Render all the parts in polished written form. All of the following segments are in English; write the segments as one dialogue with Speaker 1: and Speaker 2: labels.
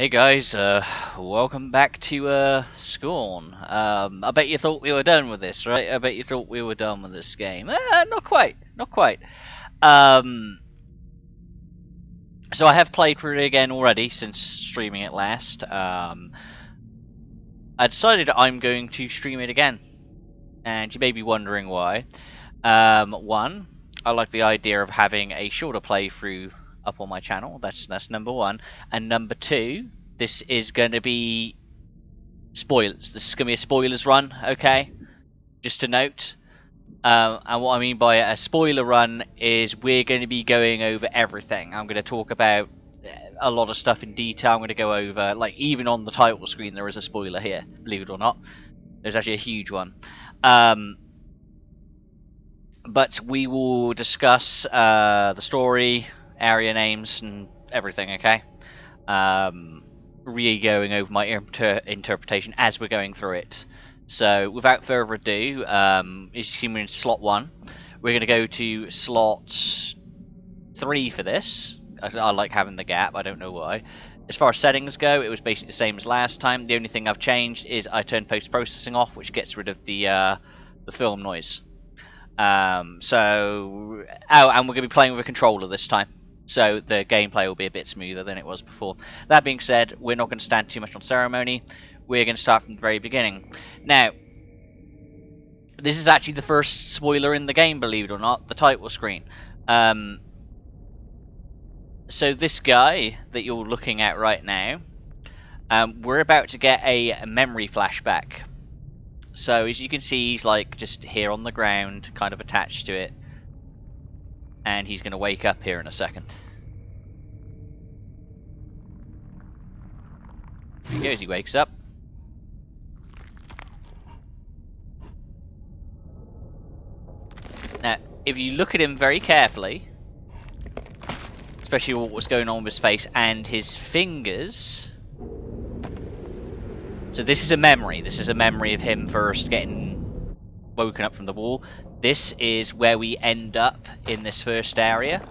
Speaker 1: Hey guys, welcome back to Scorn. I bet you thought we were done with this, right? I bet you thought we were done with this game. Not quite, not quite. So I have played through it again already since streaming it last. I decided I'm going to stream it again, and you may be wondering why. One, I like the idea of having a shorter playthrough up on my channel. That's number one, and number two, this is going to be spoilers. This is going to be a spoilers run, okay? Just to note. And what I mean by a spoiler run is we're going to be going over everything. I'm going to talk about a lot of stuff in detail. I'm going to go over, like, even on the title screen there is a spoiler here, believe it or not. There's actually a huge one. But we will discuss the story, area names, and everything, okay? Re-going over my interpretation as we're going through it. So, without further ado, assuming slot 1, we're going to go to slot 3 for this. I like having the gap, I don't know why. As far as settings go, it was basically the same as last time. The only thing I've changed is I turned post-processing off, which gets rid of the film noise. And we're going to be playing with a controller this time, so the gameplay will be a bit smoother than it was before. That being said, we're not going to stand too much on ceremony. We're going to start from the very beginning. Now, this is actually the first spoiler in the game, believe it or not, the title screen. So this guy that you're looking at right now, we're about to get a memory flashback. So as you can see, he's like just here on the ground, kind of attached to it. And he's going to wake up here in a second. Here he goes, he wakes up. Now, if you look at him very carefully, especially what was going on with his face and his fingers. So this is a memory. This is a memory of him first getting woken up from the wall. This is where we end up in this first area,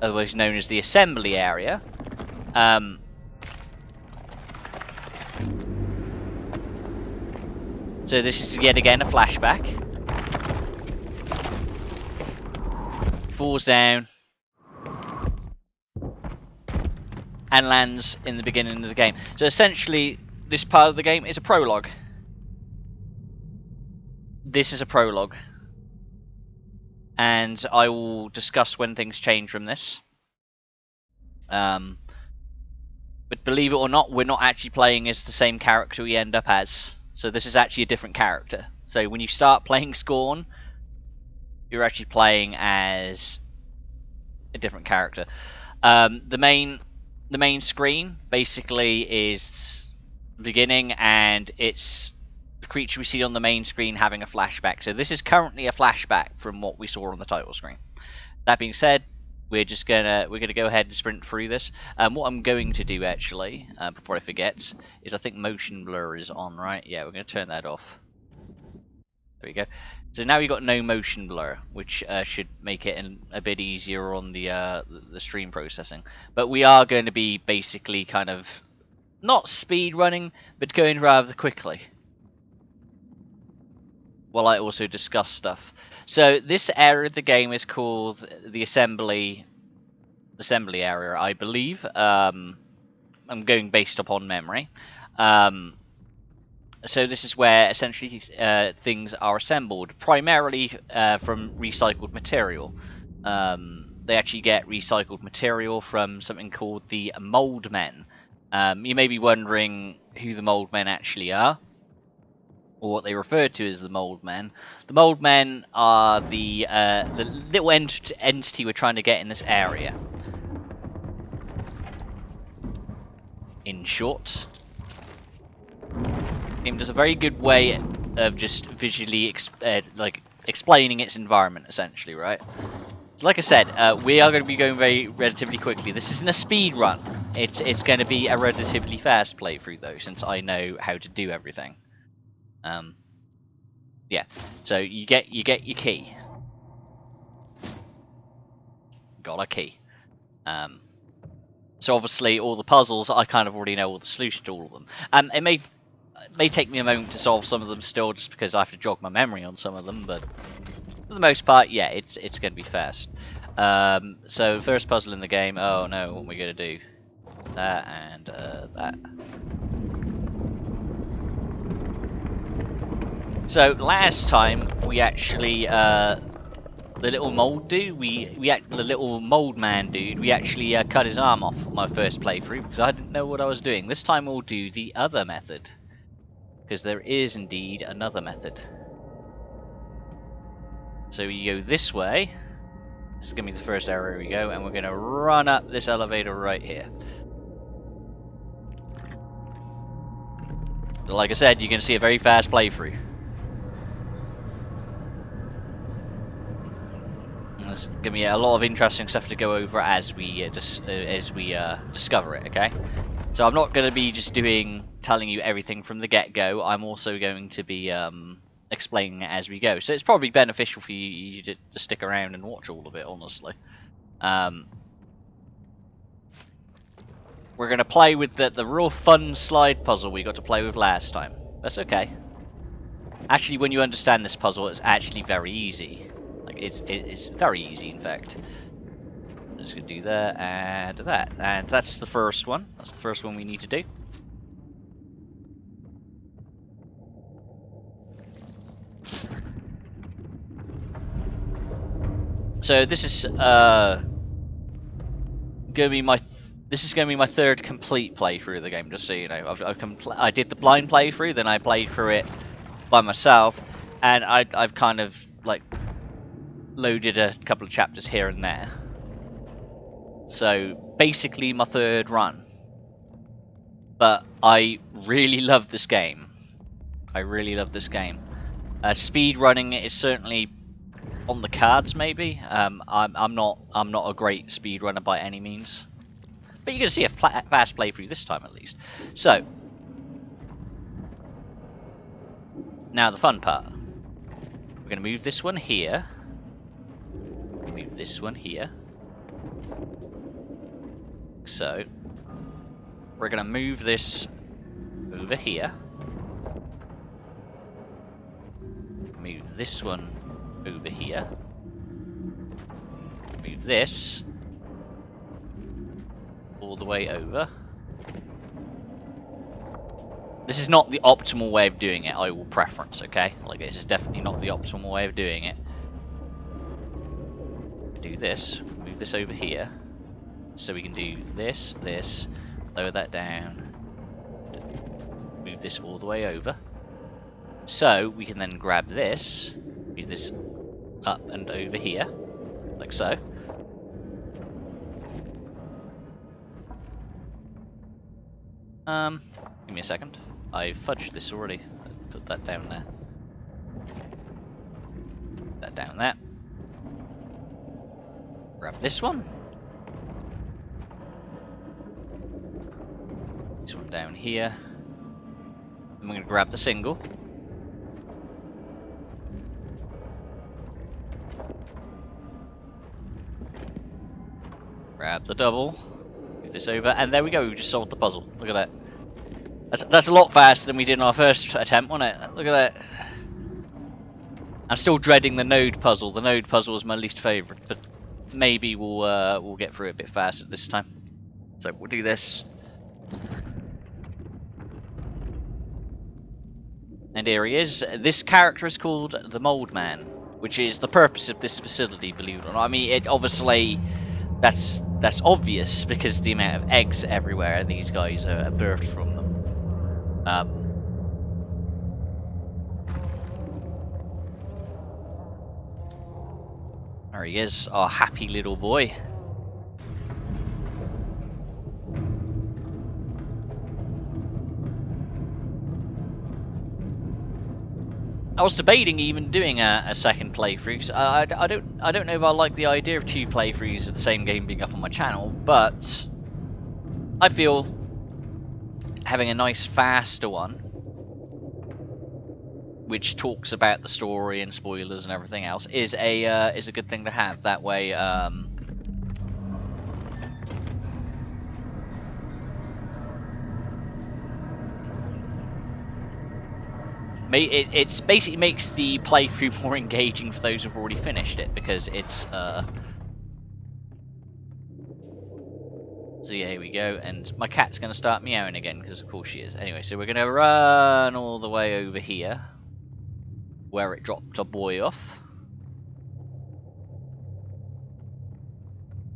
Speaker 1: otherwise known as the assembly area. So this is yet again a flashback. He falls down and lands in the beginning of the game. So essentially, this part of the game is a prologue. This is a prologue. And I will discuss when things change from this. But believe it or not, we're not actually playing as the same character we end up as. So this is actually a different character. So when you start playing Scorn, you're actually playing as a different character. The main screen basically is the beginning, and it's the creature we see on the main screen having a flashback. So this is currently a flashback from what we saw on the title screen. That being said, we're gonna go ahead and sprint through this. What I'm going to do actually, before I forget, is I think motion blur is on, right? Yeah, we're gonna turn that off. There we go. So now we've got no motion blur, which should make it a bit easier on the stream processing. But we are going to be basically kind of not speed running, but going rather quickly, while I also discuss stuff. So this area of the game is called the assembly area, I believe. I'm going based upon memory. So this is where essentially things are assembled, primarily from recycled material. They actually get recycled material from something called the Mold Men. You may be wondering who the Mold Men actually are, or what they refer to as the Mold Men. The Mold Men are the little entity we're trying to get in this area. In short, it does a very good way of just visually explaining its environment, essentially, right? So like I said, we are going to be going relatively quickly. This isn't a speed run. It's going to be a relatively fast playthrough, though, since I know how to do everything. Yeah. So you get your key. Got a key. So obviously all the puzzles, I kind of already know all the solution to all of them. It may take me a moment to solve some of them still, just because I have to jog my memory on some of them, but for the most part, yeah, it's going to be fast. So first puzzle in the game. Oh no, what are we going to do? That and that. So last time we actually the little mold dude, the little mold man dude, we actually cut his arm off on my first playthrough because I didn't know what I was doing. This time we'll do the other method, because there is indeed another method. So we go this way. This is going to be the first area we go, and we're going to run up this elevator right here. Like I said, you're going to see a very fast playthrough. And there's going to be a lot of interesting stuff to go over as we discover it. Okay, so I'm not going to be just telling you everything from the get-go. I'm also going to be explaining it as we go. So it's probably beneficial for you to stick around and watch all of it. Honestly, we're going to play with the real fun slide puzzle we got to play with last time. That's okay. Actually, when you understand this puzzle, it's actually very easy. Like, it's very easy, in fact. I'm just going to do that and that. And that's the first one. That's the first one we need to do. So this is going to be my third complete playthrough of the game. Just so you know, I did the blind playthrough, then I played through it by myself, and I've kind of like loaded a couple of chapters here and there. So basically my third run. But I really love this game. I really love this game. Speed running is certainly on the cards, maybe. I'm not a great speed runner by any means, but you're gonna see a fast playthrough this time at least. So now the fun part. We're gonna move this one here. Move this one here. So we're gonna move this over here. Move this one over here. Move this all the way over. This is not the optimal way of doing it, I will preference, okay? Like, this is definitely not the optimal way of doing it. Do this, move this over here. So we can do this, lower that down, move this all the way over. So we can then grab this, move this up and over here, like so. Give me a second. I fudged this already. Put that down there. Put that down there. Grab this one. This one down here. And we're going to grab the single. Grab the double. Move this over. And there we go. We just solved the puzzle. Look at that. That's a lot faster than we did in our first attempt, wasn't it? Look at that. I'm still dreading the node puzzle. The node puzzle is my least favourite, but maybe we'll get through it a bit faster this time. So we'll do this. And here he is. This character is called the Mold Man, which is the purpose of this facility, believe it or not. I mean, it obviously that's obvious because the amount of eggs everywhere these guys are birthed from them. There he is, our happy little boy. I was debating even doing a second playthrough. So I don't know if I like the idea of 2 playthroughs of the same game being up on my channel, but I feel having a nice faster one, which talks about the story and spoilers and everything else, is a good thing to have. That way, It's basically makes the playthrough more engaging for those who've already finished it, because it's so yeah, here we go, and my cat's going to start meowing again, because of course she is. Anyway, so we're going to run all the way over here, where it dropped our boy off.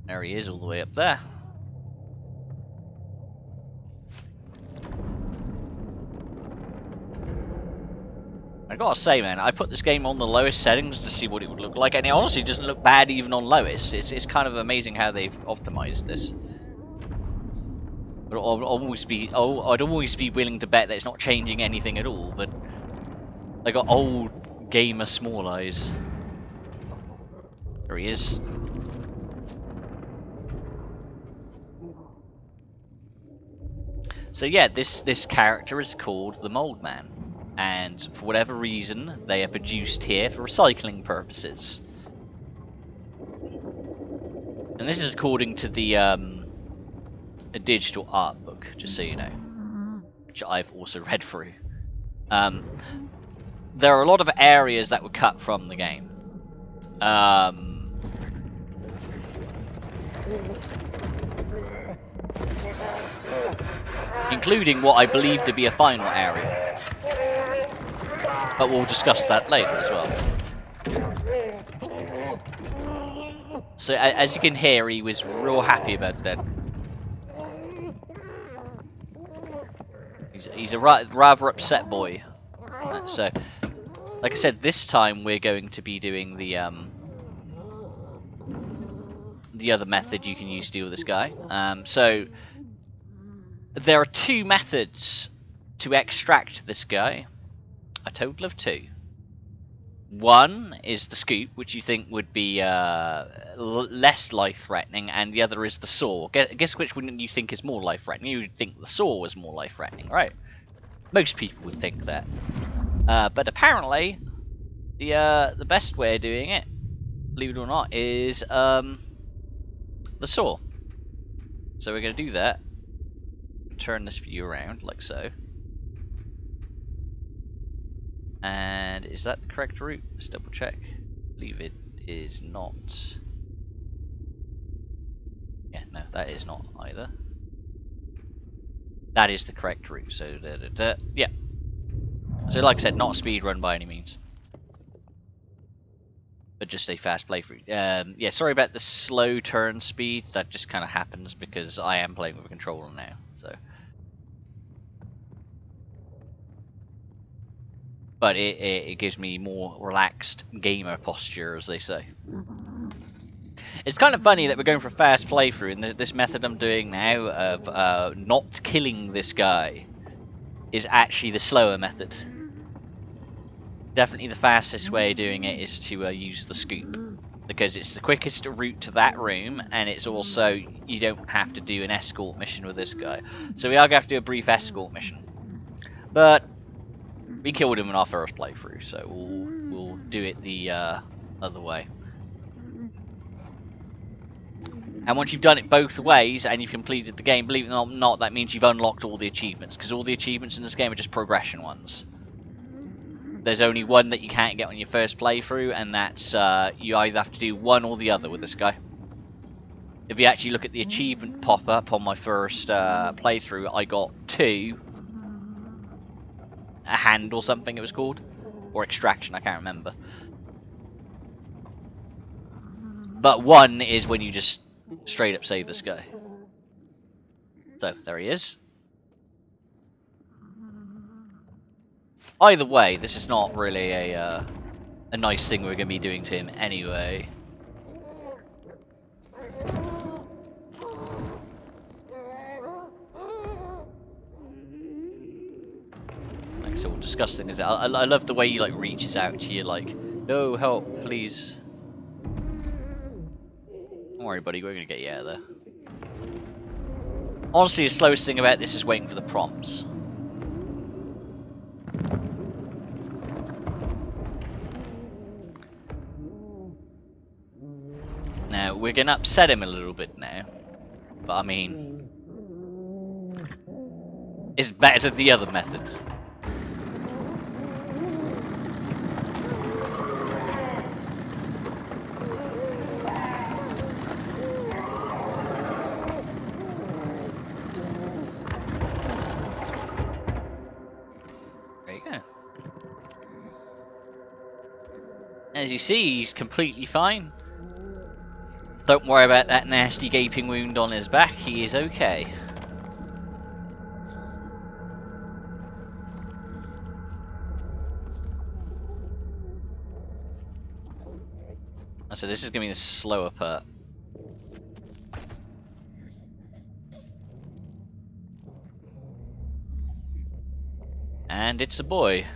Speaker 1: There he is, all the way up there. I gotta say, man, I put this game on the lowest settings to see what it would look like, and it honestly doesn't look bad even on lowest. It's kind of amazing how they've optimized this. But I'd always be willing to bet that it's not changing anything at all. But I got old gamer small eyes. There he is. So yeah, this character is called the Mold Man, and for whatever reason, they are produced here for recycling purposes. And this is according to the a digital art book, just so you know, which I've also read through. There are a lot of areas that were cut from the game. Including what I believe to be a final area. But we'll discuss that later as well. So as you can hear, he was real happy about that. He's a rather upset boy. So, like I said, this time we're going to be doing the other method you can use to deal with this guy. So there are two methods to extract this guy. A total of two. One is the scoop, which you think would be less life-threatening, and the other is the saw. Guess which one you think is more life-threatening? You would think the saw was more life-threatening, right? Most people would think that. But apparently, the best way of doing it, believe it or not, is the saw. So we're going to do that. Turn this view around, like so. And is that the correct route? Let's double check. I believe it is not. Yeah, no, that is not either. That is the correct route, so yeah. So like I said, not a speed run by any means. But just a fast playthrough. Yeah, sorry about the slow turn speed. That just kind of happens because I am playing with a controller now, so. But it gives me more relaxed gamer posture, as they say. It's kind of funny that we're going for a fast playthrough, and this method I'm doing now of not killing this guy is actually the slower method. Definitely the fastest way of doing it is to use the scoop, because it's the quickest route to that room, and it's also, you don't have to do an escort mission with this guy. So we are going to have to do a brief escort mission. But we killed him in our first playthrough, so we'll do it the other way. And once you've done it both ways and you've completed the game, believe it or not, that means you've unlocked all the achievements, because all the achievements in this game are just progression ones. There's only one that you can't get on your first playthrough, and that's you either have to do one or the other with this guy. If you actually look at the achievement pop-up on my first playthrough, I got 2. A hand or something it was called, or extraction, I can't remember. But 1 is when you just straight up save this guy. So there he is. Either way, this is not really a nice thing we're going to be doing to him anyway. So we'll discuss things. I love the way he like reaches out to you, like, no, help, please. Don't worry, buddy, we're gonna get you out of there. Honestly, the slowest thing about this is waiting for the prompts. Now, we're gonna upset him a little bit now, but I mean, it's better than the other method. As you see, he's completely fine. Don't worry about that nasty gaping wound on his back, he is okay. So this is going to be the slower part. And it's a boy.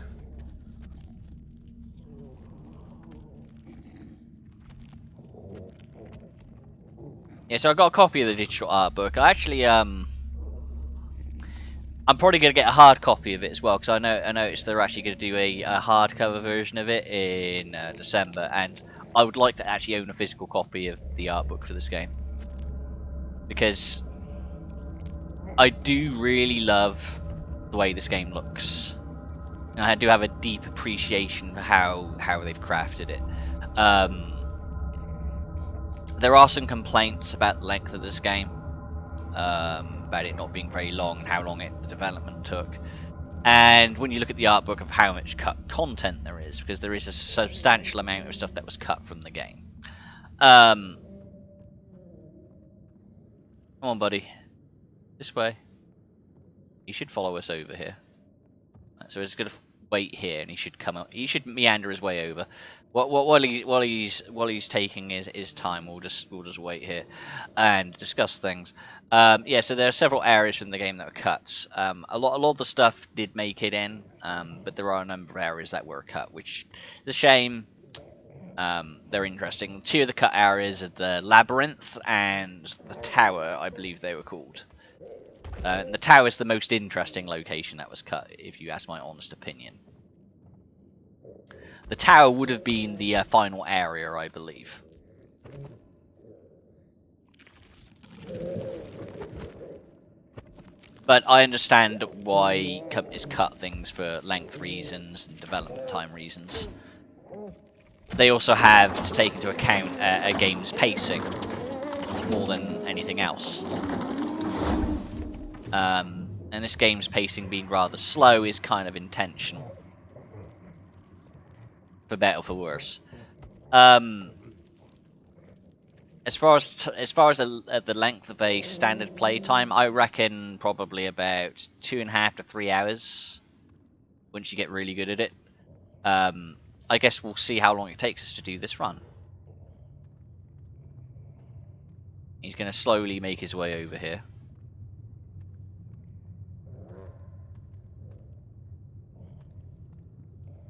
Speaker 1: Yeah, so I got a copy of the digital art book. I actually, I'm probably going to get a hard copy of it as well, because I noticed they're actually going to do a hardcover version of it in December, and I would like to actually own a physical copy of the art book for this game. Because I do really love the way this game looks. And I do have a deep appreciation for how they've crafted it. There are some complaints about the length of this game, about it not being very long and how long the development took. And when you look at the art book of how much cut content there is, because there is a substantial amount of stuff that was cut from the game. Come on, buddy. This way. You should follow us over here. So he's going to wait here, and he should come up. He should meander his way over. While he's taking his time, we'll just wait here and discuss things. Yeah, so there are several areas from the game that were cut. A lot of the stuff did make it in, but there are a number of areas that were cut, which is a shame. They're interesting. Two of the cut areas are the labyrinth and the tower, I believe they were called. The tower is the most interesting location that was cut, if you ask my honest opinion. The tower would have been the final area, I believe. But I understand why companies cut things for length reasons and development time reasons. They also have to take into account a game's pacing more than anything else. And this game's pacing being rather slow is kind of intentional, for better or for worse. As far as the length of a standard playtime, I reckon probably about 2.5 to 3 hours. Once you get really good at it, I guess we'll see how long it takes us to do this run. He's going to slowly make his way over here.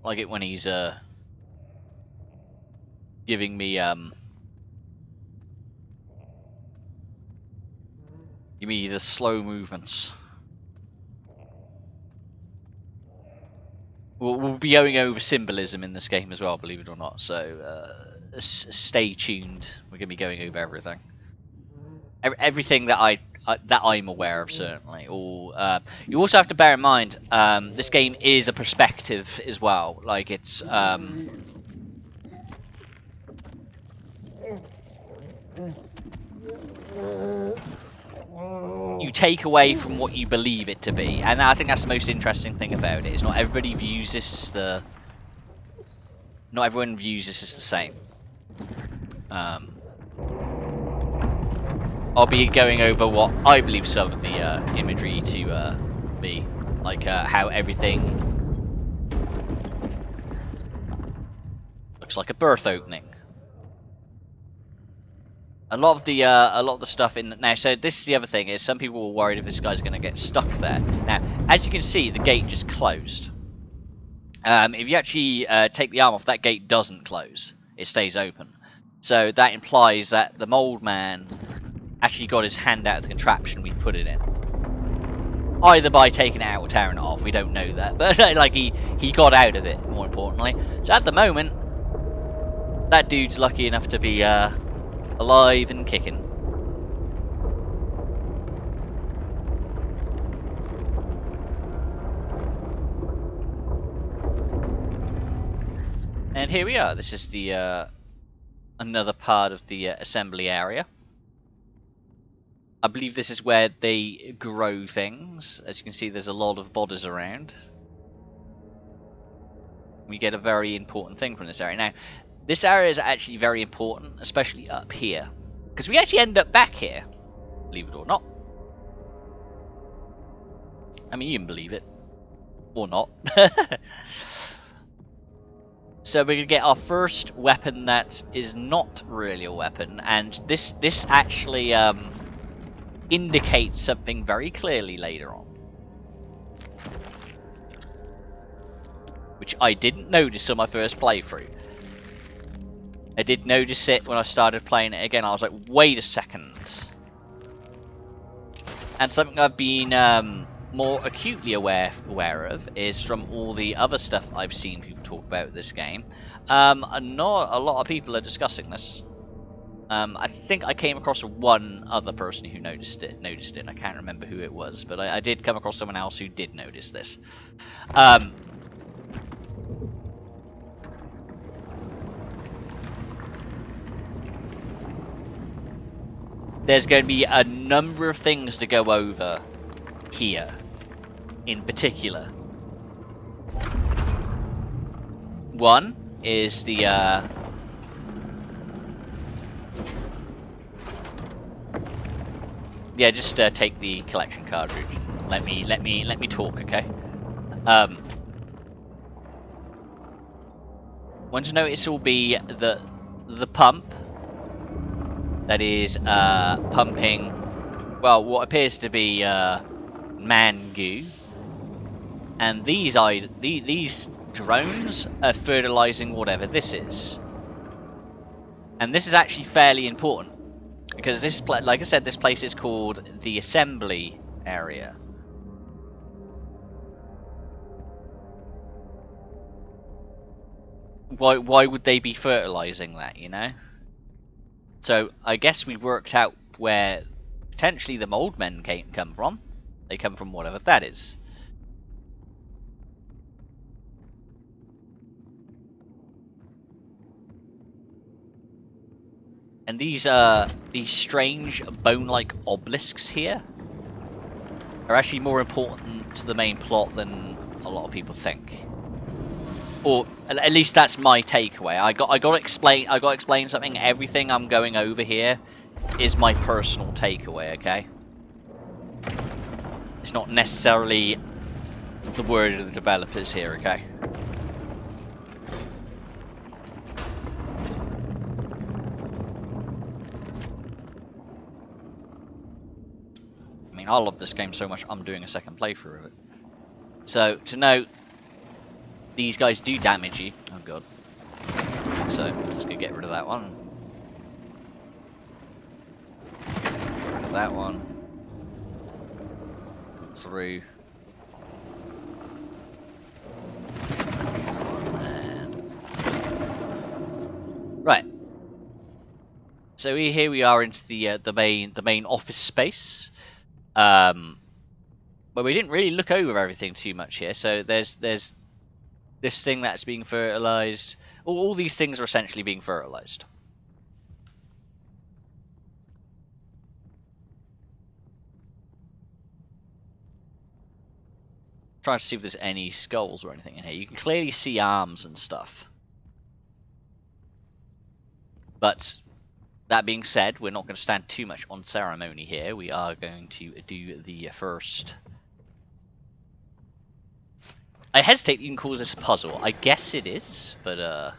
Speaker 1: I like it when he's giving me the slow movements. We'll be going over symbolism in this game as well, believe it or not. So stay tuned. We're gonna be going over everything, everything that I'm aware of, certainly. Or you also have to bear in mind, this game is a perspective as well. Like it's you take away from what you believe it to be, and I think that's the most interesting thing about it. Is not everybody views this as not everyone views this as the same. I'll be going over what I believe some of the imagery to be, like how everything looks like a birth opening. A lot of the stuff in now. So this is the other thing: is some people were worried if this guy's going to get stuck there. Now, as you can see, the gate just closed. If you actually take the arm off, that gate doesn't close; it stays open. So that implies that the mold man actually got his hand out of the contraption we put it in. Either by taking it out or tearing it off, we don't know that. But like he got out of it, more importantly. So at the moment, that dude's lucky enough to be alive and kicking. And here we are. This is the another part of the assembly area. I believe this is where they grow things. As you can see, there's a lot of bodies around. We get a very important thing from this area. Now, This area is actually very important, especially up here. Because we actually end up back here, believe it or not. I mean, you can believe it. Or not. So we're going to get our first weapon that is not really a weapon. And this actually indicates something very clearly later on. Which I didn't notice on my first playthrough. I did notice it when I started playing it again. I was like, wait a second. And something I've been more acutely aware of is from all the other stuff I've seen people talk about this game. Not a lot of people are discussing this. I think I came across one other person who noticed it. I can't remember who it was, but I did come across someone else who did notice this. There's going to be a number of things to go over here, in particular. One is the yeah, just take the collection cartridge. Let me talk, okay? One to notice will be the pump that is pumping, well, what appears to be man goo, and these drones are fertilizing whatever this is. And this is actually fairly important because this, like I said, this place is called the assembly area. Why would they be fertilizing that, you know? So I guess we worked out where potentially the mold men come from. They come from whatever that is. And these strange bone-like obelisks here are actually more important to the main plot than a lot of people think. Or at least that's my takeaway. I got to explain something. Everything I'm going over here is my personal takeaway, okay? It's not necessarily the word of the developers here, okay? I mean, I love this game so much, I'm doing a second playthrough of it. So, to note, these guys do damage you. Oh god. So, let's go get rid of that one. Rid of that one. Through. And... right. So here we are into the main office space. But we didn't really look over everything too much here. So there's this thing that's being fertilized. All these things are essentially being fertilized. Trying to see if there's any skulls or anything in here. You can clearly see arms and stuff. But that being said, we're not going to stand too much on ceremony here. We are going to do the first. I hesitate you can call this a puzzle. I guess it is, but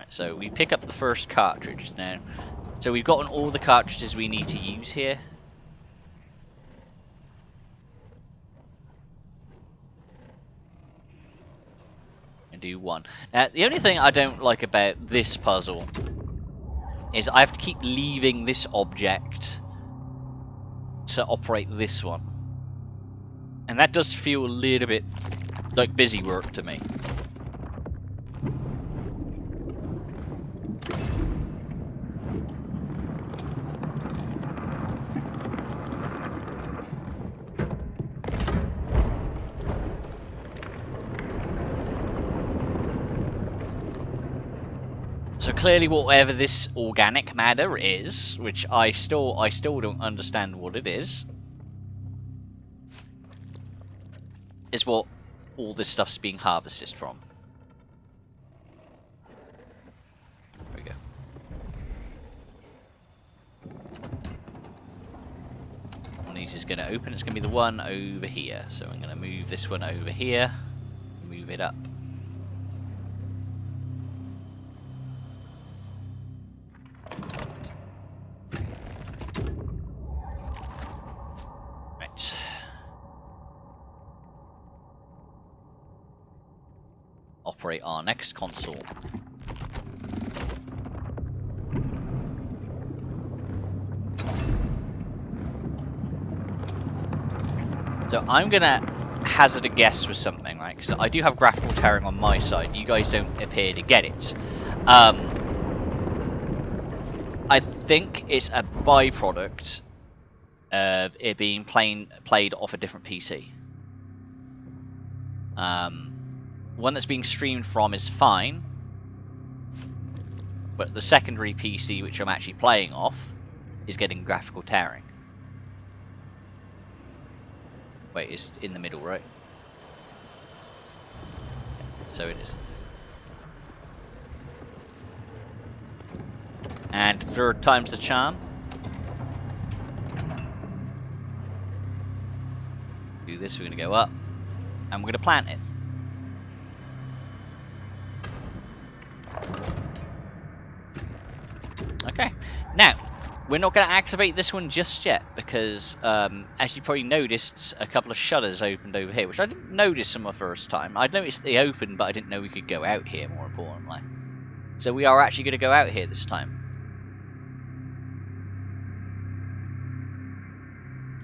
Speaker 1: so we pick up the first cartridge now. So we've gotten all the cartridges we need to use here. And do one. Now, the only thing I don't like about this puzzle is I have to keep leaving this object to operate this one. And that does feel a little bit like busy work to me. So clearly whatever this organic matter is, which I still don't understand what it is what all this stuff's being harvested from. There we go. One of these is going to open. It's going to be the one over here. So I'm going to move this one over here. Move it up. Right. Operate our next console. So I'm gonna hazard a guess with something, right? Because I do have graphical tearing on my side. You guys don't appear to get it. I think it's a byproduct of it being played off a different PC. One that's being streamed from is fine, but the secondary PC, which I'm actually playing off, is getting graphical tearing. Wait, it's in the middle, right? So it is. And third time's the charm. Do this, we're going to go up, and we're going to plant it. Okay, now, we're not going to activate this one just yet, because, as you probably noticed, a couple of shutters opened over here, which I didn't notice on my first time. I noticed they opened, but I didn't know we could go out here, more importantly. So we are actually going to go out here this time.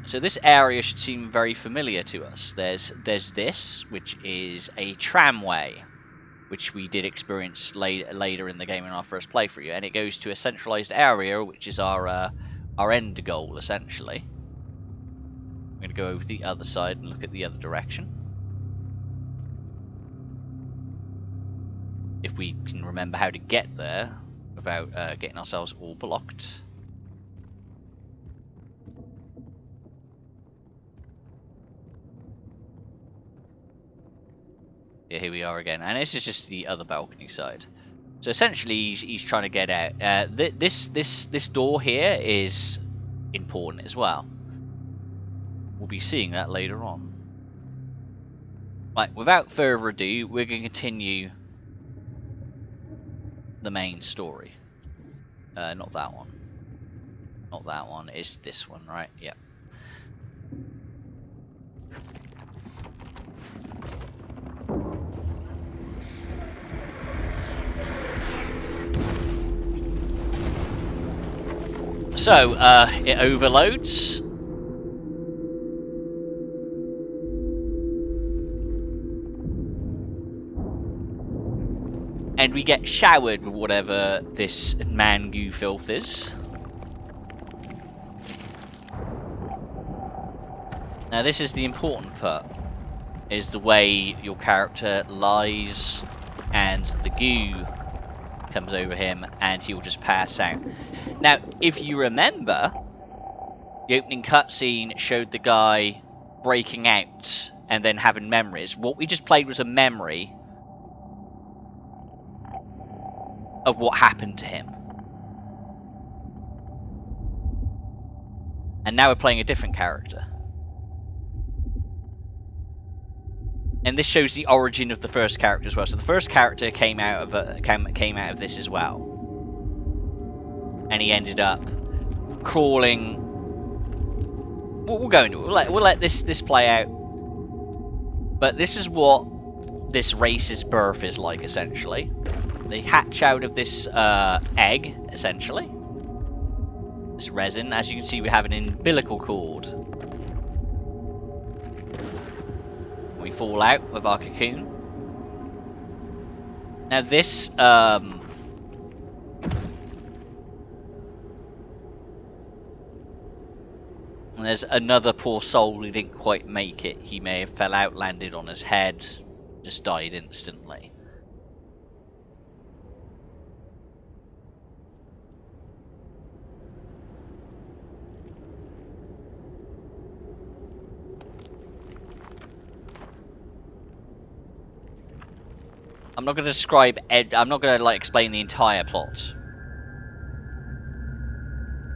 Speaker 1: So this area should seem very familiar to us. There's this, which is a tramway, which we did experience later in the game in our first playthrough, and it goes to a centralized area, which is our end goal, essentially. I'm going to go over the other side and look at the other direction. If we can remember how to get there without getting ourselves all blocked. Yeah, here we are again, and this is just the other balcony side. So essentially, he's trying to get out. This door here is important as well. We'll be seeing that later on. Right, without further ado, we're going to continue the main story. Not that one. Not that one. It's this one, right? Yep. So, it overloads. And we get showered with whatever this man-goo filth is. Now this is the important part, is the way your character lies and the goo comes over him and he'll just pass out. Now, if you remember, the opening cutscene showed the guy breaking out and then having memories. What we just played was a memory of what happened to him. And now we're playing a different character. And this shows the origin of the first character as well. So the first character came out of this as well. And he ended up crawling. We'll go into it. We'll let this play out. But this is what this race's birth is like, essentially. They hatch out of this egg, essentially. This resin. As you can see, we have an umbilical cord. We fall out with our cocoon. Now this, and there's another poor soul who didn't quite make it. He may have fell out, landed on his head, just died instantly. I'm not going to describe. I'm not going to like explain the entire plot.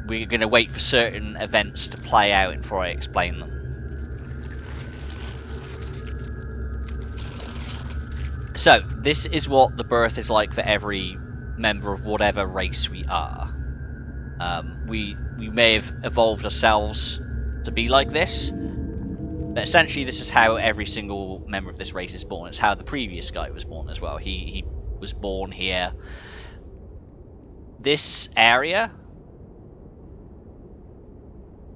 Speaker 1: We're going to wait for certain events to play out before I explain them. So, this is what the birth is like for every member of whatever race we are. We may have evolved ourselves to be like this, but essentially this is how every single member of this race is born. It's how the previous guy was born as well. He was born here. This area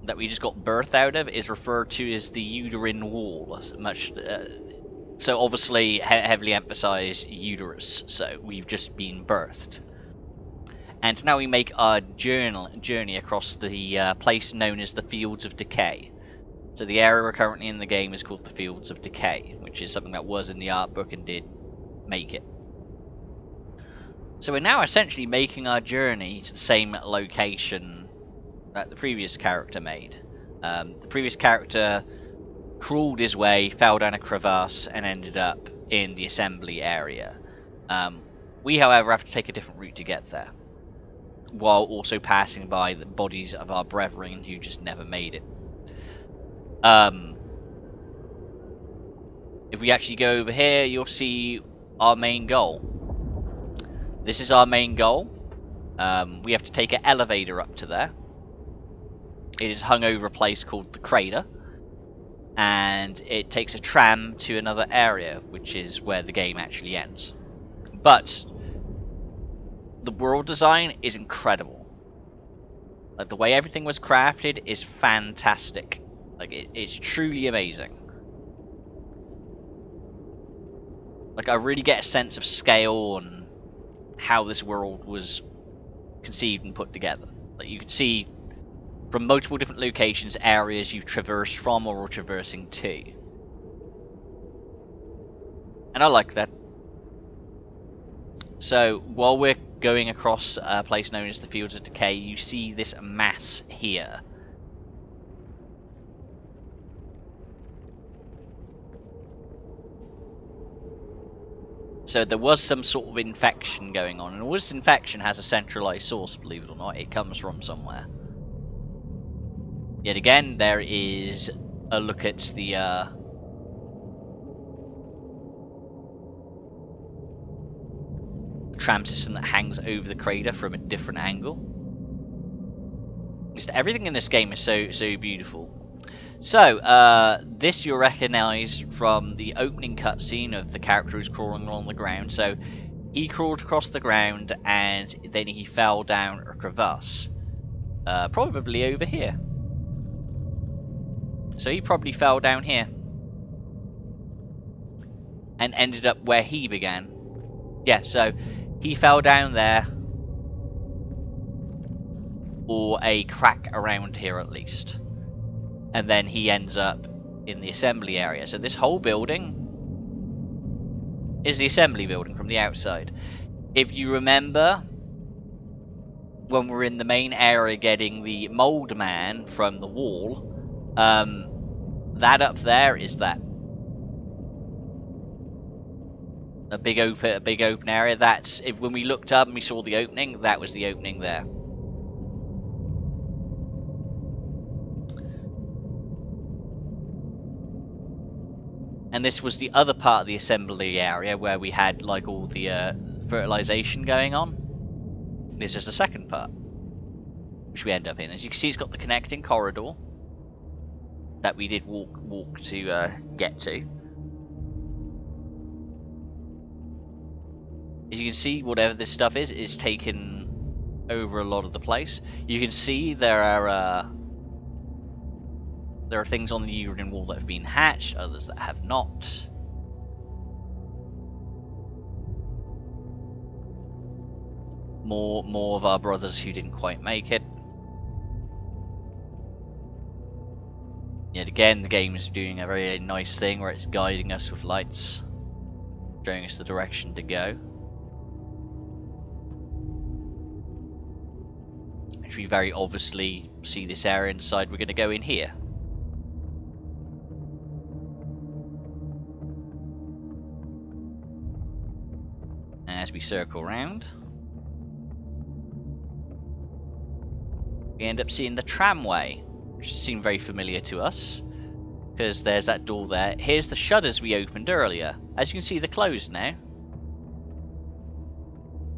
Speaker 1: that we just got birthed out of is referred to as the uterine wall. So obviously heavily emphasized uterus. So we've just been birthed. And now we make our journey across the place known as the Fields of Decay. So the area we're currently in the game is called the Fields of Decay, which is something that was in the art book and did make it. So we're now essentially making our journey to the same location that the previous character made. The previous character crawled his way, fell down a crevasse, and ended up in the assembly area. We, however, have to take a different route to get there, while also passing by the bodies of our brethren who just never made it. If we actually go over here, you'll see our main goal. This is our main goal. We have to take an elevator up to there. It is hung over a place called the Crater, and it takes a tram to another area, which is where the game actually ends. But the world design is incredible. Like, the way everything was crafted is fantastic. Like, it's truly amazing. Like, I really get a sense of scale and how this world was conceived and put together. Like, you can see from multiple different locations, areas you've traversed from or are traversing to. And I like that. So, while we're going across a place known as the Fields of Decay, you see this mass here. So there was some sort of infection going on, and all this infection has a centralized source, believe it or not. It comes from somewhere. Yet again, there is a look at the tram system that hangs over the crater from a different angle. Just everything in this game is so beautiful. So, this you'll recognise from the opening cutscene of the character who's crawling along the ground. So, he crawled across the ground and then he fell down a crevasse. Probably over here. So he probably fell down here. And ended up where he began. Yeah, so he fell down there. Or a crack around here at least. And then he ends up in the assembly area. So this whole building is the assembly building from the outside. If you remember, when we're in the main area getting the mold man from the wall, that up there is that. A big open area. That's, when we looked up and we saw the opening, that was the opening there. And this was the other part of the assembly area where we had like all the fertilization going on. This is the second part, which we end up in. As you can see, it's got the connecting corridor that we did walk to get to. As you can see, whatever this stuff is taken over a lot of the place. You can see there are things on the uterine wall that have been hatched, others that have not. More of our brothers who didn't quite make it. Yet again, the game is doing a very nice thing where it's guiding us with lights, showing us the direction to go. Which we very obviously see this area and decide we're going to go in here. circle round, we end up seeing the tramway, which seemed very familiar to us, because there's that door there. Here's the shutters we opened earlier. As you can see, they're closed now.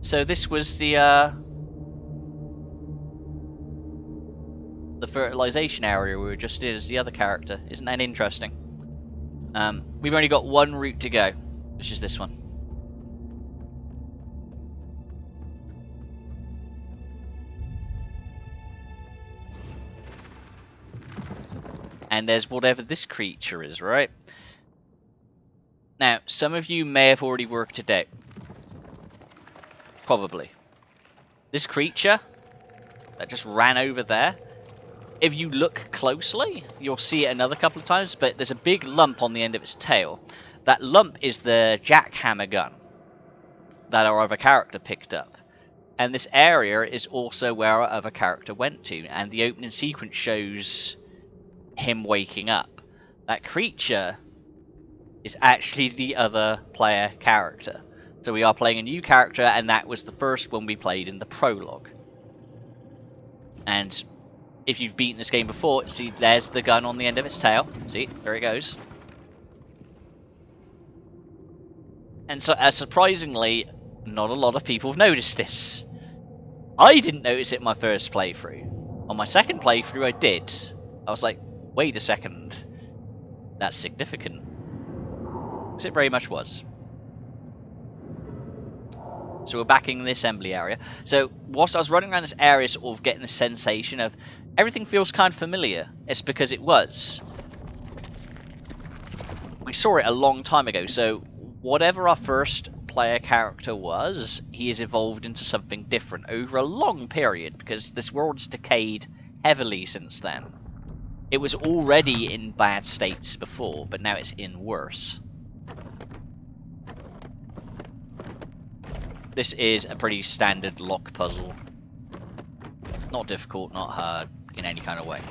Speaker 1: So this was the fertilization area we were just in as the other character. Isn't that interesting? We've only got one route to go, which is this one. And there's whatever this creature is, right? Now, some of you may have already worked it out. Probably. This creature that just ran over there, if you look closely, you'll see it another couple of times, but there's a big lump on the end of its tail. That lump is the jackhammer gun that our other character picked up. And this area is also where our other character went to, and the opening sequence shows him waking up. That creature is actually the other player character. So we are playing a new character, and that was the first one we played in the prologue. And if you've beaten this game before, see, there's the gun on the end of its tail. See, there it goes. And so, surprisingly, not a lot of people have noticed this. I didn't notice it my first playthrough. On my second playthrough, I did. I was like, wait a second. That's significant. Because it very much was. So we're back in the assembly area. So whilst I was running around this area, sort of getting the sensation of everything feels kind of familiar. It's because it was. We saw it a long time ago. So whatever our first player character was, he has evolved into something different over a long period, because this world's decayed heavily since then. It was already in bad states before, but now it's in worse. This is a pretty standard lock puzzle. Not difficult, not hard in any kind of way.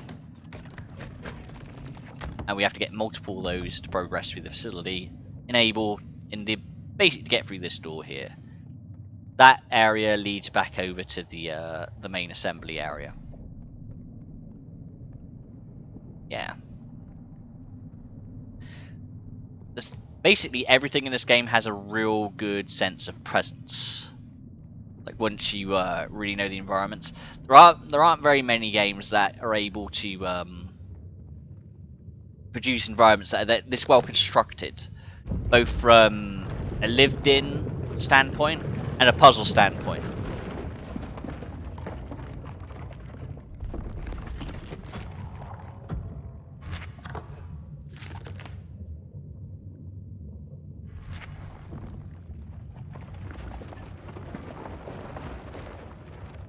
Speaker 1: And we have to get multiple of those to progress through the facility. Basically to get through this door here. That area leads back over to the main assembly area. Yeah. Basically, everything in this game has a real good sense of presence. Like, once you really know the environments. There aren't very many games that are able to produce environments that are this well constructed, both from a lived-in standpoint and a puzzle standpoint.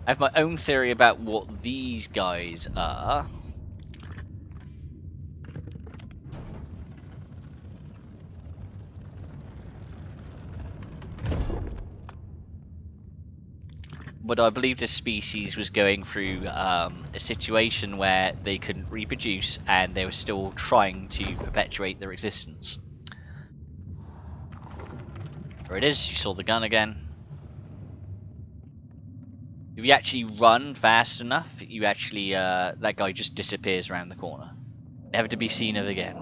Speaker 1: I have my own theory about what these guys are. But I believe this species was going through a situation where they couldn't reproduce and they were still trying to perpetuate their existence. There it is, you saw the gun again. If you actually run fast enough, you actually, that guy just disappears around the corner. Never to be seen of again.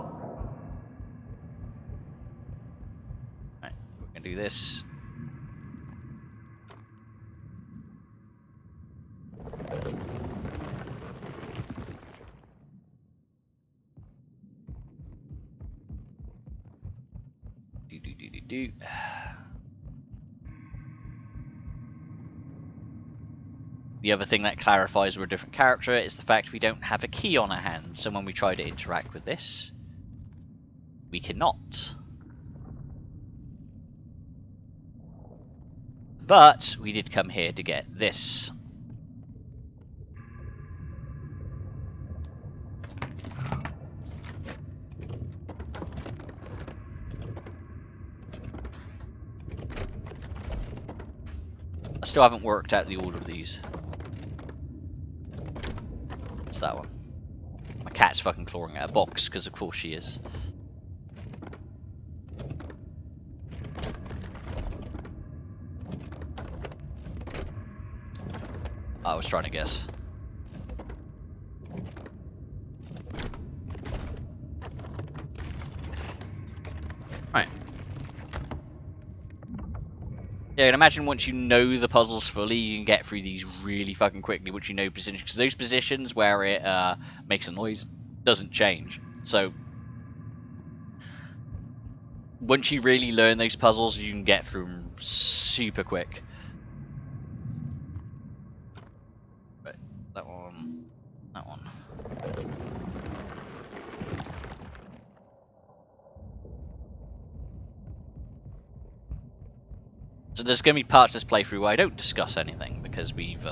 Speaker 1: Right, we're gonna do this. Do. The other thing that clarifies we're a different character is the fact we don't have a key on our hand, so when we try to interact with this, we cannot. But we did come here to get this. I still haven't worked out the order of these. It's that one. My cat's fucking clawing at a box, because of course she is. I was trying to guess. Right. Yeah, and imagine once you know the puzzles fully, you can get through these really fucking quickly once you know positions. Because those positions where it makes a noise doesn't change. So once you really learn those puzzles, you can get through them super quick. Right, that one, that one. So there's going to be parts of this playthrough where I don't discuss anything because we've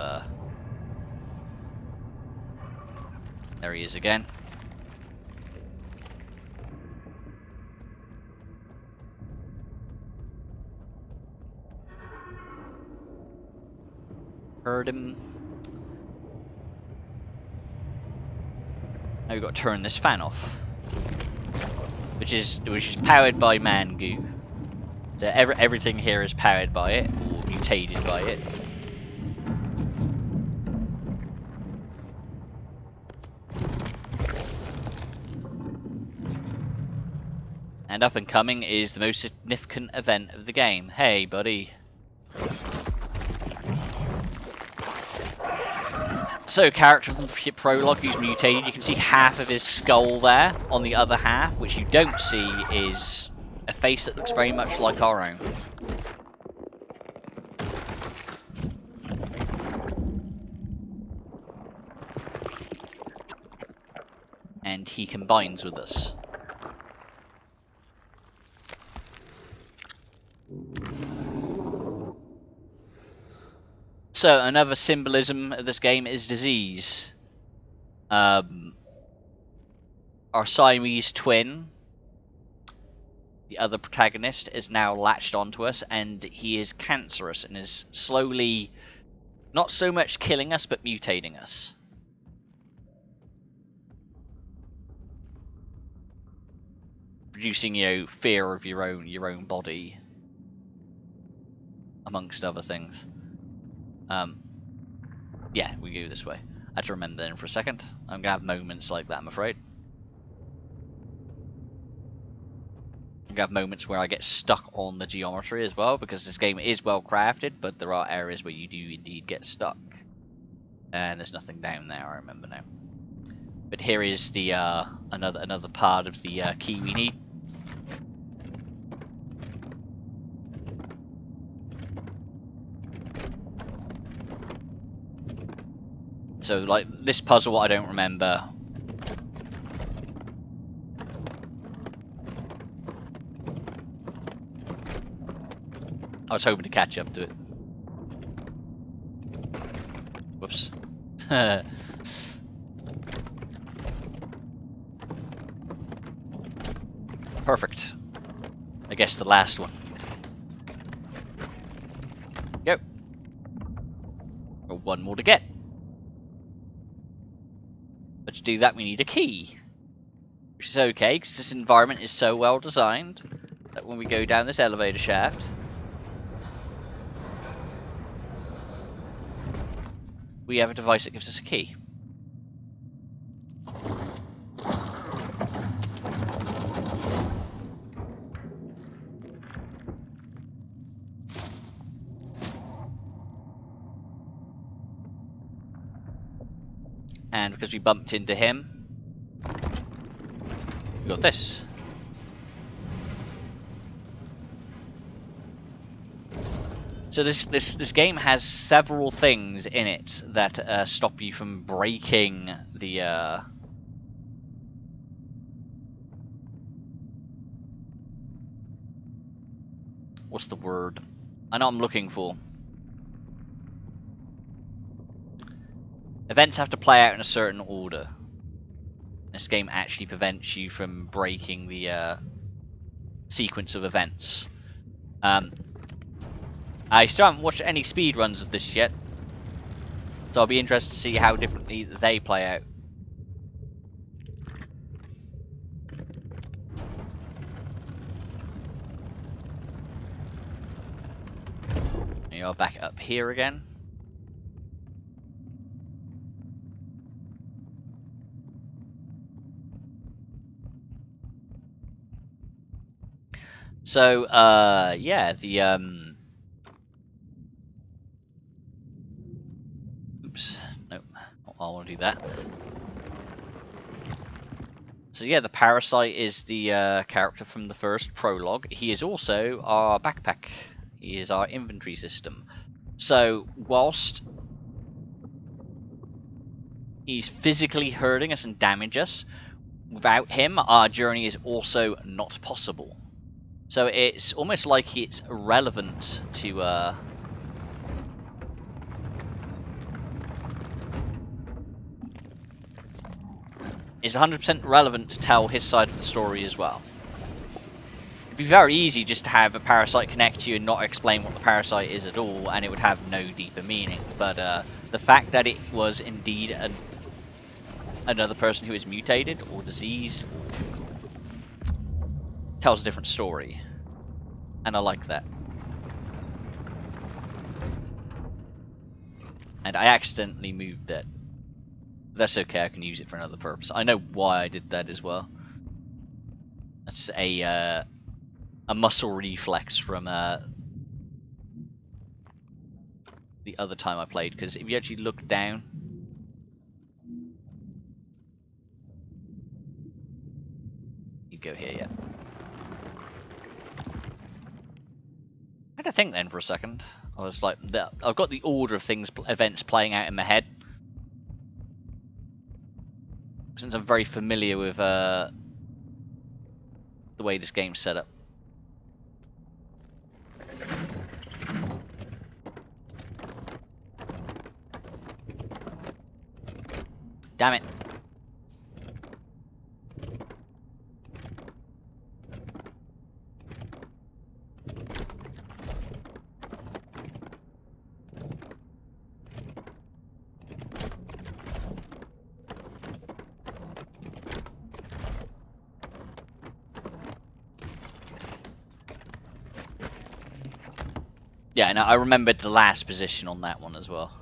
Speaker 1: there he is again. Heard him. Now we've got to turn this fan off, which is powered by man goo. So everything here is powered by it or mutated by it. And up and coming is the most significant event of the game. Hey, buddy. So, character from the prologue who's mutated, you can see half of his skull there. On the other half, which you don't see, is a face that looks very much like our own. And he combines with us. So, another symbolism of this game is disease. Our Siamese twin, the other protagonist, is now latched onto us, and he is cancerous and is slowly, not so much killing us, but mutating us. Producing, fear of your own body, amongst other things. Yeah, we go this way. I had to remember then for a second. I'm gonna have moments like that, I'm afraid. I'm gonna have moments where I get stuck on the geometry as well, because this game is well crafted, but there are areas where you do indeed get stuck. And there's nothing down there, I remember now. But here is the another part of the key we need. So, like, this puzzle, I don't remember. I was hoping to catch up to it. Whoops. Perfect. I guess the last one. Go. Got one more to get. But to do that, we need a key. Which is okay, because this environment is so well designed that when we go down this elevator shaft, we have a device that gives us a key. And because we bumped into him, we got this. So this game has several things in it that stop you from breaking the what's the word? I know I'm looking for. Events have to play out in a certain order. This game actually prevents you from breaking the sequence of events. I still haven't watched any speedruns of this yet, so I'll be interested to see how differently they play out. You're back up here again. So, yeah, the, oops, nope, I want to do that. So yeah, the Parasite is the character from the first prologue. He is also our backpack. He is our inventory system. So, whilst he's physically hurting us and damage us, without him, our journey is also not possible. So it's almost like it's relevant to, it's 100% relevant to tell his side of the story as well. It'd be very easy just to have a parasite connect to you and not explain what the parasite is at all, and it would have no deeper meaning. But the fact that it was indeed another person who is mutated or diseased tells a different story, and I like that. And I accidentally moved that. That's okay, I can use it for another purpose. I know why I did that as well. That's a muscle reflex from the other time I played, because if you actually look down, you go here, yeah. I had to think then for a second. I was like, I've got the order of events playing out in my head, since I'm very familiar with the way this game's set up. Damn it. Yeah, and I remembered the last position on that one as well.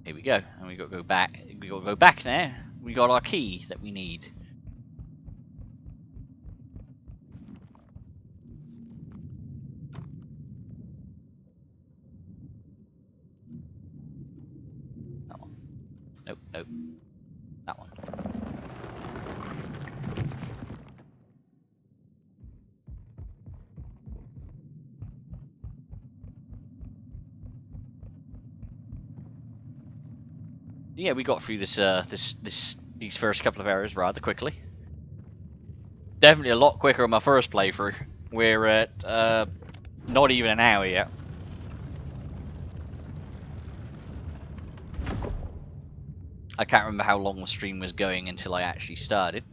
Speaker 1: Here we go, and we got to go back. We got to go back now. We got our key that we need. That one. Nope, nope. That one. Yeah, we got through this these first couple of areas rather quickly. Definitely a lot quicker on my first playthrough. We're at not even an hour yet. I can't remember how long the stream was going until I actually started.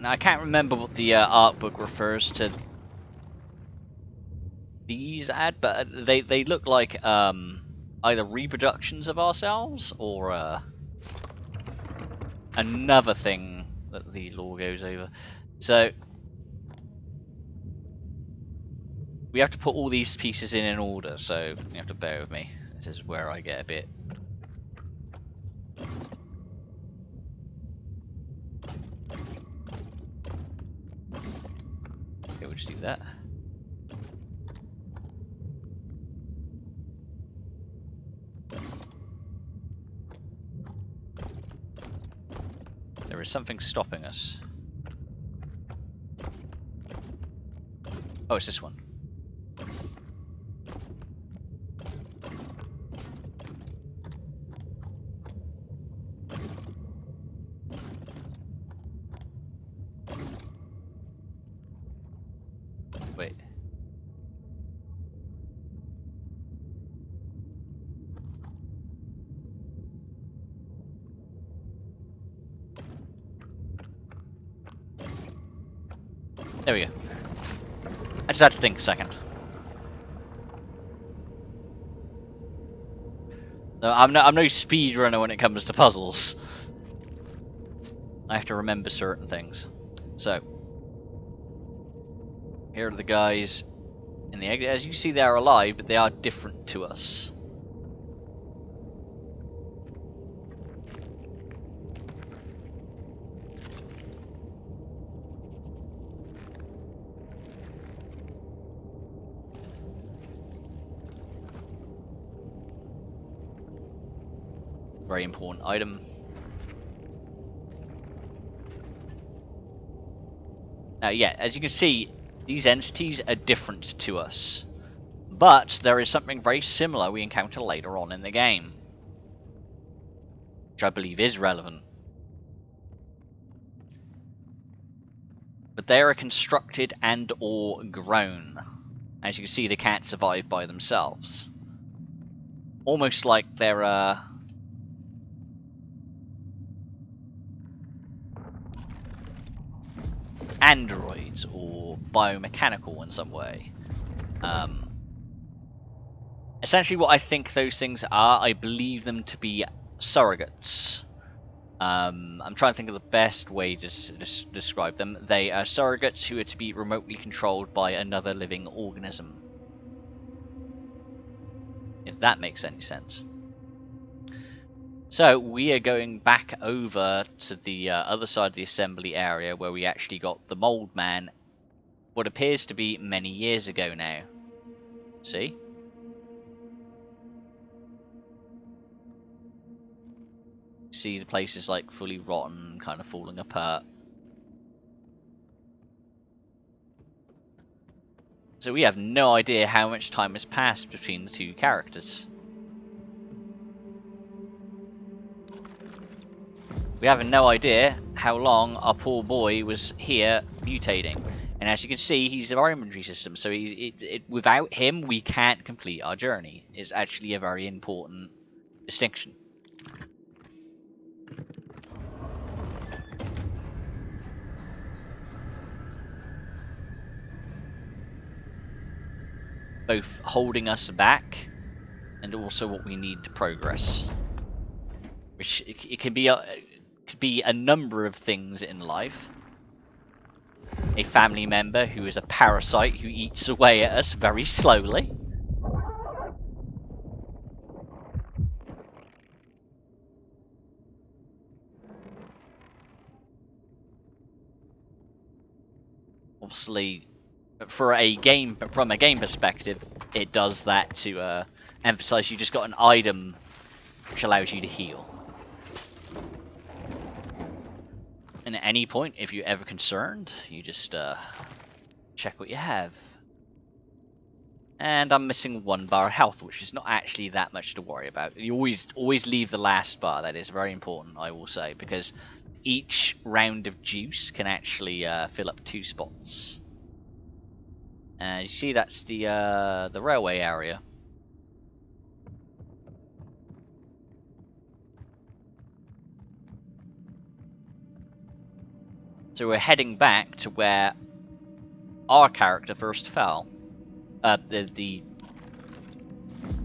Speaker 1: Now, I can't remember what the art book refers to these at, but they look like either reproductions of ourselves or another thing that the lore goes over. So we have to put all these pieces in order, so you have to bear with me. This is where I get a bit... Okay, we'll just do that. There is something stopping us. Oh, it's this one. Wait. There we go. I just had to think a second. No, I'm no speedrunner when it comes to puzzles. I have to remember certain things. So, here are the guys in the egg. As you see, they are alive, but they are different to us. Very important item. Now, yeah, as you can see, these entities are different to us. But there is something very similar we encounter later on in the game, which I believe is relevant. But they are constructed and or grown. As you can see, they can't survive by themselves. Almost like they're androids or biomechanical in some way. Essentially what I think those things are, I believe them to be surrogates. I'm trying to think of the best way to describe them. They are surrogates who are to be remotely controlled by another living organism. If that makes any sense. So we are going back over to the other side of the assembly area where we actually got the mold man, what appears to be many years ago now. See? See the place is like fully rotten, kind of falling apart. So we have no idea how much time has passed between the two characters. We have no idea how long our poor boy was here mutating. And as you can see, he's our inventory system, so without him, we can't complete our journey. It's actually a very important distinction. Both holding us back, and also what we need to progress. Which it can be a number of things in life. A family member who is a parasite who eats away at us very slowly. Obviously, from a game perspective, it does that to emphasize you just got an item which allows you to heal. And at any point, if you're ever concerned, you just check what you have. And I'm missing 1 bar of health, which is not actually that much to worry about. You always leave the last bar. That is very important, I will say, because each round of juice can actually fill up 2 spots. And you see, that's the railway area. So we're heading back to where our character first fell. The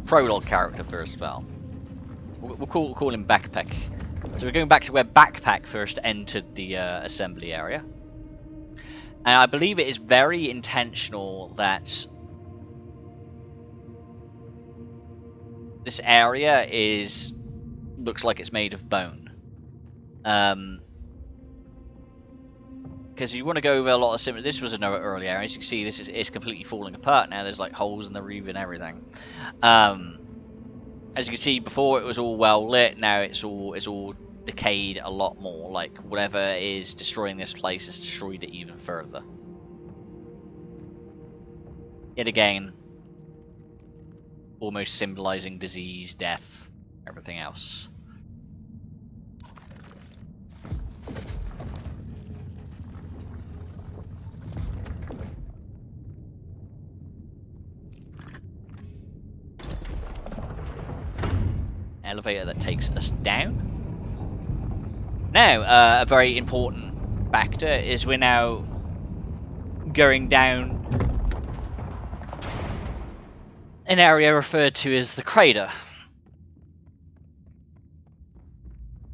Speaker 1: prologue character first fell. We'll call him Backpack. So we're going back to where Backpack first entered the assembly area. And I believe it is very intentional that this area looks like it's made of bone. Because you want to go over a lot of similar. This was another early area. As you can see, it's completely falling apart now. There's like holes in the roof and everything. As you can see, before it was all well lit. Now it's all decayed a lot more. Like whatever is destroying this place has destroyed it even further. Yet again, almost symbolizing disease, death, everything else. Elevator that takes us down. Now, a very important factor is we're now going down an area referred to as the crater.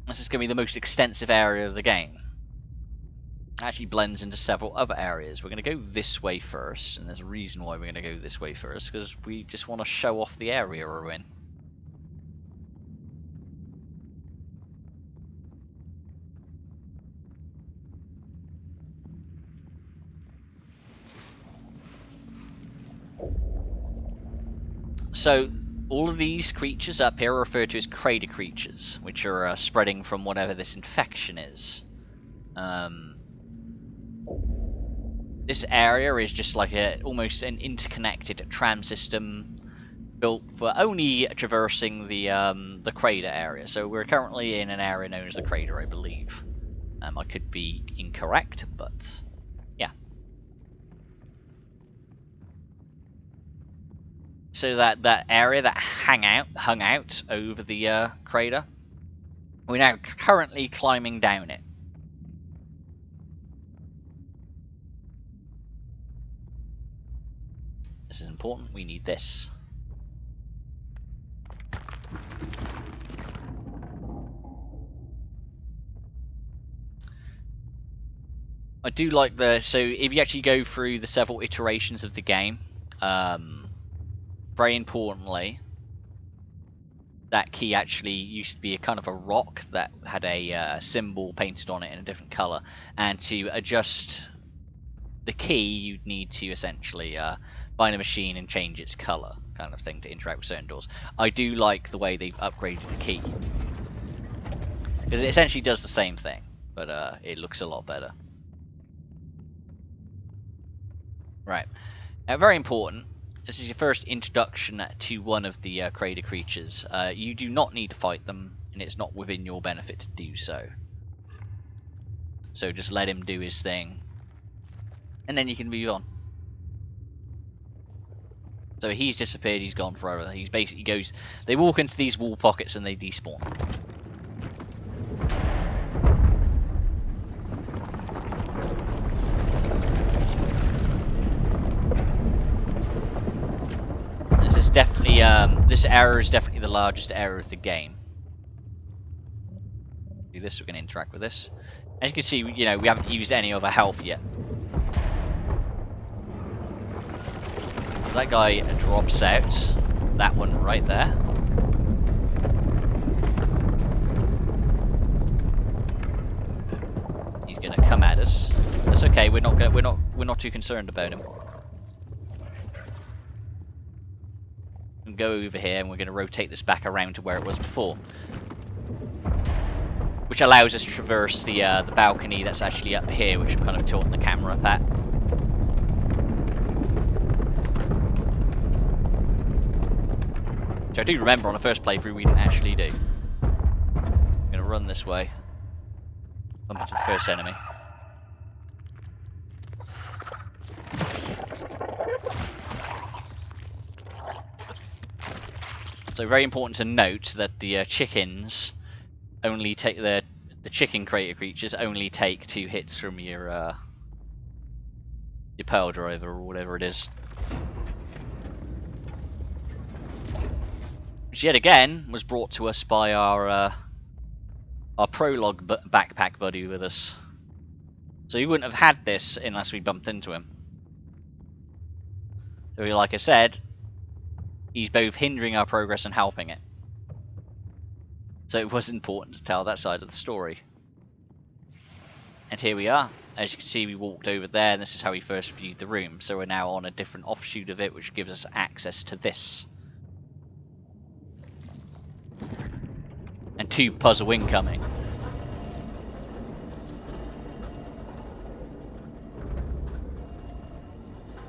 Speaker 1: This is going to be the most extensive area of the game. actually blends into several other areas. We're going to go this way first, and there's a reason why we're going to go this way first, because we just want to show off the area we're in. So all of these creatures up here are referred to as crater creatures, which are spreading from whatever this infection is. This area is just like almost an interconnected tram system built for only traversing the crater area. So we're currently in an area known as the crater, I believe. I could be incorrect, but yeah. So that area that hung out over the crater, we're now currently climbing down it. This is important. We need this. I do like so if you actually go through the several iterations of the game, very importantly, that key actually used to be a kind of a rock that had a symbol painted on it in a different color, and to adjust the key you'd need to essentially find a machine and change its color, kind of thing, to interact with certain doors. I do like the way they've upgraded the key, because it essentially does the same thing, but it looks a lot better. Right, now very important, this is your first introduction to one of the crater creatures. You do not need to fight them, and it's not within your benefit to do so. So just let him do his thing, and then you can move on. So he's disappeared, he's gone forever. He's basically goes, they walk into these wall pockets and they despawn. This is definitely, this area is definitely the largest area of the game. Do this, we're going to interact with this. As you can see, you know, we haven't used any of our health yet. That guy drops out. That one right there. He's gonna come at us. That's okay. We're not too concerned about him. And go over here, and we're gonna rotate this back around to where it was before, which allows us to traverse the balcony that's actually up here, which I'm kind of tilting the camera up at. Which I do remember on the first playthrough we didn't actually do. I'm going to run this way. Bump into the first enemy. So very important to note that the chickens only take the chicken crater creatures only take 2 hits from your pile driver or whatever it is. Which yet again was brought to us by our prologue backpack buddy with us. So he wouldn't have had this unless we bumped into him. So like I said, he's both hindering our progress and helping it. So it was important to tell that side of the story. And here we are. As you can see, we walked over there, and this is how we first viewed the room. So we're now on a different offshoot of it, which gives us access to this. And 2 puzzle incoming.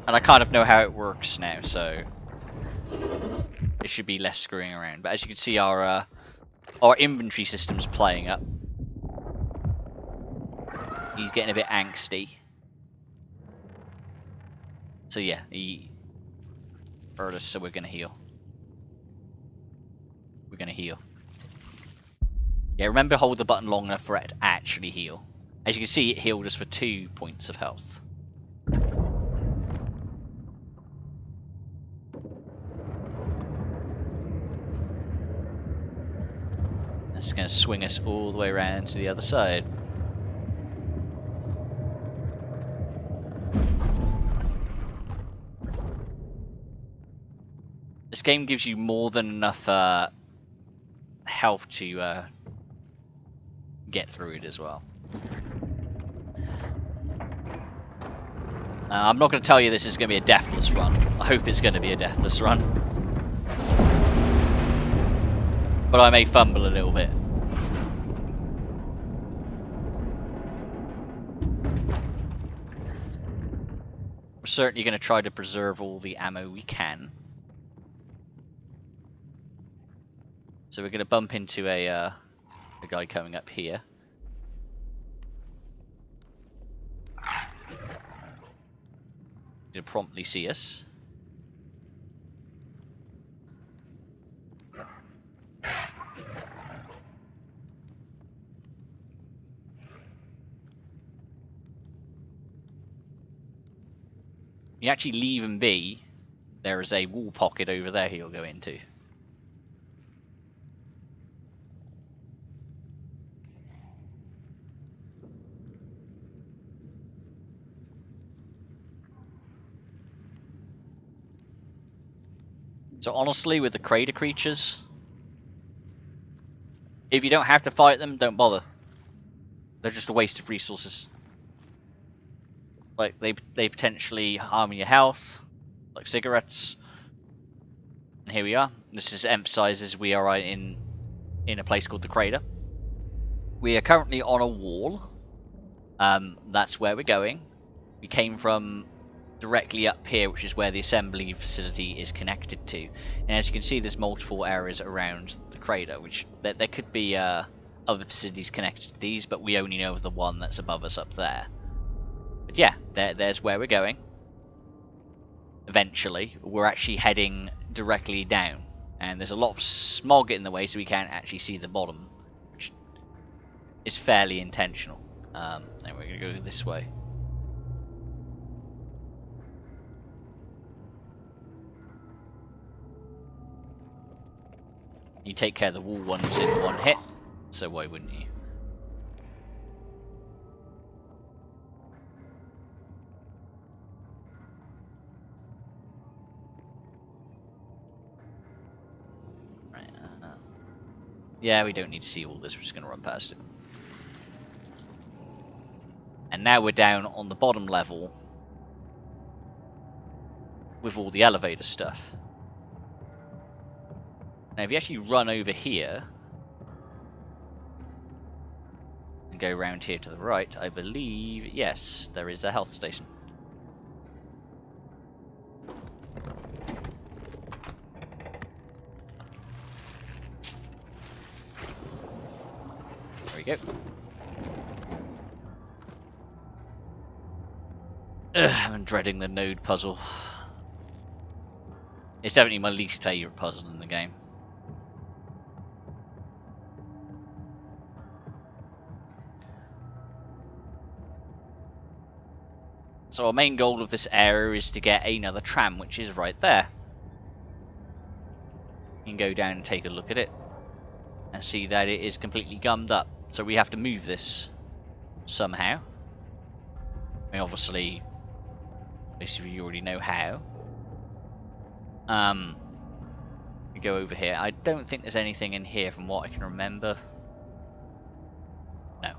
Speaker 1: And I kind of know how it works now, so it should be less screwing around. But as you can see, our inventory system's playing up. He's getting a bit angsty. So yeah, he hurt us, so we're gonna heal. We're gonna heal. Yeah, remember, hold the button long enough for it to actually heal. As you can see, it healed us for 2 points of health. That's going to swing us all the way around to the other side. game gives you more than enough health to get through it as well. I'm not going to tell you this is going to be a deathless run. I hope it's going to be a deathless run. But I may fumble a little bit. We're certainly going to try to preserve all the ammo we can. So we're going to bump into a guy coming up here. He'll promptly see us. You actually leave him be, there is a wall pocket over there he'll go into. So honestly, with the crater creatures, if you don't have to fight them, don't bother. They're just a waste of resources. Like, they potentially harm your health, like cigarettes. And here we are. This is emphasizes we are in a place called the crater. We are currently on a wall. That's where we're going. We came from directly up here, which is where the assembly facility is connected to. And as you can see, there's multiple areas around the crater, which there could be other facilities connected to these, but we only know of the one that's above us up there. But yeah, there's where we're going. Eventually, we're actually heading directly down, and there's a lot of smog in the way, so we can't actually see the bottom, which is fairly intentional. And we're going to go this way. You take care of the wall ones in one hit, so why wouldn't you? Right, yeah, we don't need to see all this, we're just going to run past it. And now we're down on the bottom level with all the elevator stuff. Now if you actually run over here and go around here to the right, I believe, yes, there is a health station. There we go. I'm dreading the node puzzle. It's definitely my least favourite puzzle in the game. So our main goal of this area is to get another tram, which is right there. You can go down and take a look at it and see that it is completely gummed up. So we have to move this somehow. I mean, obviously, most of you already know how. We go over here. I don't think there's anything in here from what I can remember. No,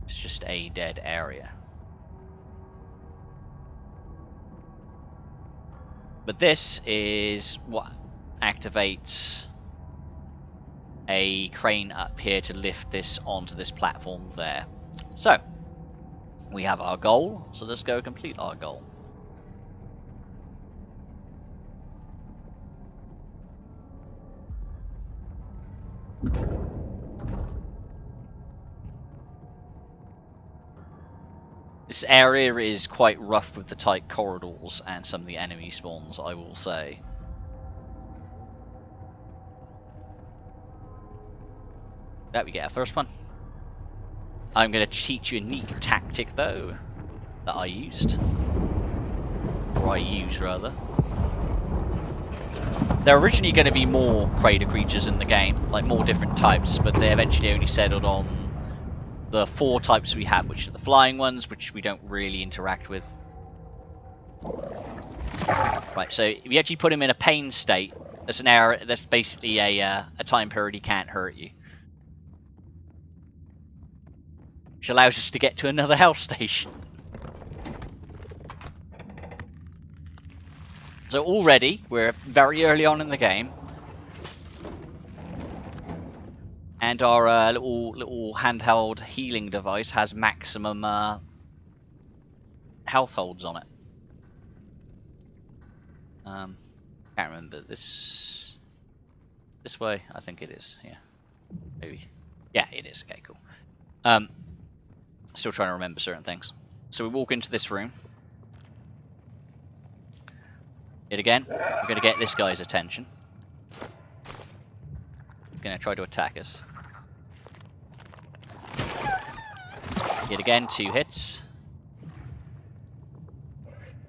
Speaker 1: it's just a dead area. But this is what activates a crane up here to lift this onto this platform there. So, we have our goal, so let's go complete our goal. This area is quite rough with the tight corridors and some of the enemy spawns, I will say. There we get our first one. I'm going to teach you a neat tactic though, that I used. Or I use rather. There are originally going to be more crater creatures in the game, like more different types, but they eventually only settled on the 4 types we have, which are the flying ones, which we don't really interact with. Right, so if you actually put him in a pain state, That's an error. That's basically a time period he can't hurt you, which allows us to get to another health station. So already we're very early on in the game, and our little handheld healing device has maximum health holds on it. Can't remember this way. I think it is. Yeah, maybe. Yeah, it is. Okay, cool. Still trying to remember certain things. So we walk into this room. Yet again, we're going to get this guy's attention. He's going to try to attack us. Yet again, 2 hits.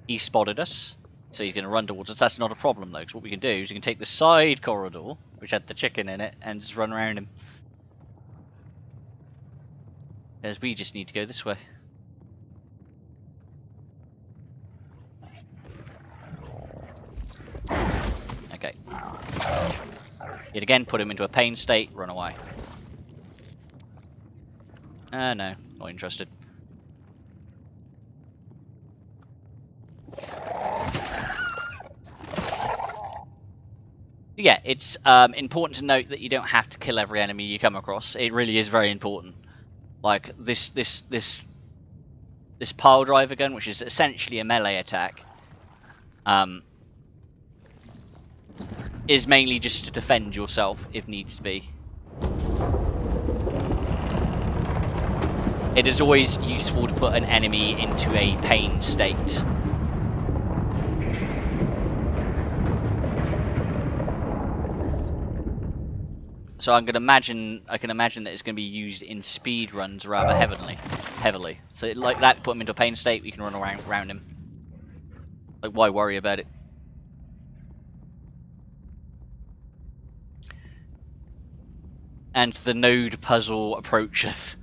Speaker 1: He spotted us, so he's going to run towards us. That's not a problem though, because what we can do is we can take the side corridor, which had the chicken in it, and just run around him. Because we just need to go this way. Okay. Yet again, put him into a pain state, run away. No, not interested. Yeah, it's important to note that you don't have to kill every enemy you come across. It really is very important. Like this pile driver gun, which is essentially a melee attack, is mainly just to defend yourself if needs to be. It is always useful to put an enemy into a pain state. So I can imagine that it's going to be used in speed runs rather heavily. So like that, put him into a pain state, we can run around him. Like, why worry about it? And the node puzzle approacheth.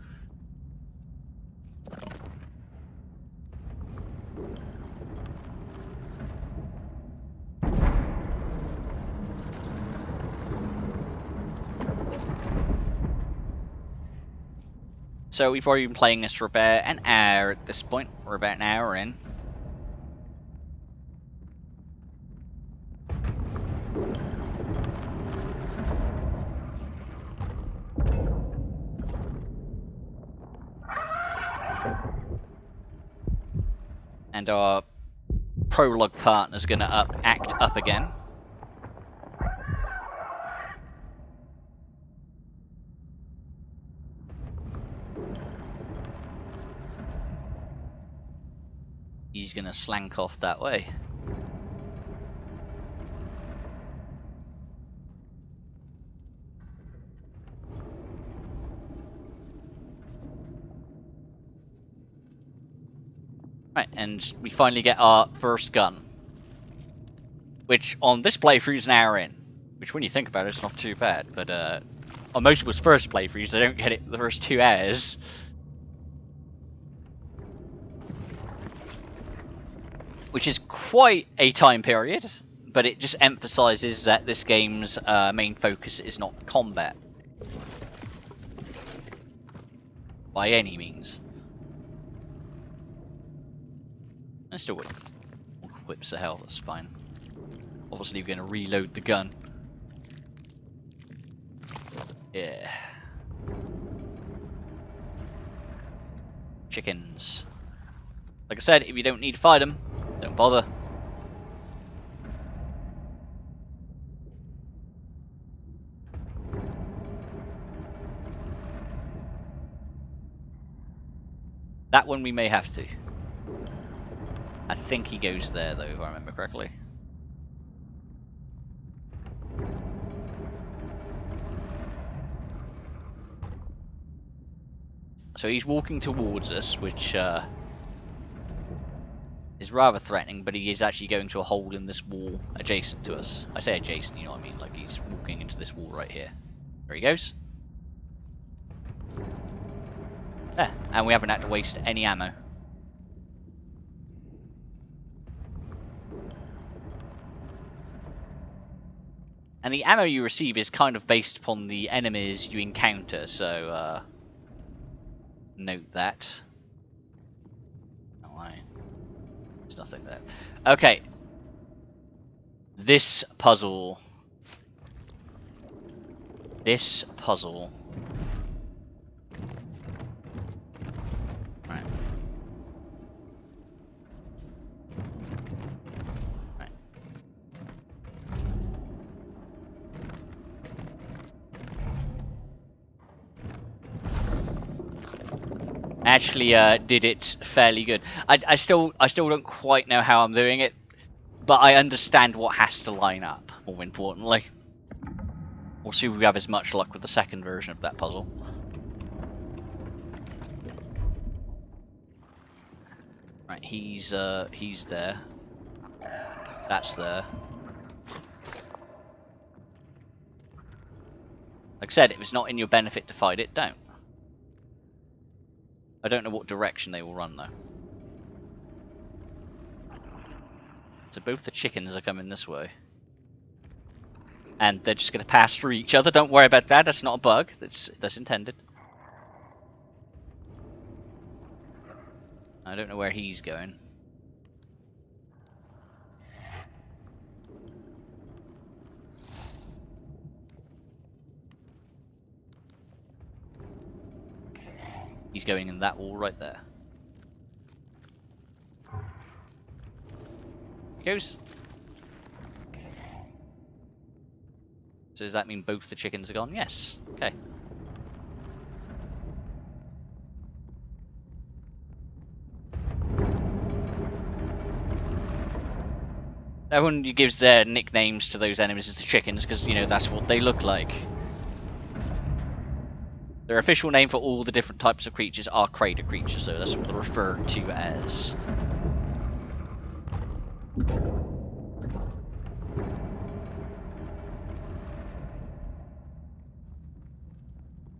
Speaker 1: So we've already been playing this for about an hour at this point. We're about an hour in. And our prologue partner's going to act up again. He's going to slank off that way. Right, and we finally get our first gun. Which, on this playthrough, is an hour in. Which, when you think about it, it's not too bad. But on most people's first playthroughs, they don't get it the first 2 hours. Which is quite a time period, but it just emphasises that this game's main focus is not combat. By any means. I still whips the hell, that's fine. Obviously we're going to reload the gun. Yeah. Chickens. Like I said, if you don't need to fight them, don't bother. That one we may have to. I think he goes there though, if I remember correctly. So he's walking towards us, which is rather threatening, but he is actually going to a hole in this wall adjacent to us. I say adjacent, you know what I mean, like he's walking into this wall right here. There he goes. There, and we haven't had to waste any ammo. And the ammo you receive is kind of based upon the enemies you encounter, so note that. Oh, there's nothing there. Okay. This puzzle. Right. Right. Actually, did it fairly good. I still don't quite know how I'm doing it, but I understand what has to line up. More importantly, we'll see if we have as much luck with the second version of that puzzle. Right, he's there. That's there. Like I said, if it's not in your benefit to fight it, don't. I don't know what direction they will run though. So both the chickens are coming this way. And they're just going to pass through each other. Don't worry about that. That's not a bug. That's intended. I don't know where he's going. He's going in that wall right there. He goes. So does that mean both the chickens are gone? Yes. Okay. Everyone gives their nicknames to those enemies as the chickens because, you know, that's what they look like. Their official name for all the different types of creatures are crater creatures, so that's what they're referred to as.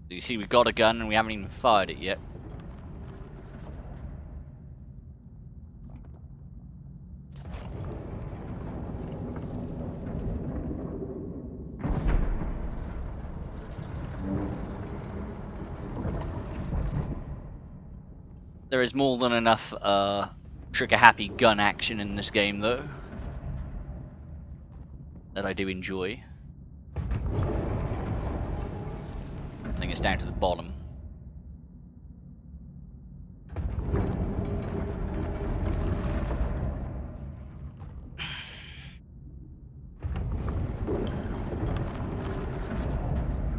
Speaker 1: So you see, we've got a gun and we haven't even fired it yet. There is more than enough trigger-happy gun action in this game, though, that I do enjoy. I think it's down to the bottom.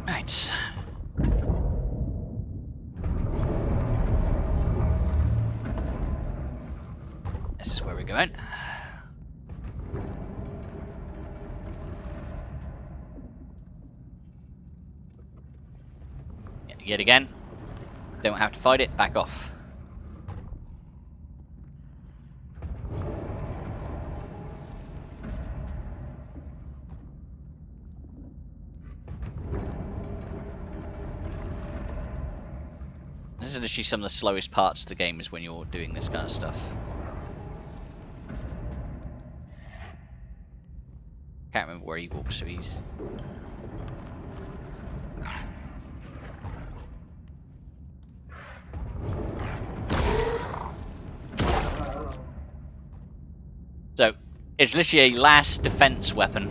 Speaker 1: Right. This is where we're going. Yet again, don't have to fight it, back off. This is literally some of the slowest parts of the game, is when you're doing this kind of stuff. Can't remember where he walks, so he's... So, it's literally a last defense weapon.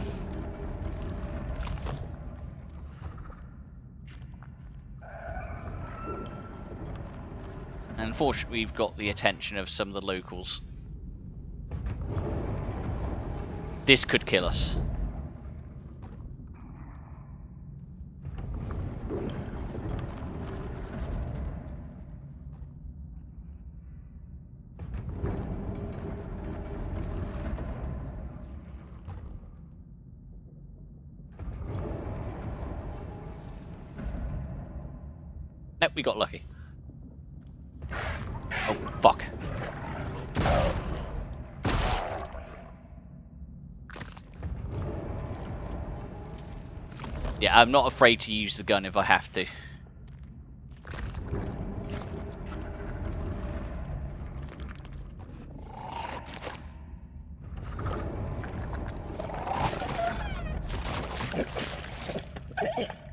Speaker 1: And unfortunately, we've got the attention of some of the locals. This could kill us. Nope, we got lucky. Oh, fuck. Yeah, I'm not afraid to use the gun if I have to.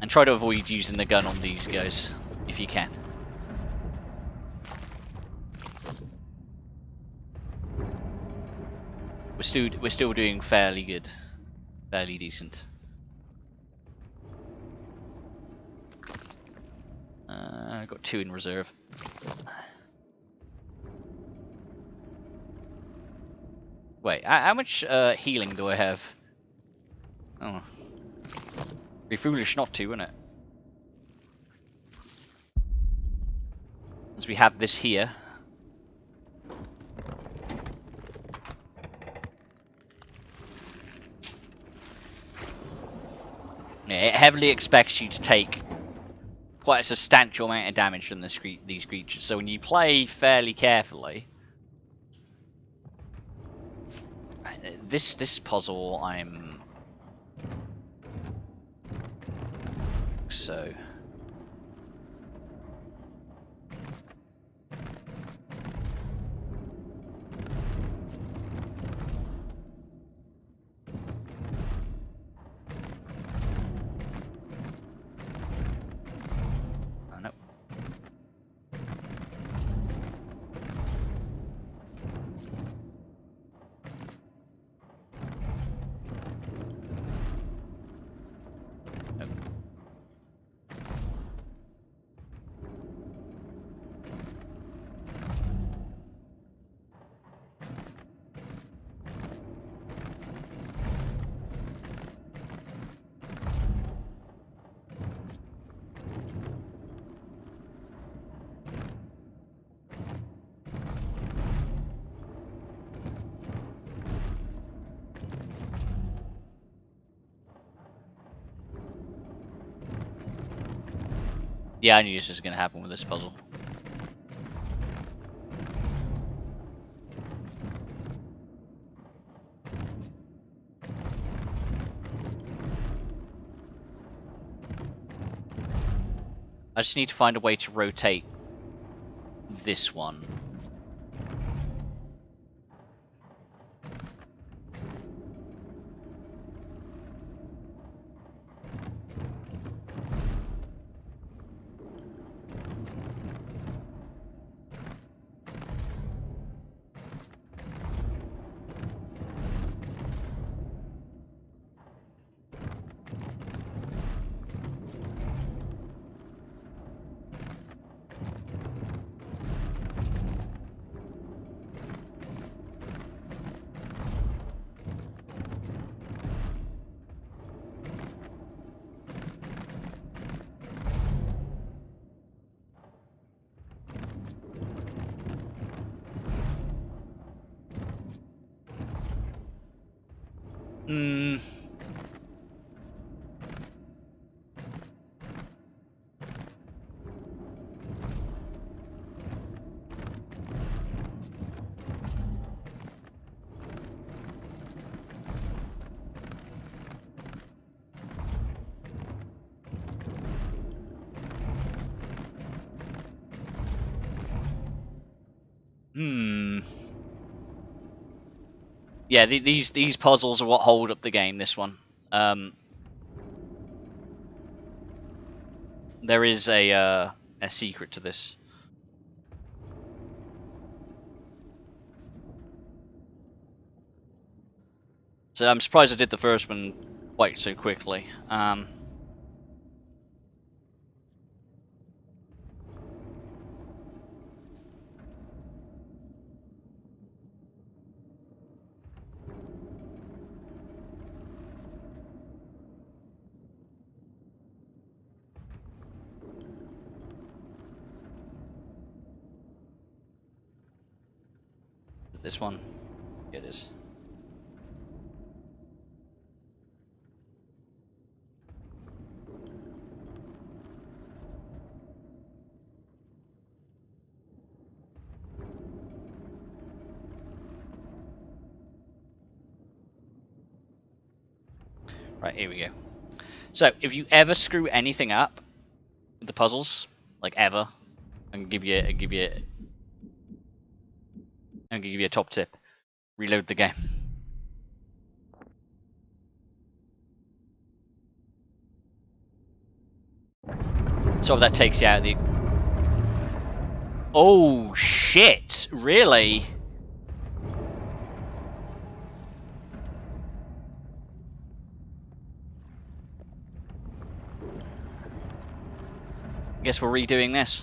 Speaker 1: And try to avoid using the gun on these guys, if you can. We're still doing fairly good. Fairly decent. I've got 2 in reserve. Wait, how much healing do I have? Oh. Be foolish not to, wouldn't it? As we have this here. Yeah, it heavily expects you to take quite a substantial amount of damage from these creatures. So when you play fairly carefully, this puzzle so. Yeah, I knew this was going to happen with this puzzle. I just need to find a way to rotate this one. Hmm. Yeah, these puzzles are what hold up the game. This one. There is a secret to this. So I'm surprised I did the first one quite so quickly. This one, it is. Right, here we go. So, if you ever screw anything up with the puzzles, like ever, I'm gonna give you a top tip: reload the game. So that takes you out of the... Oh, shit! Really? Guess we're redoing this.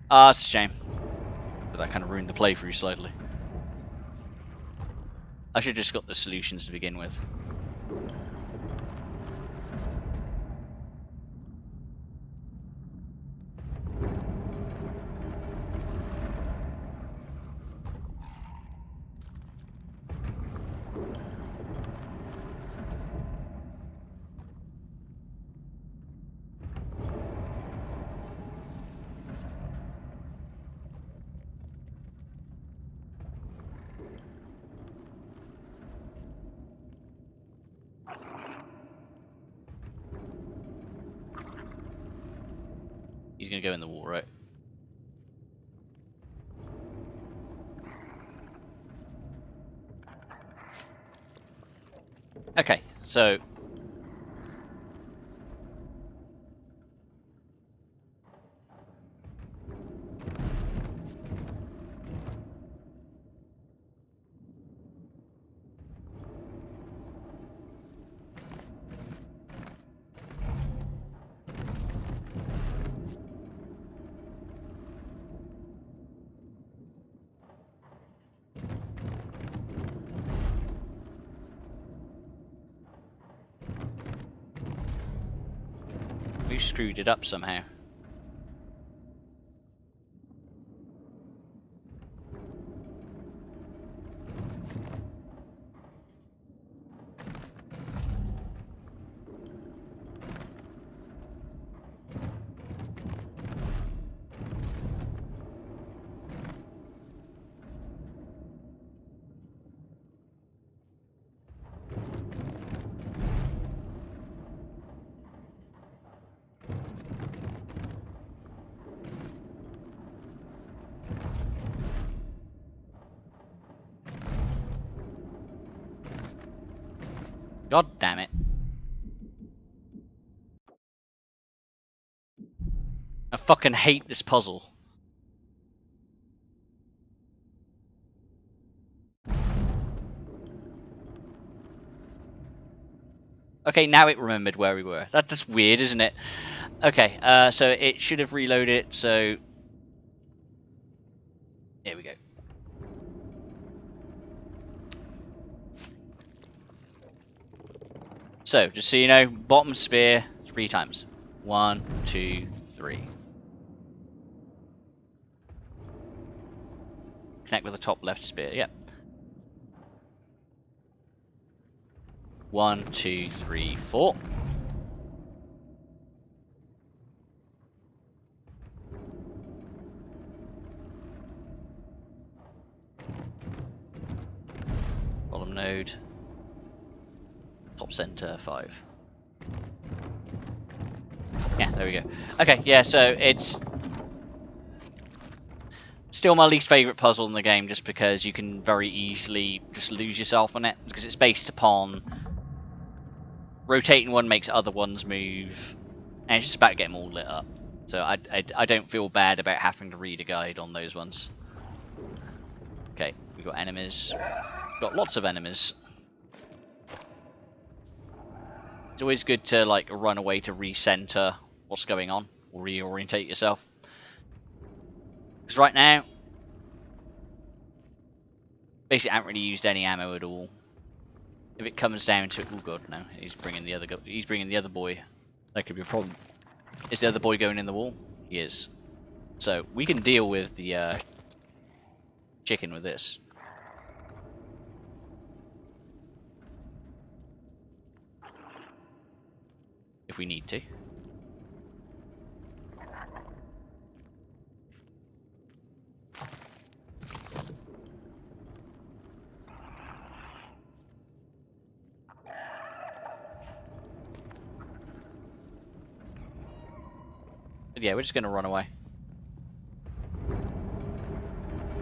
Speaker 1: Ah, it's a shame. But that kind of ruined the playthrough slightly. I should have just got the solutions to begin with. He's gonna go in the wall, right? Okay, so... we screwed it up somehow. God damn it. I fucking hate this puzzle. Okay, now it remembered where we were. That's weird, isn't it? Okay, so it should have reloaded it, so... Here we go. So, just so you know, bottom sphere 3 times. 1, 2, 3. Connect with the top left spear, yep. 1, 2, 3, 4. Bottom node. Top center 5. Yeah, there we go. Okay, yeah, so it's still my least favourite puzzle in the game just because you can very easily just lose yourself on it because it's based upon rotating one makes other ones move and it's just about getting them all lit up. So I don't feel bad about having to read a guide on those ones. Okay, we've got enemies. We've got lots of enemies. It's always good to like run away to recenter what's going on or reorientate yourself. Because right now, basically, I haven't really used any ammo at all. If it comes down to, oh god, no, he's bringing the other boy. That could be a problem. Is the other boy going in the wall? He is. So we can deal with the chicken with this. If we need to. But yeah, we're just going to run away.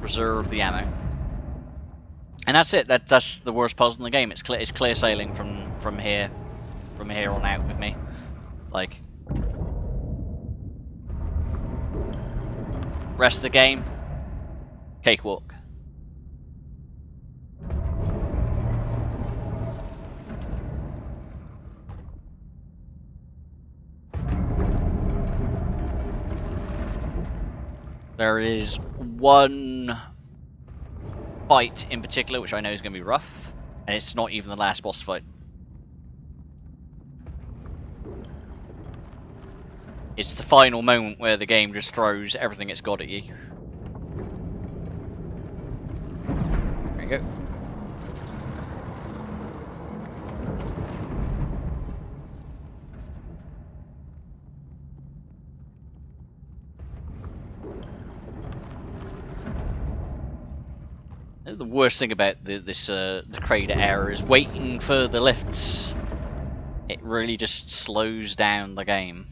Speaker 1: Reserve the ammo. And that's it. That's the worst puzzle in the game. It's clear sailing from here on out with me. Like, rest of the game, cakewalk. There is one fight in particular which I know is going to be rough, and it's not even the last boss fight. It's the final moment where the game just throws everything it's got at you. There you go. The worst thing about the crater area is waiting for the lifts. It really just slows down the game.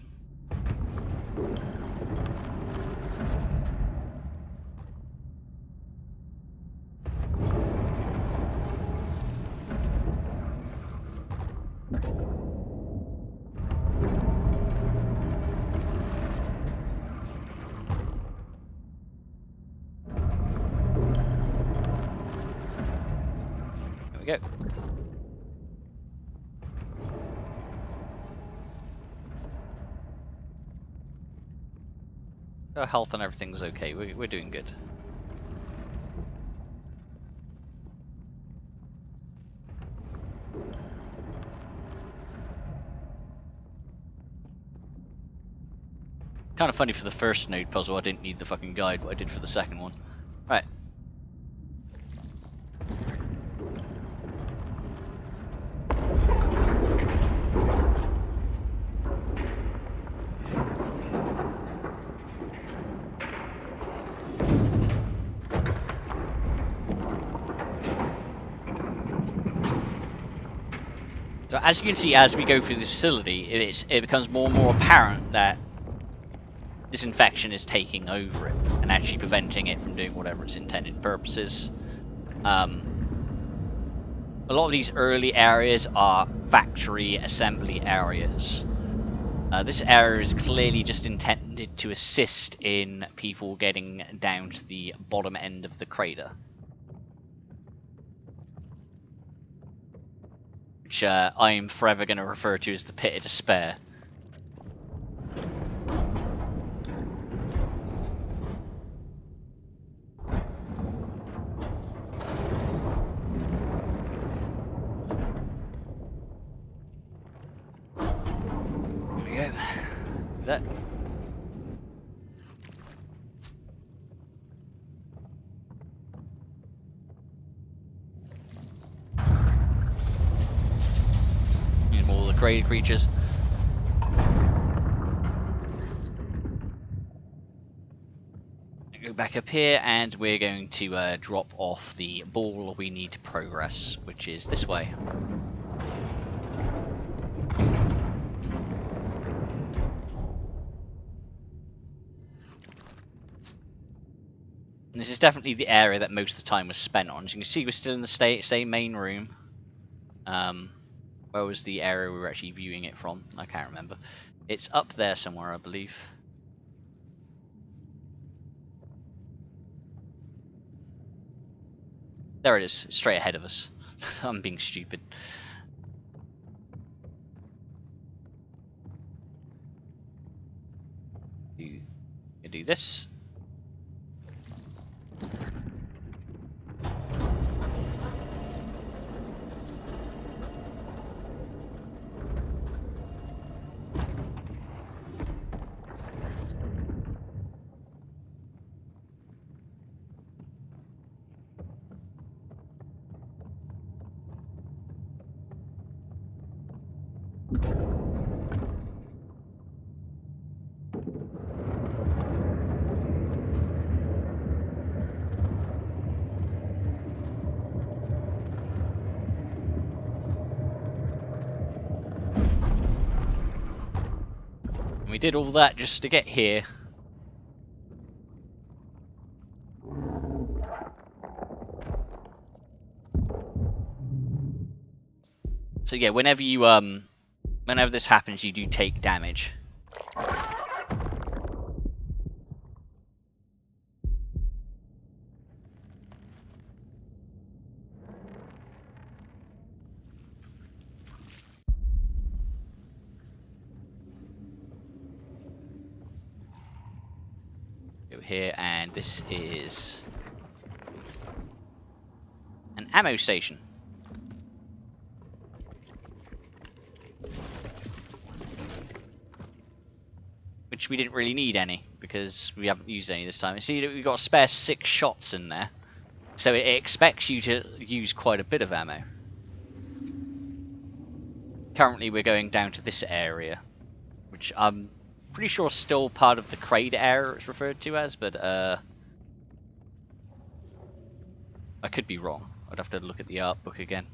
Speaker 1: Go. Our health and everything's okay. We're doing good. Kind of funny for the first node puzzle. I didn't need the fucking guide, but I did for the second one. Right. So as you can see, as we go through the facility, it becomes more and more apparent that this infection is taking over it and actually preventing it from doing whatever its intended purposes. A lot of these early areas are factory assembly areas. This area is clearly just intended to assist in people getting down to the bottom end of the crater. Which I'm forever going to refer to as the Pit of Despair. There we go. Is that? And all the crater creatures. Go back up here, and we're going to drop off the ball we need to progress, which is this way. And this is definitely the area that most of the time was spent on. As you can see, we're still in the same main room. Where was the area we were actually viewing it from? I can't remember. It's up there somewhere, I believe. There it is, straight ahead of us. I'm being stupid. You do this. We did all that just to get here. So yeah, whenever this happens, you do take damage. Go here, and this is an ammo station. Which we didn't really need any, because we haven't used any this time. You see, we've got a spare 6 shots in there. So it expects you to use quite a bit of ammo. Currently we're going down to this area, which I'm pretty sure is still part of the crater area it's referred to as, but I could be wrong. I'd have to look at the art book again.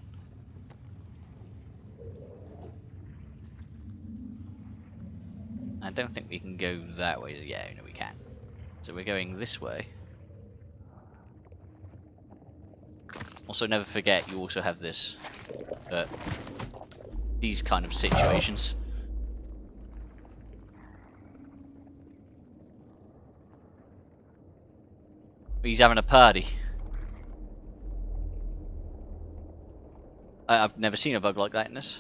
Speaker 1: I don't think we can go that way. Yeah, no, we can. So we're going this way. Also, never forget you also have this. These kind of situations. He's having a party. I've never seen a bug like that in this.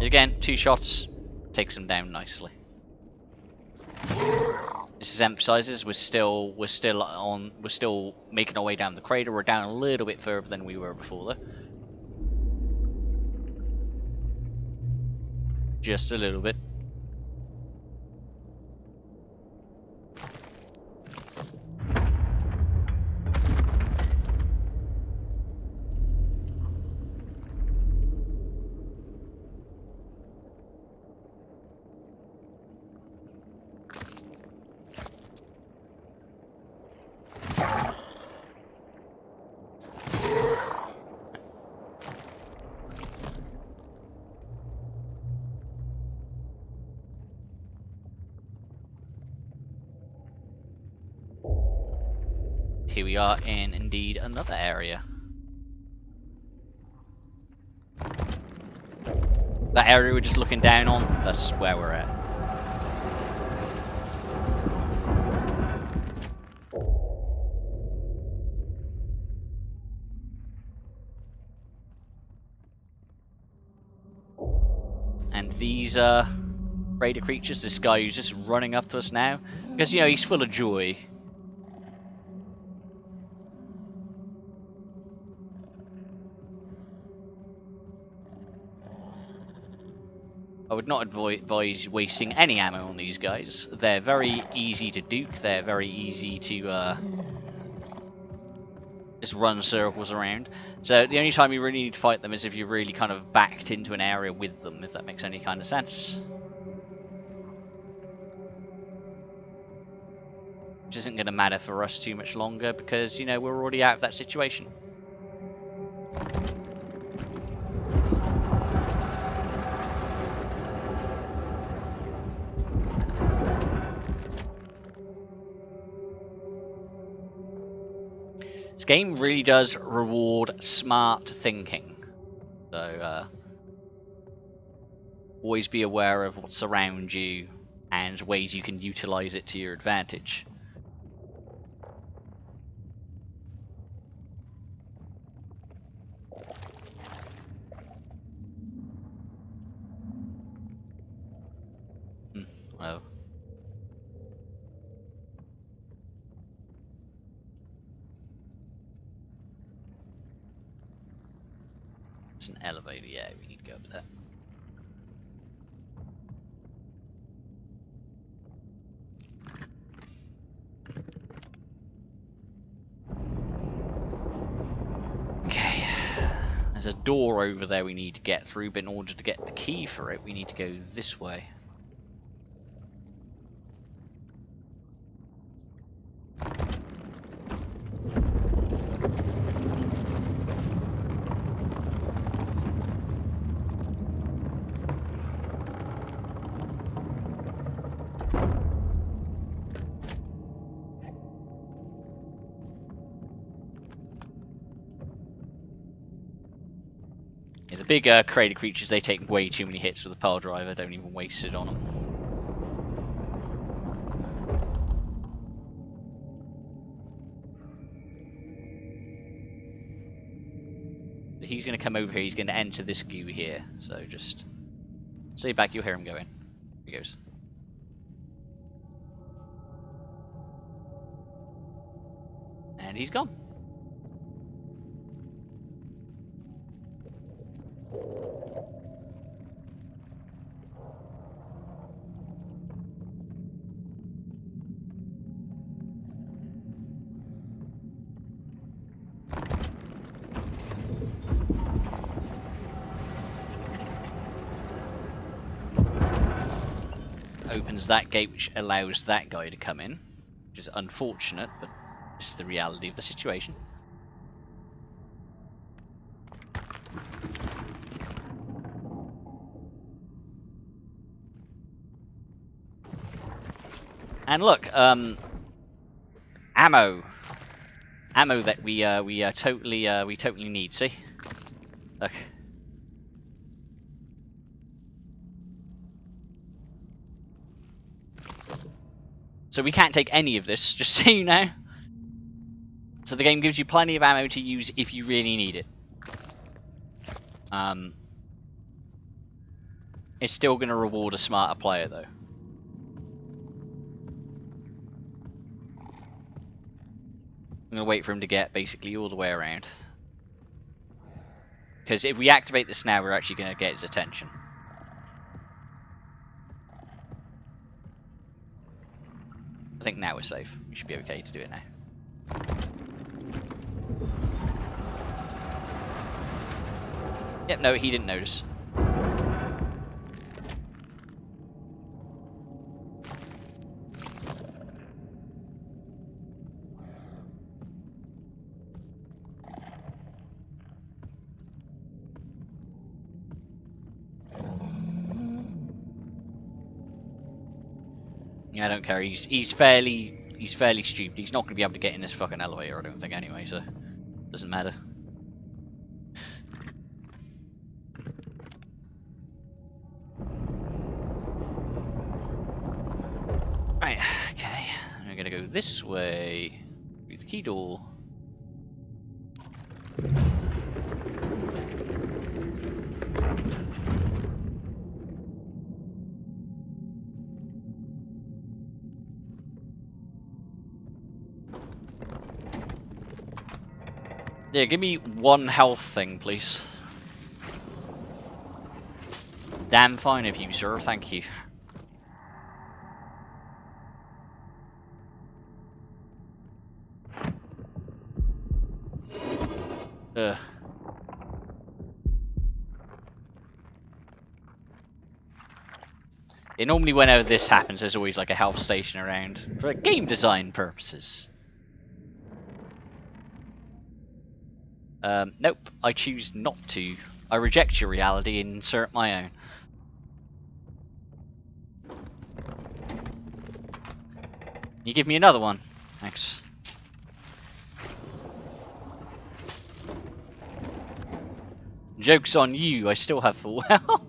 Speaker 1: Again, 2 shots takes them down nicely. This is emphasizes we're still making our way down the crater. We're down a little bit further than we were before, though. Just a little bit. Here we are in, indeed, another area. That area we're just looking down on, that's where we're at. And these raider creatures, this guy who's just running up to us now, because, you know, he's full of joy. I would not advise wasting any ammo on these guys. They're very easy to duke, they're very easy to just run circles around. So the only time you really need to fight them is if you're really kind of backed into an area with them, if that makes any kind of sense. Which isn't going to matter for us too much longer because, you know, we're already out of that situation. This game really does reward smart thinking. So, always be aware of what's around you and ways you can utilize it to your advantage. Well. It's an elevator, yeah, we need to go up there. Okay. There's a door over there we need to get through, but in order to get the key for it, we need to go this way. Yeah, the big crater creatures, they take way too many hits with the pile driver, don't even waste it on them. He's going to come over here, he's going to enter this goo here, so just stay back, you'll hear him going. Here he goes. And he's gone. Opens that gate, which allows that guy to come in, which is unfortunate, but this is the reality of the situation. And look, ammo that we totally need. See, look. So we can't take any of this, just so you know. So the game gives you plenty of ammo to use if you really need it. It's still going to reward a smarter player, though. I'm going to wait for him to get basically all the way around. Because if we activate this now, we're actually going to get his attention. I think now we're safe. We should be okay to do it now. Yep, no, he didn't notice. Yeah, I don't care. He's fairly stupid. He's not going to be able to get in this fucking elevator, I don't think, anyway. So doesn't matter. Right. Okay. I'm going to go this way through the key door. Yeah, give me one health thing, please. Damn fine of you, sir. Thank you. Ugh. Yeah, normally whenever this happens, there's always like a health station around for game design purposes. Nope, I choose not to. I reject your reality and insert my own. You give me another one. Thanks. Joke's on you, I still have full health.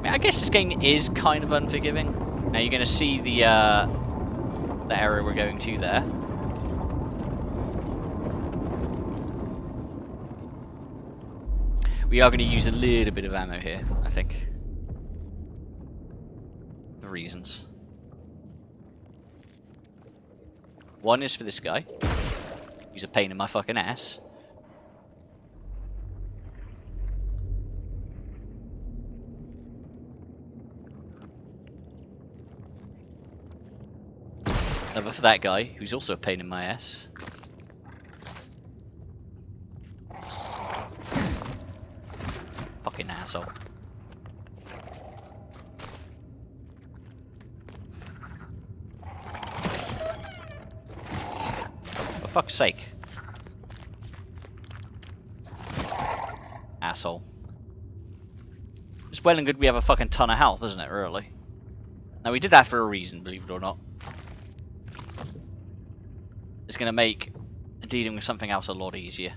Speaker 1: I guess this game is kind of unforgiving. Now you're going to see the area we're going to there. We are going to use a little bit of ammo here, I think. For reasons. One is for this guy. He's a pain in my fucking ass. Another for that guy, who's also a pain in my ass. Fucking asshole. For fuck's sake. Asshole. It's well and good we have a fucking ton of health, isn't it, really? Now we did that for a reason, believe it or not. It's going to make dealing with something else a lot easier.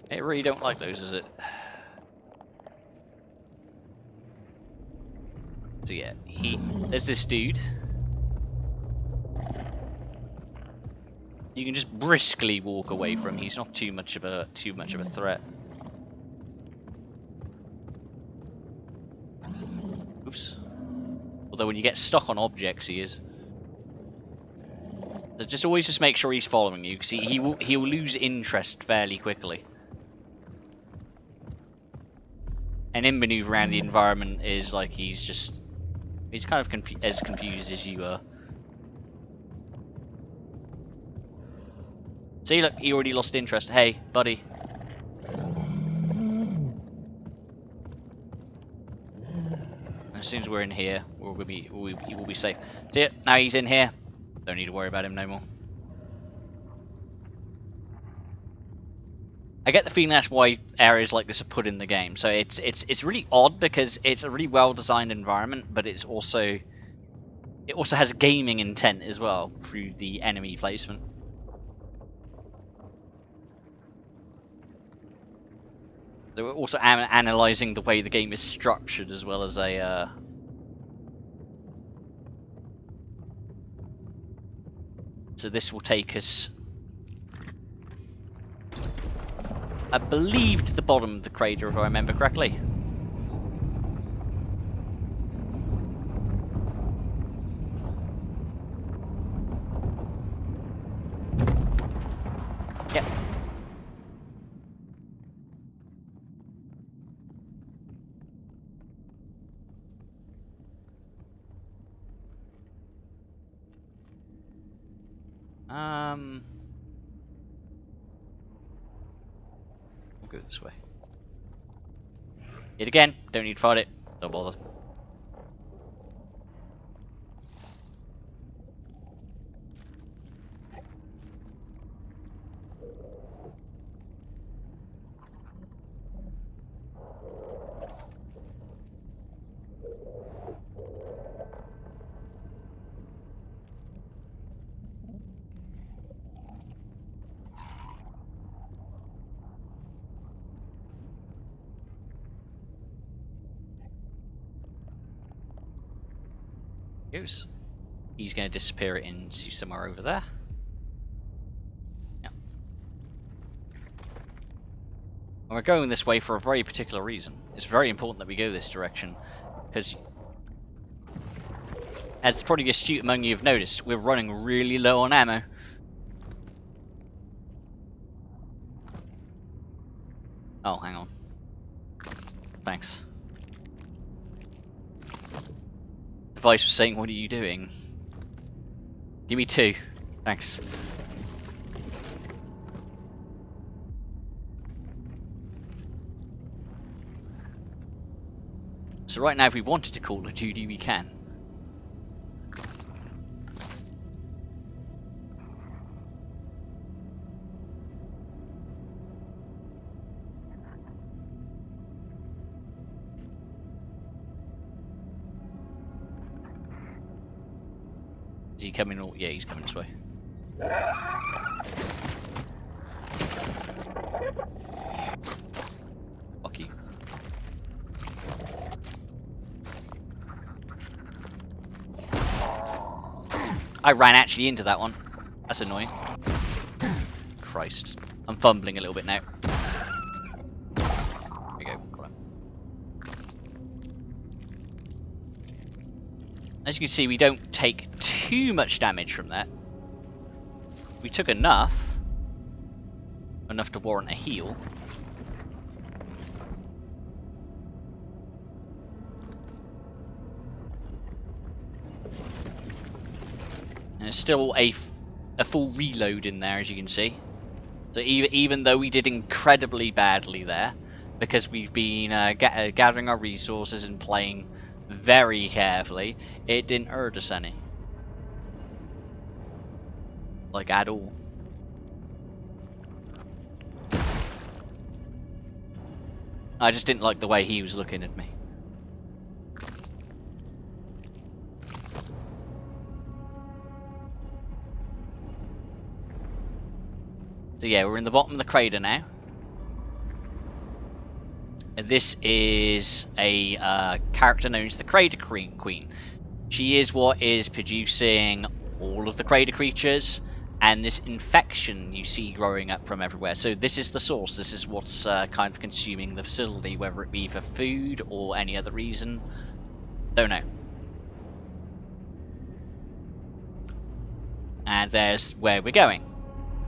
Speaker 1: I really don't like those, is it? So yeah, there's this dude. You can just briskly walk away from him. He's not too much of a threat. Oops. Although when you get stuck on objects, he is. So just always make sure he's following you, because he will lose interest fairly quickly. And in maneuver around the environment is like he's kind of as confused as you are. See, look, he already lost interest. Hey, buddy. And as soon as we're in here, we'll be safe. See it? Now he's in here. Don't need to worry about him no more. I get the feeling that's why areas like this are put in the game. So it's really odd because it's a really well designed environment, but it also has gaming intent as well through the enemy placement. So we're also analysing the way the game is structured as well as a. So this will take us, I believe, to the bottom of the crater, if I remember correctly. Yep. We'll go this way. Yet again, don't need to fight it. Don't bother. Goes. He's going to disappear it into somewhere over there. Yeah. And we're going this way for a very particular reason. It's very important that we go this direction, because, as probably astute among you have noticed, we're running really low on ammo. Oh, hang on. Thanks. The device was saying, "What are you doing?" Give me 2. Thanks. So right now, if we wanted to call of Duty, we can. Is he coming? Yeah, he's coming this way. Fuck you. I ran actually into that one. That's annoying. Christ. I'm fumbling a little bit now. There we go. Got him. As you can see, we don't take too much damage from that. We took enough to warrant a heal. And there's still a full reload in there, as you can see. So even though we did incredibly badly there, because we've been gathering our resources and playing very carefully, it didn't hurt us any. Like, at all. I just didn't like the way he was looking at me. So yeah, we're in the bottom of the crater now. This is a character known as the Crater Queen. She is what is producing all of the crater creatures and this infection you see growing up from everywhere. So this is the source. This is what's kind of consuming the facility, whether it be for food or any other reason. Don't know. And there's where we're going.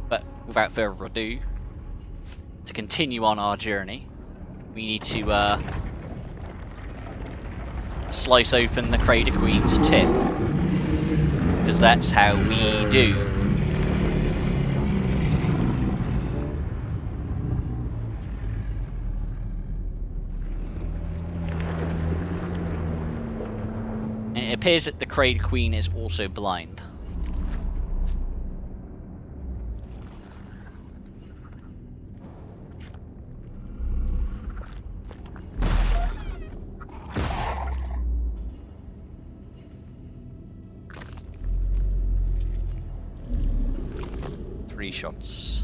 Speaker 1: But without further ado, to continue on our journey, we need to slice open the Crater Queen's tip. Because that's how we do. And it appears that the Crater Queen is also blind. Shots.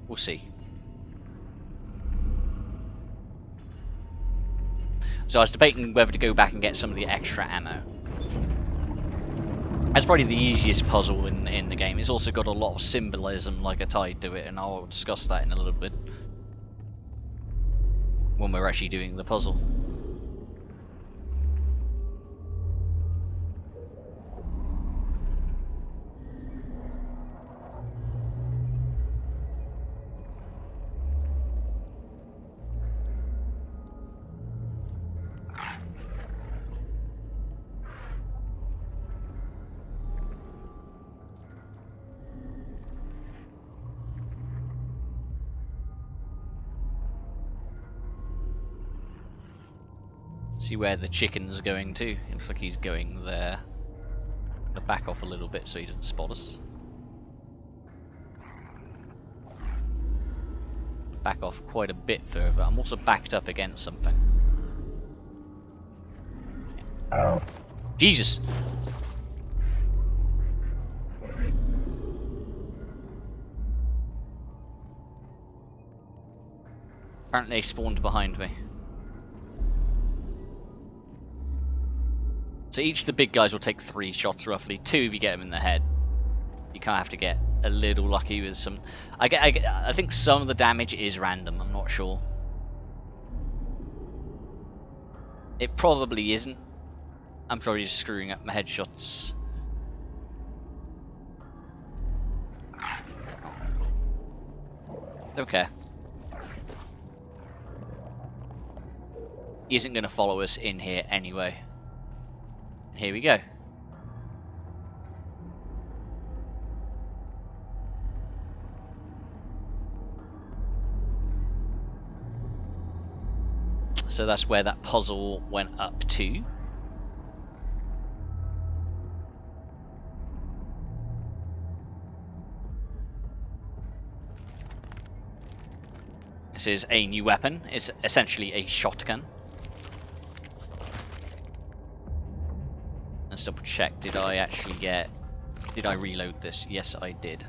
Speaker 1: We'll see. So I was debating whether to go back and get some of the extra ammo. That's probably the easiest puzzle in the game. It's also got a lot of symbolism like a tied to it, and I'll discuss that in a little bit when we're actually doing the puzzle. See where the chicken's going to. Looks like he's going there. I'm gonna back off a little bit so he doesn't spot us. Back off quite a bit further. I'm also backed up against something. Yeah. Jesus! Apparently they spawned behind me. So each of the big guys will take 3 shots roughly. 2 if you get them in the head. You kind of have to get a little lucky with some. I think some of the damage is random. I'm not sure. It probably isn't. I'm probably just screwing up my headshots. Okay. He isn't going to follow us in here anyway. Here we go. So that's where that puzzle went up to. This is a new weapon. It's essentially a shotgun. Let's double check, did I reload this? Yes, I did.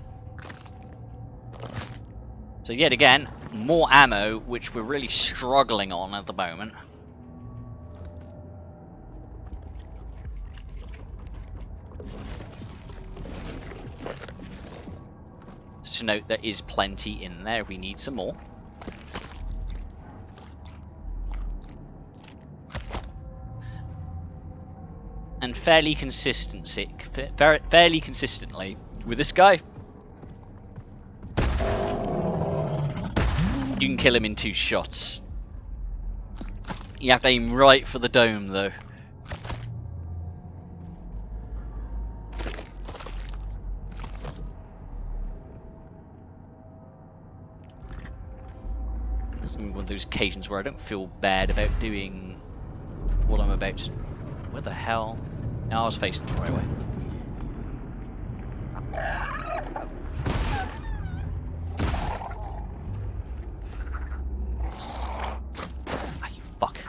Speaker 1: So yet again, more ammo, which we're really struggling on at the moment. To note, there is plenty in there if we need some more. And fairly consistently with this guy, you can kill him in 2 shots. You have to aim right for the dome though. It's one of those occasions where I don't feel bad about doing what I'm about to... Where the hell? No, I was facing the right way. Ah, you fuck.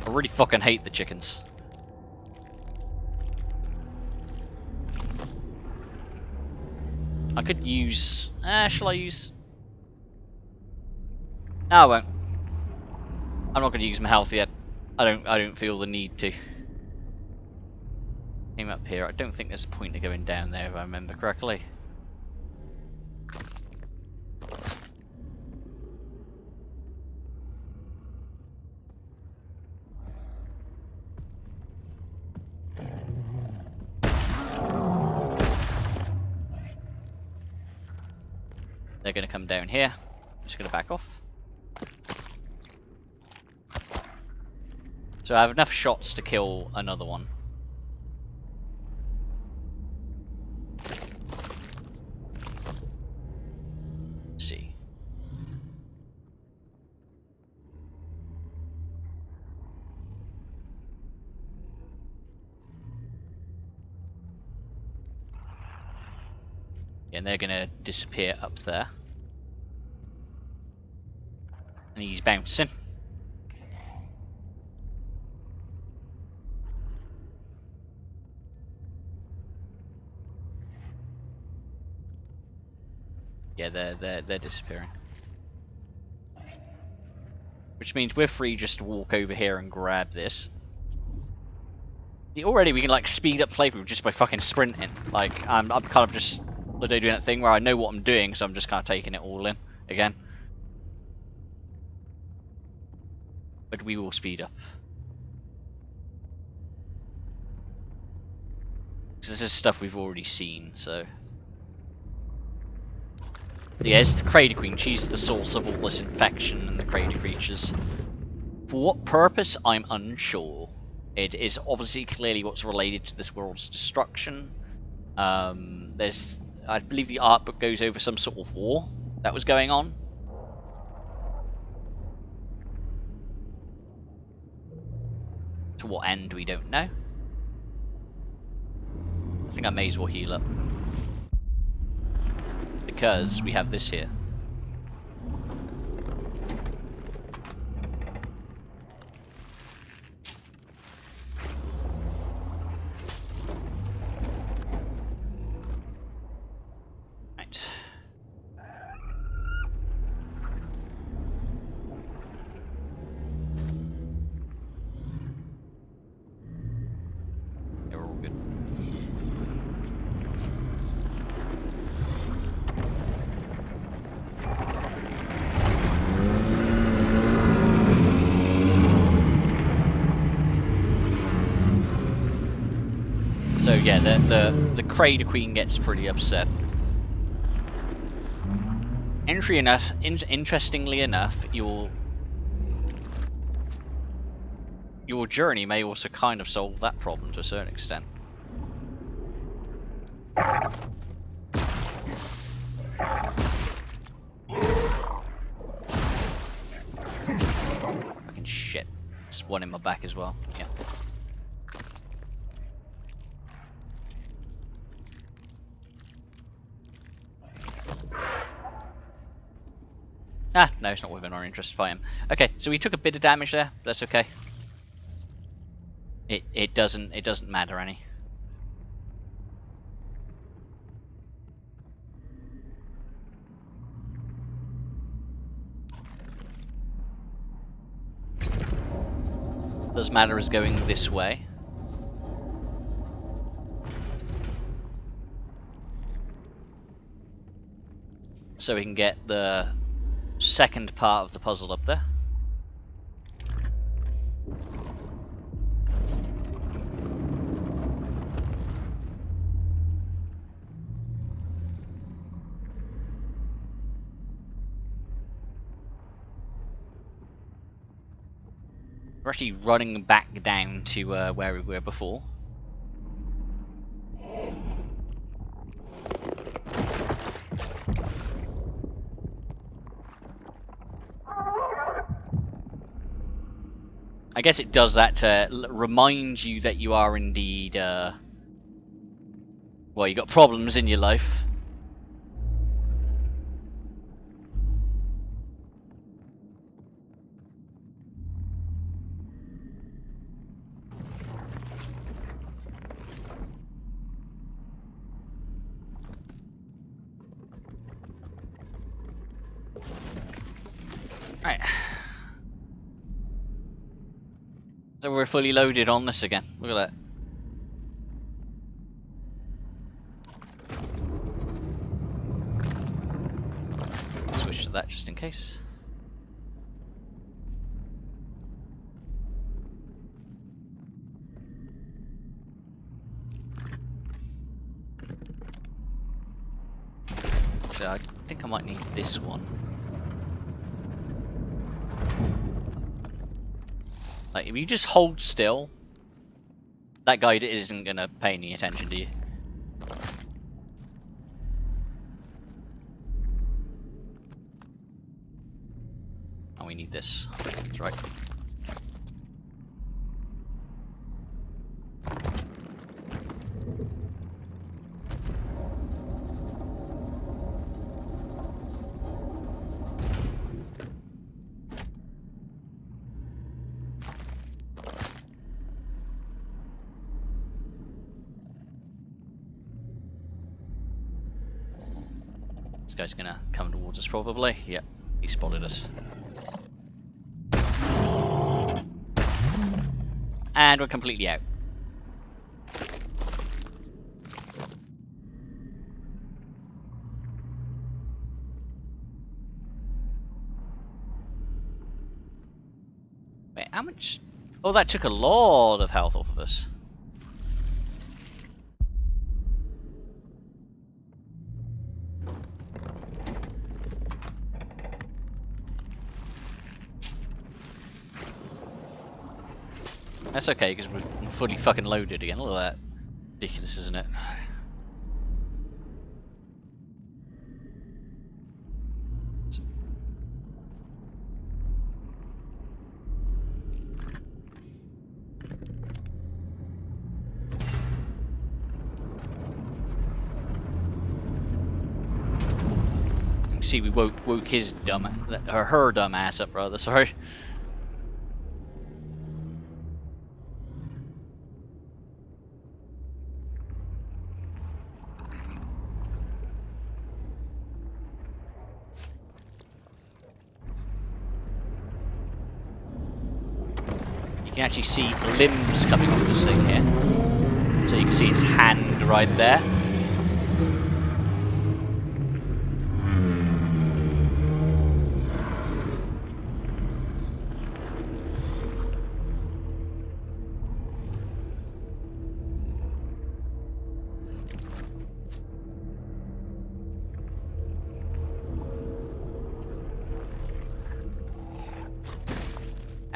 Speaker 1: I really fucking hate the chickens. I could use... shall I use... No, I won't. I'm not going to use my health yet. I don't feel the need to. Came up here. I don't think there's a point of going down there if I remember correctly. They're going to come down here. I'm just going to back off. So I have enough shots to kill another one. Let's see. Yeah, and they're going to disappear up there. And he's bouncing. Yeah, they're disappearing. Which means we're free just to walk over here and grab this. Already we can like speed up playthrough just by fucking sprinting. Like I'm kind of just doing that thing where I know what I'm doing, so I'm just kind of taking it all in again. But we will speed up. This is stuff we've already seen, so. But yeah, it's the Crater Queen. She's the source of all this infection and the crater creatures. For what purpose, I'm unsure. It is obviously clearly what's related to this world's destruction. There's, I believe the art book goes over some sort of war that was going on. To what end, we don't know. I think I may as well heal up. Because we have this here. Right. Yeah, we're all good. So yeah, the Crater Queen gets pretty upset. Interestingly enough, your journey may also kind of solve that problem to a certain extent. Fucking shit. There's one in my back as well. Yeah. Ah, no, it's not within our interest to fight him. Okay, so we took a bit of damage there. That's okay. It doesn't matter any. Does matter is going this way. So we can get the second part of the puzzle up there. We're actually running back down to where we were before. I guess it does that to remind you that you are indeed, well, you got problems in your life. Right. So we're fully loaded on this again. Look at that. Switch to that just in case. Actually, I think I might need this one. Like, if you just hold still, that guy isn't gonna pay any attention to you. Oh, we need this. That's right. This guy's gonna come towards us probably. Yep, he spotted us. And we're completely out. Wait, how much? Oh, that took a lot of health off of us. That's okay, because we're fully fucking loaded again. Look at that. Ridiculous, isn't it? You can see we woke his or her dumb ass up, rather. Sorry. You can actually see limbs coming off this thing here. So you can see its hand right there.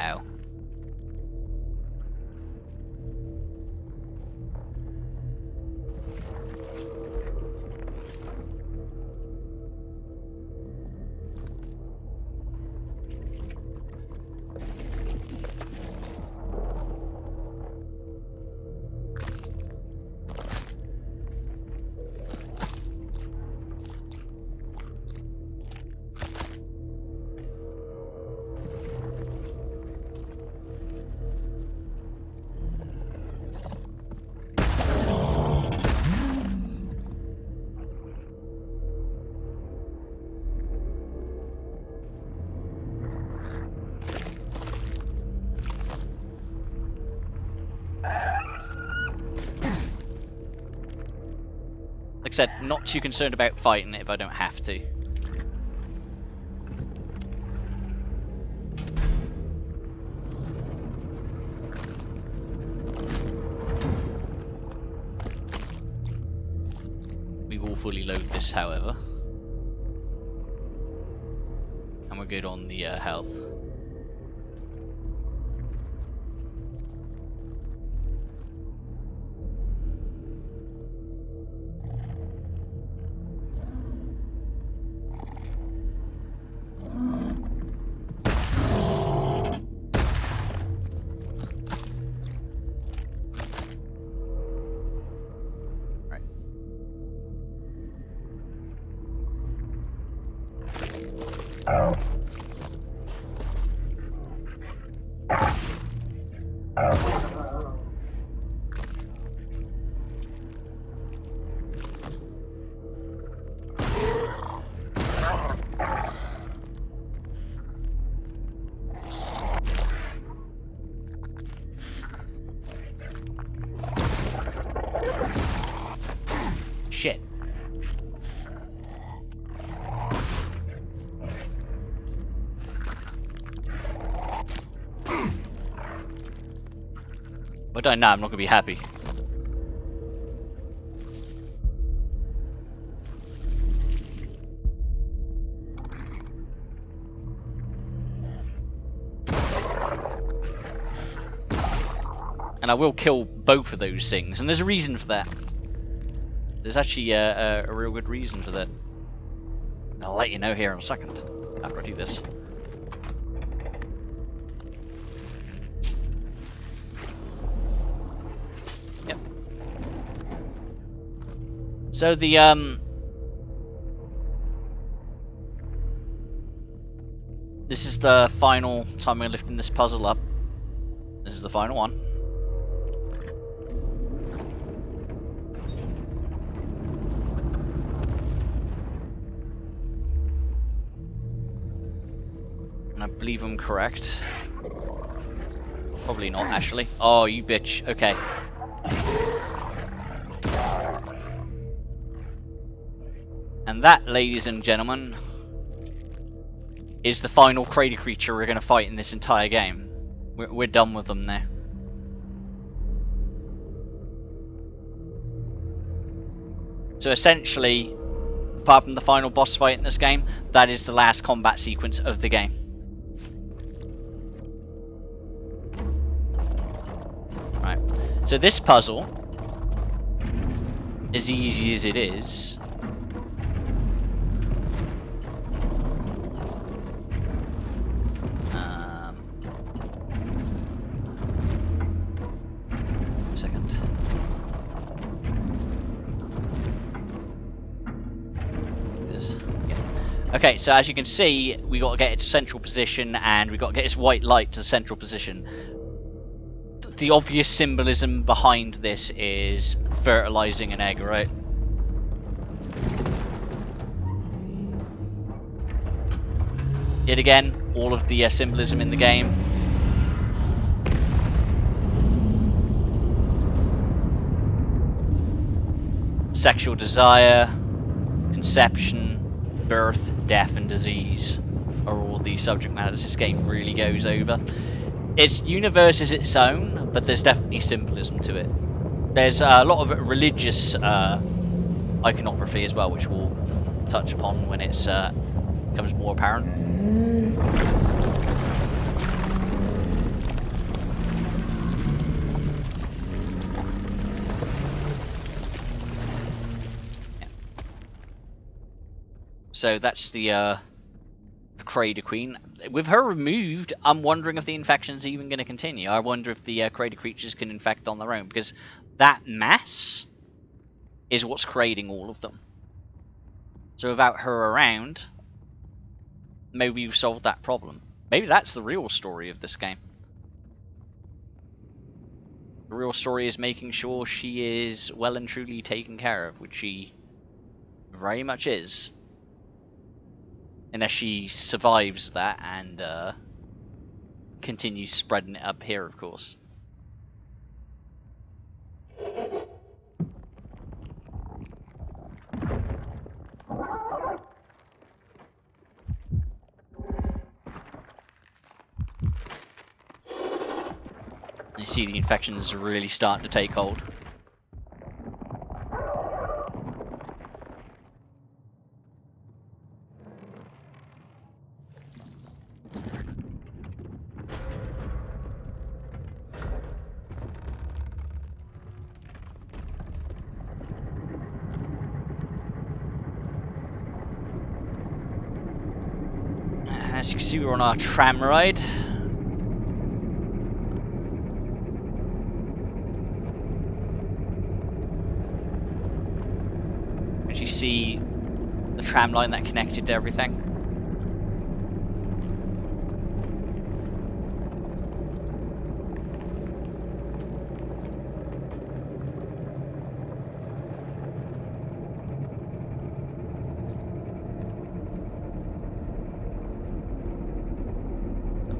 Speaker 1: Ow. Like I said, not too concerned about fighting it if I don't have to. We will fully load this, however. And we're good on the health. Shit. If I die now, I'm not gonna be happy. And I will kill both of those things, and there's a reason for that. There's actually a real good reason for that. I'll let you know here in a second, after I do this. Yep. So the, this is the final time we're lifting this puzzle up. This is the final one. I believe I'm correct. Probably not, actually. Oh, you bitch. Okay. And that, ladies and gentlemen, is the final crater creature we're going to fight in this entire game. We're done with them now. So essentially, apart from the final boss fight in this game, that is the last combat sequence of the game. Right. So this puzzle, as easy as it is, okay, so as you can see, we got to get it to central position, and we got to get this white light to the central position. The obvious symbolism behind this is fertilizing an egg, right? Yet again, all of the symbolism in the game. Sexual desire, conception, birth, death, and disease are all the subject matters this game really goes over. Its universe is its own, but there's definitely symbolism to it. There's a lot of religious iconography as well, which we'll touch upon when it's becomes more apparent. So that's the Crater Queen. With her removed, I'm wondering if the infection's even going to continue. I wonder if the Crater creatures can infect on their own, because that mass is what's creating all of them. So without her around, maybe we've solved that problem. Maybe that's the real story of this game. The real story is making sure she is well and truly taken care of, which she very much is. Unless she survives that and continues spreading it up here, of course. You see the infection's really starting to take hold. As you can see, we're on our tram ride. As you see the tram line that connected to everything.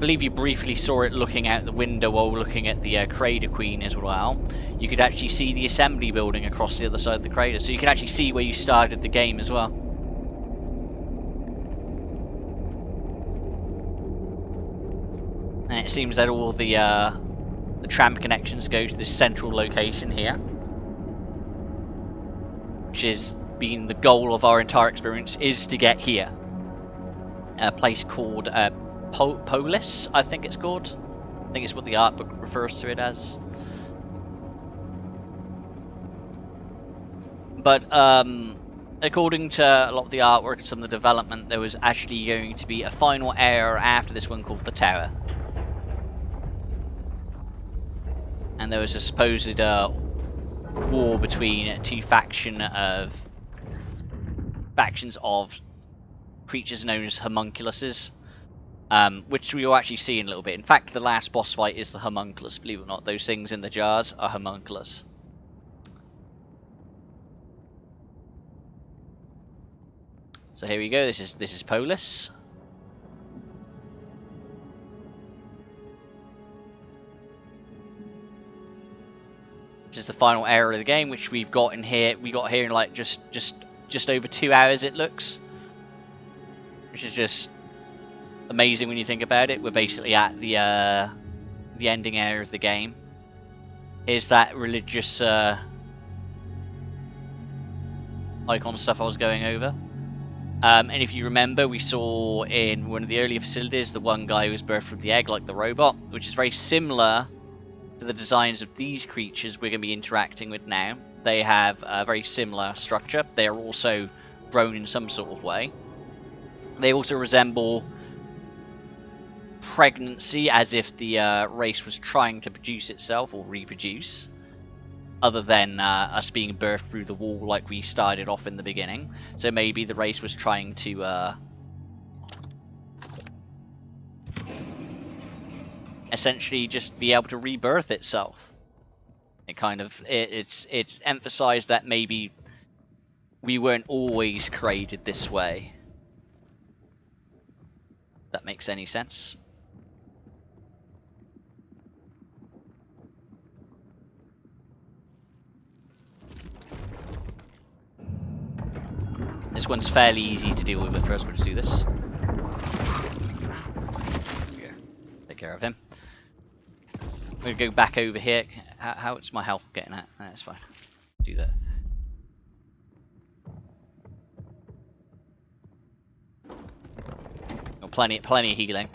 Speaker 1: believe you briefly saw it looking out the window while looking at the Crater Queen as well. You could actually see the assembly building across the other side of the crater, so you can actually see where you started the game as well. And it seems that all the tram connections go to this central location here, which has been the goal of our entire experience, is to get here. A place called Polis, I think it's called. I think it's what the art book refers to it as. But according to a lot of the artwork and some of the development, there was actually going to be a final area after this one called the Tower. And there was a supposed war between two factions of creatures known as homunculuses, which we will actually see in a little bit. In fact, the last boss fight is the homunculus, believe it or not. Those things in the jars are homunculus. So here we go, this is Polis. Which is the final area of the game, which we've got in here. We got here in like just over 2 hours, it looks. Which is just amazing when you think about it. We're basically at the ending area of the game. Here's that religious icon stuff I was going over. And if you remember, we saw in one of the earlier facilities the one guy who was birthed from the egg, like the robot, which is very similar to the designs of these creatures we're going to be interacting with now. They have a very similar structure. They are also grown in some sort of way. They also resemble pregnancy, as if the race was trying to produce itself or reproduce, other than us being birthed through the wall like we started off in the beginning. So maybe the race was trying to essentially just be able to rebirth itself. It kind of it's emphasized that maybe we weren't always created this way. If that makes any sense. This one's fairly easy to deal with at first. We'll just do this. Yeah. Take care of him. I'm going to go back over here. How's my health getting at? That's fine. Do that. Got plenty of healing.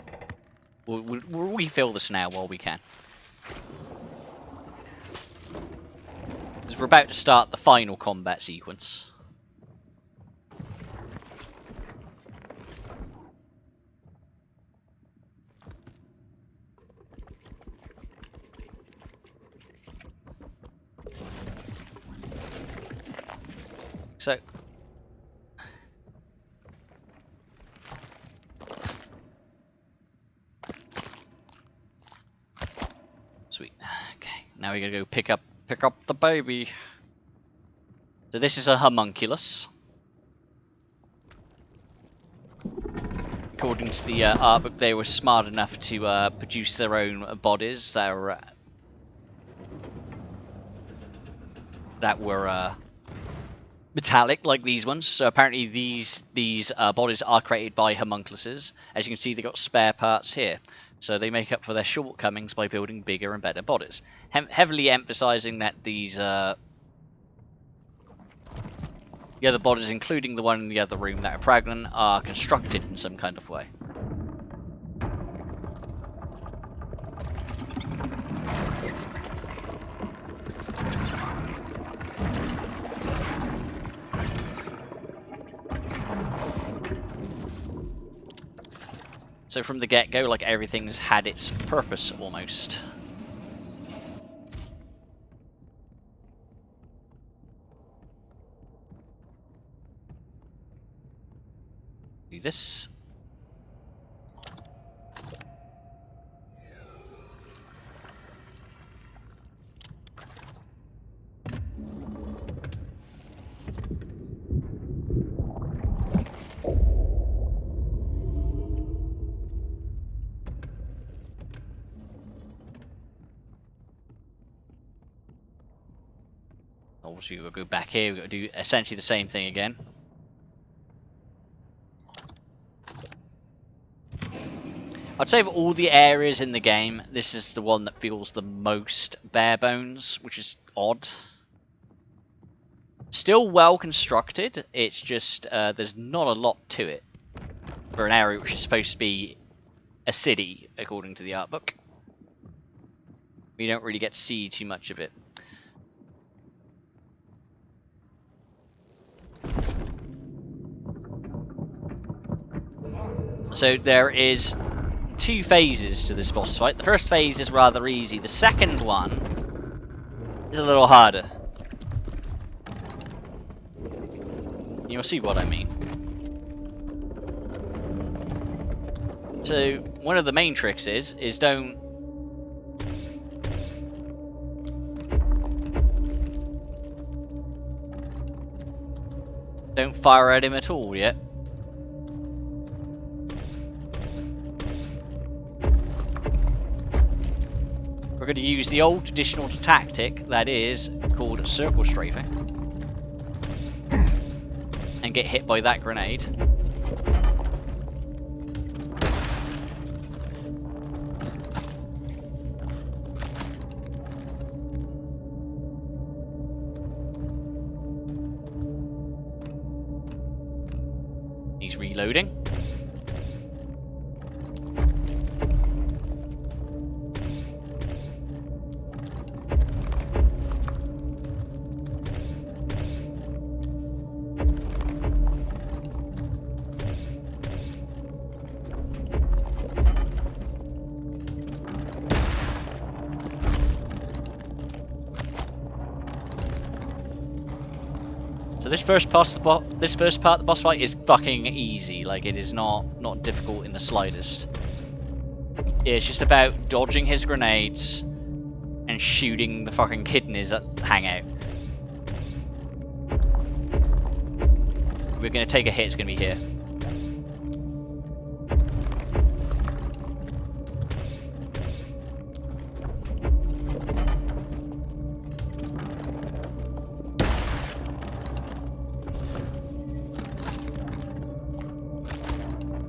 Speaker 1: We'll refill this now while we can. Because we're about to start the final combat sequence. So, sweet. Okay, now we're gonna go pick up the baby. So this is a homunculus. According to the art book, they were smart enough to produce their own bodies that were metallic, like these ones. So apparently these bodies are created by homunculuses. As you can see, they've got spare parts here. So they make up for their shortcomings by building bigger and better bodies. Heavily emphasizing that these the other bodies, including the one in the other room that are pregnant, are constructed in some kind of way. So from the get-go, like, everything's had its purpose, almost. Do this. obviously we'll go back here. We've got to do essentially the same thing again. I'd say of all the areas in the game, this is the one that feels the most bare bones, which is odd. Still well constructed, it's just there's not a lot to it for an area which is supposed to be a city, according to the art book. We don't really get to see too much of it. So there is 2 phases to this boss fight. The first phase is rather easy. The second one is a little harder. You'll see what I mean. So one of the main tricks is don't fire at him at all yet. We're going to use the old traditional tactic that is called circle strafing and get hit by that grenade. He's reloading. So this first part of the boss fight is fucking easy. Like, it is not difficult in the slightest. It's just about dodging his grenades and shooting the fucking kidneys that hang out. We're gonna take a hit. It's gonna be here.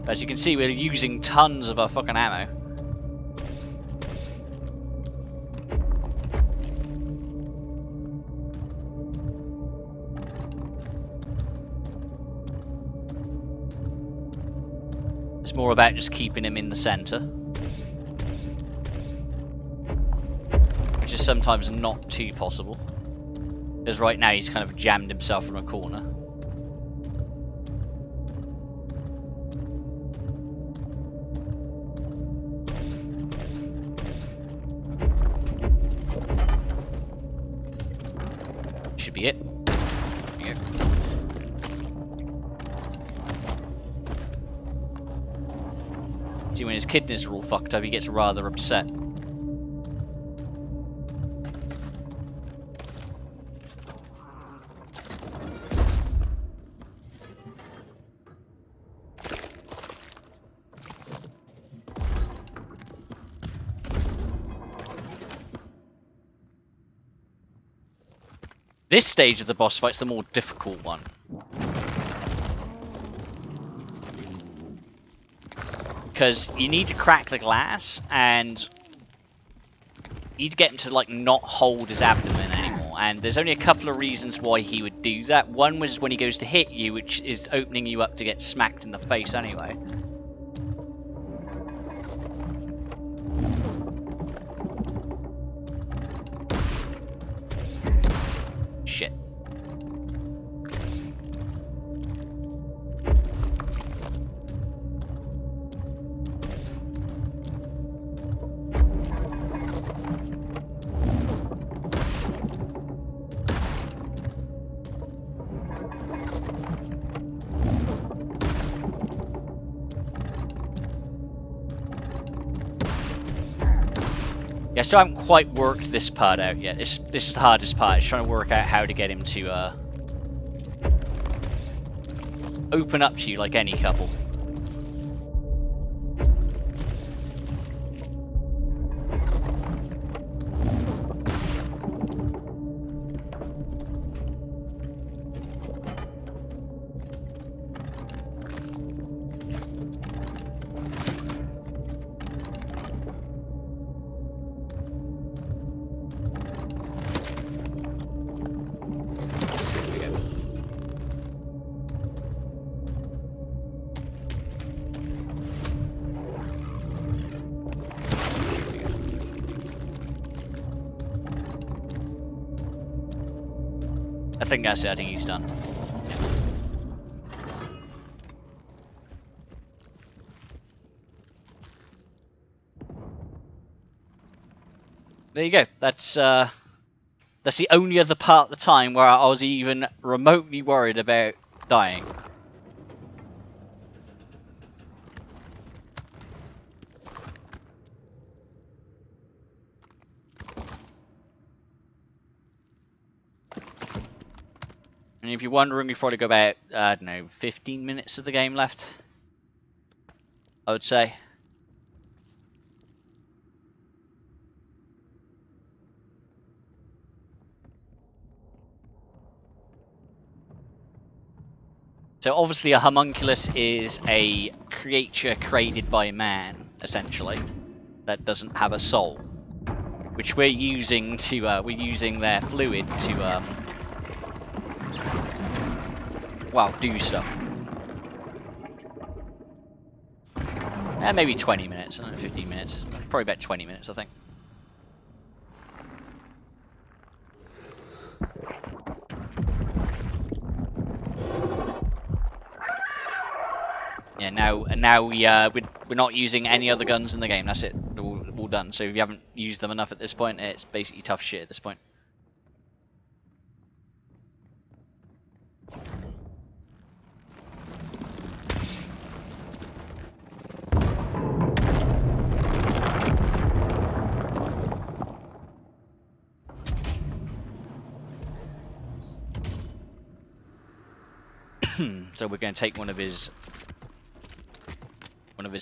Speaker 1: As you can see, we're using tons of our fucking ammo. It's more about just keeping him in the center, which is sometimes not too possible, because right now he's kind of jammed himself in a corner. Should be it. There you go. See, when his kidneys are all fucked up, he gets rather upset. This stage of the boss fight's the more difficult one. Because you need to crack the glass, and you need to get him to, like, not hold his abdomen anymore. And there's only a couple of reasons why he would do that. One was when he goes to hit you, which is opening you up to get smacked in the face anyway. Shit. Yeah, so I haven't quite worked this part out yet. This is the hardest part. It's trying to work out how to get him to open up to you like any couple. think that's it. I think he's done. There you go. That's the only other part of the time where I was even remotely worried about dying. And if you're wondering, we've probably got about, I don't know, 15 minutes of the game left, I would say. So obviously a homunculus is a creature created by man, essentially, that doesn't have a soul, which we're using to we're using their fluid to well, do stuff. Maybe 20 minutes, I don't know, 15 minutes, probably about 20 minutes, I think. Yeah, now we're not using any other guns in the game. That's it. They're all done. So if you haven't used them enough at this point, it's basically tough shit at this point. So we're going to take one of his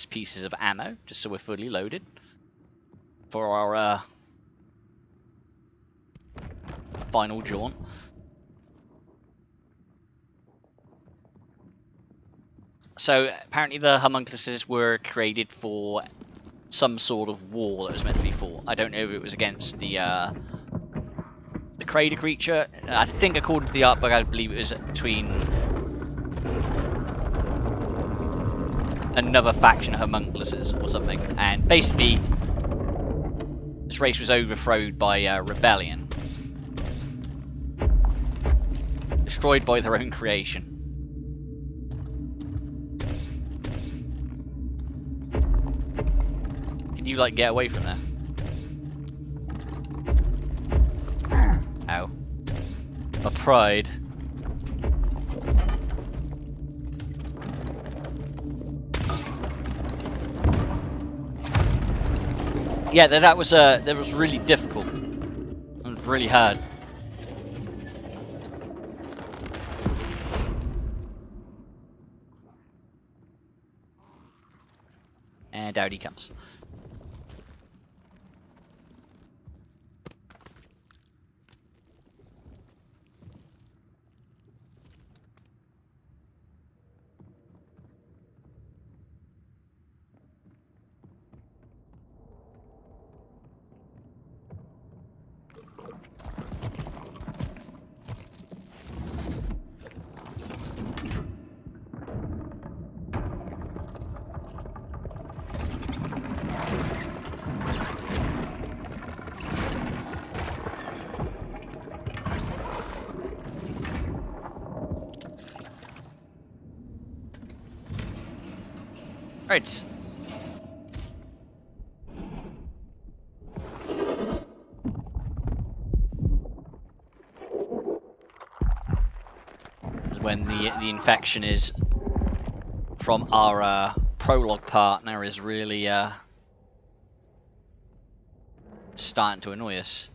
Speaker 1: pieces of ammo, just so we're fully loaded for our final jaunt. So apparently the homunculuses were created for some sort of war that was meant to be fought. I don't know if it was against the Crater creature. I think according to the art book, I believe it was between another faction of homunculuses or something. And basically, this race was overthrown by rebellion. Destroyed by their own creation. Can you, like, get away from there? Ow. My pride. Yeah, that was really difficult. It was really hard. And out he comes. Right. When the infection is from our prologue partner is really starting to annoy us.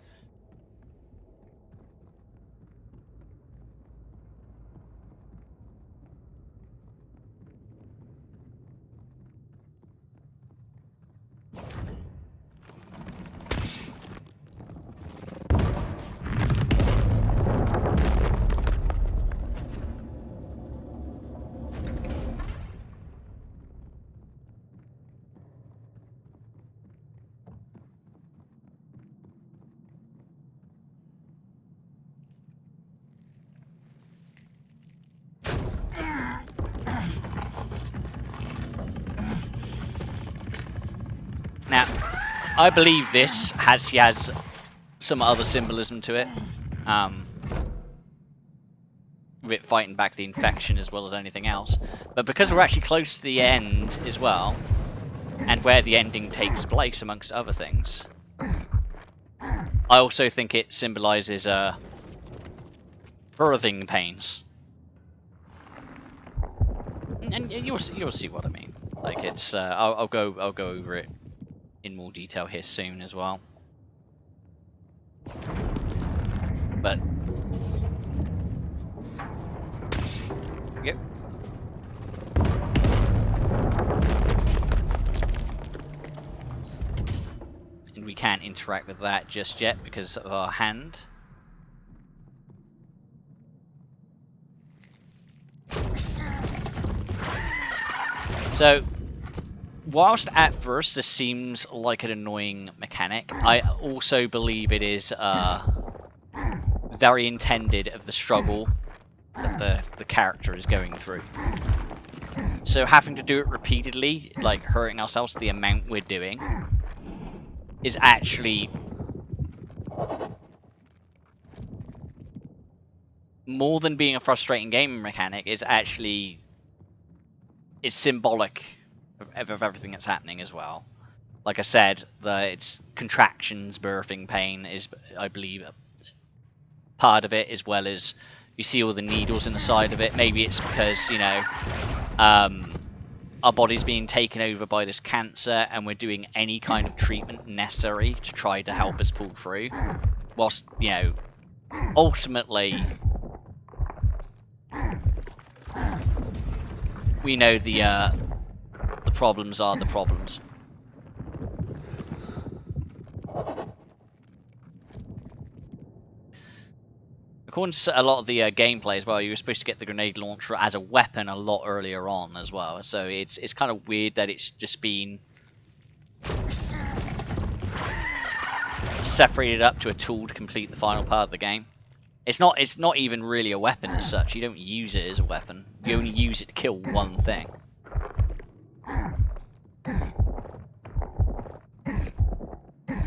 Speaker 1: Now, I believe this has some other symbolism to it. with it fighting back the infection as well as anything else. But because we're actually close to the end as well, and where the ending takes place amongst other things, I also think it symbolises birthing pains. And you'll see what I mean. Like it's I'll go over it in more detail here soon as well. But yep. And we can't interact with that just yet because of our hand. So, whilst at first this seems like an annoying mechanic, I also believe it is very intended of the struggle that the character is going through. So having to do it repeatedly, like hurting ourselves the amount we're doing, is actually more than being a frustrating game mechanic. Is actually it's symbolic of everything that's happening as well. Like I said, it's contractions, birthing pain is, I believe, part of it, as well as you see all the needles in the side of it. Maybe it's because, you know, our body's being taken over by this cancer and we're doing any kind of treatment necessary to try to help us pull through. Whilst, you know, ultimately, we know the problems are the problems. According to a lot of the gameplay as well, you were supposed to get the grenade launcher as a weapon a lot earlier on as well. So it's kind of weird that it's just been separated up to a tool to complete the final part of the game. It's not even really a weapon as such. You don't use it as a weapon. You only use it to kill one thing.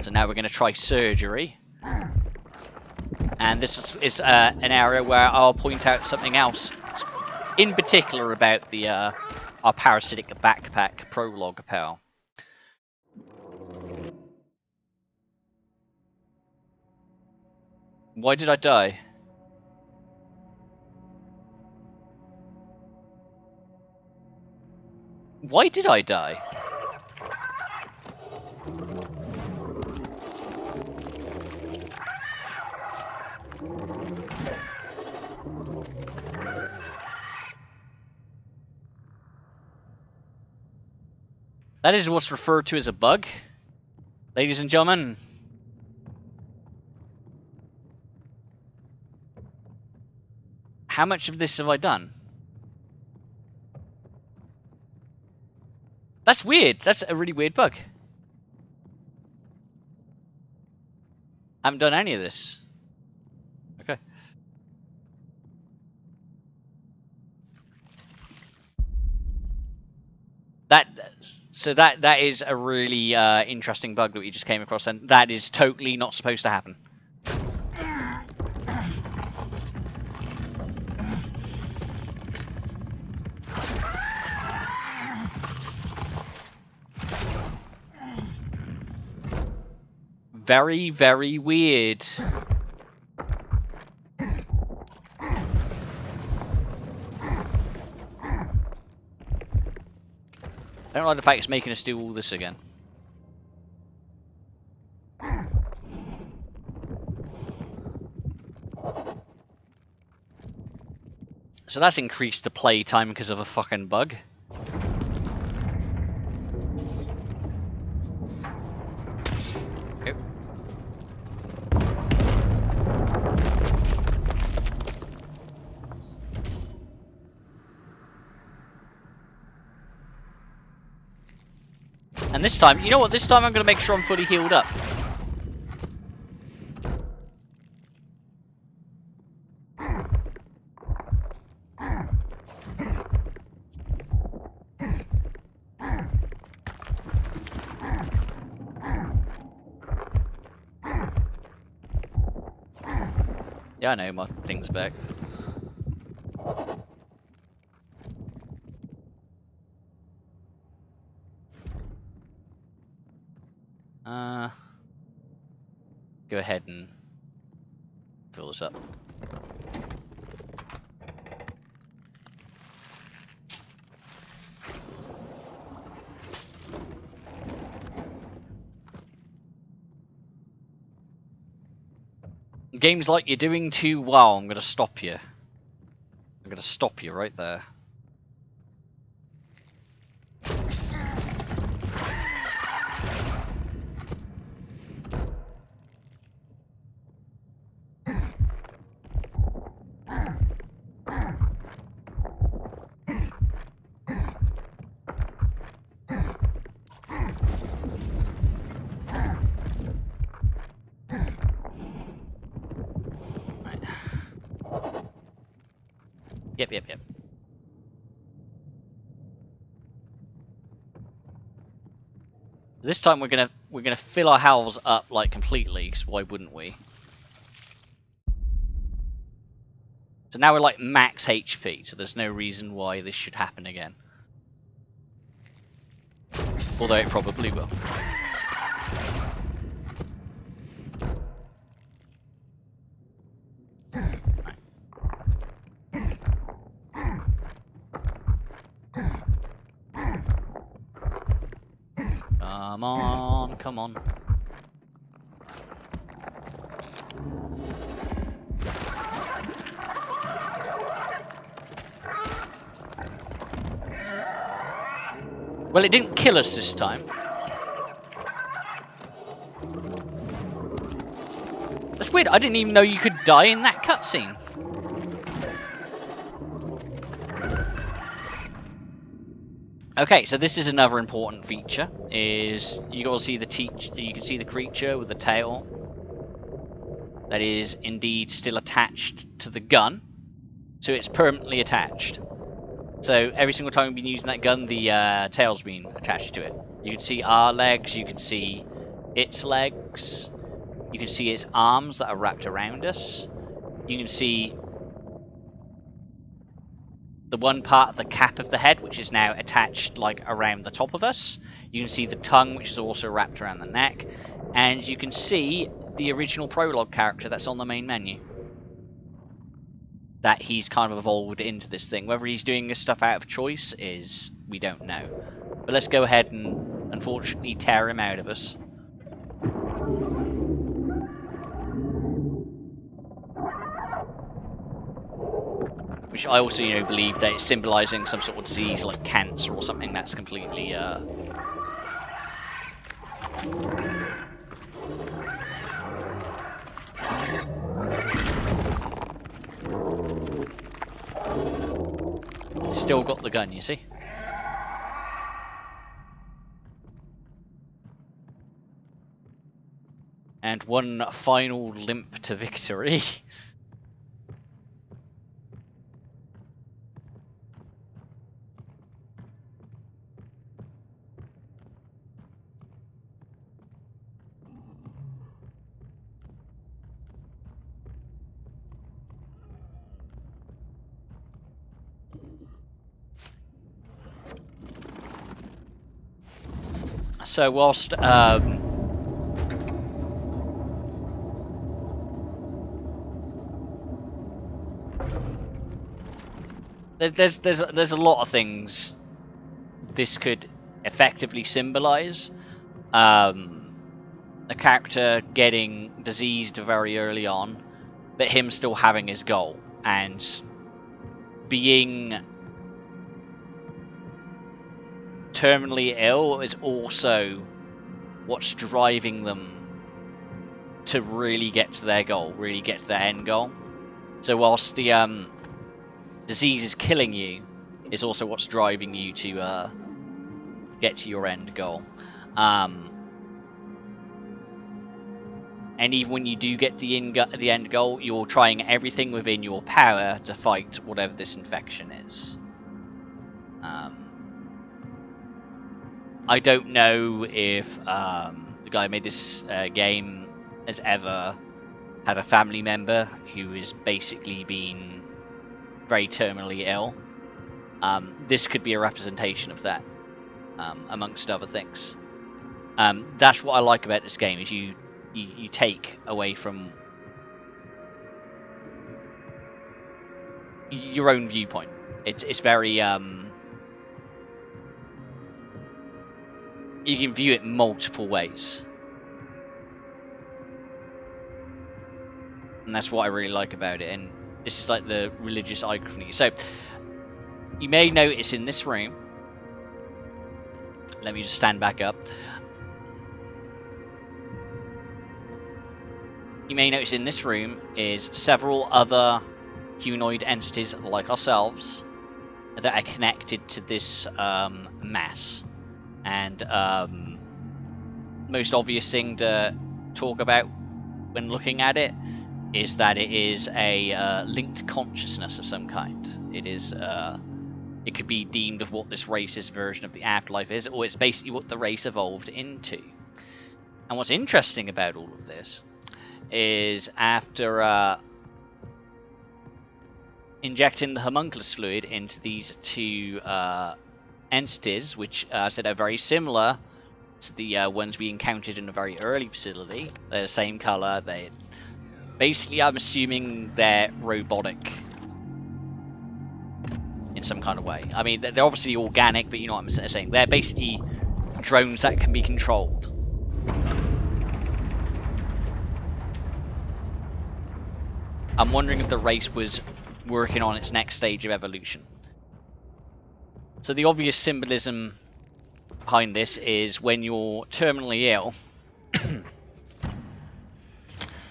Speaker 1: So now we're going to try surgery. And this is an area where I'll point out something else, in particular about the our parasitic backpack prologue pal. Why did I die? Why did I die? That is what's referred to as a bug, ladies and gentlemen. How much of this have I done? That's weird. That's a really weird bug. I haven't done any of this. Okay. That is a really interesting bug that we just came across, and that is totally not supposed to happen. Very, very weird. I don't like the fact it's making us do all this again. So that's increased the play time because of a fucking bug. Yep. And this time, you know what? This time I'm going to make sure I'm fully healed up. Yeah, I know, my thing's back. go ahead and fill this up. Game's like, you're doing too well, I'm gonna stop you. I'm gonna stop you right there. Yep. This time we're gonna fill our health up like completely, because why wouldn't we? So now we're like max HP, so there's no reason why this should happen again. Although it probably will. Come on. Well, it didn't kill us this time. That's weird, I didn't even know you could die in that cutscene. Okay, so this is another important feature, is you can see the creature with the tail that is indeed still attached to the gun. So it's permanently attached. So every single time we've been using that gun, the tail's been attached to it. You can see our legs, you can see its legs, you can see its arms that are wrapped around us. You can see the one part of the cap of the head, which is now attached like around the top of us. You can see the tongue, which is also wrapped around the neck. And you can see the original prologue character that's on the main menu. That he's kind of evolved into this thing. Whether he's doing this stuff out of choice is, we don't know. But let's go ahead and, unfortunately, tear him out of us. Which I also, believe that it's symbolising some sort of disease like cancer or something that's completely, Still got the gun, you see? And one final limp to victory. So whilst there's a lot of things this could effectively symbolise. A character getting diseased very early on, but him still having his goal, and being terminally ill is also what's driving them to really get to their goal, really get to their end goal. So whilst the disease is killing you, is also what's driving you to get to your end goal. And even when you do get the end goal, you're trying everything within your power to fight whatever this infection is. I don't know if the guy who made this game has ever had a family member who has basically been very terminally ill. This could be a representation of that, amongst other things. That's what I like about this game, is you you take away from your own viewpoint. It's very you can view it multiple ways, and that's what I really like about it. And this is like the religious icon. So you may notice in this room, let me just stand back up. You may notice in this room is several other humanoid entities like ourselves that are connected to this mass. And most obvious thing to talk about when looking at it is that it is a linked consciousness of some kind. It is it could be deemed of what this race's version of the afterlife is, or it's basically what the race evolved into. And what's interesting about all of this is after injecting the homunculus fluid into these two entities, which I said are very similar to the ones we encountered in a very early facility. They're the same color. They basically, I'm assuming they're robotic in some kind of way. I mean, they're obviously organic, but you know what I'm saying. They're basically drones that can be controlled. I'm wondering if the race was working on its next stage of evolution. So the obvious symbolism behind this is when you're terminally ill,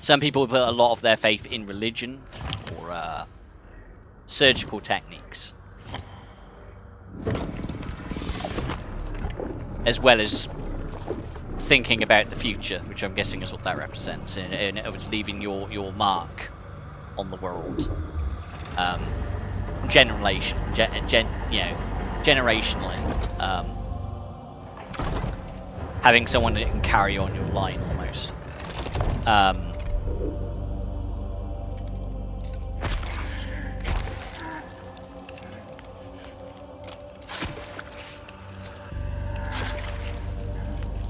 Speaker 1: some people put a lot of their faith in religion or surgical techniques, as well as thinking about the future, which I'm guessing is what that represents, and it's leaving your mark on the world. Generationally, having someone that can carry on your line almost.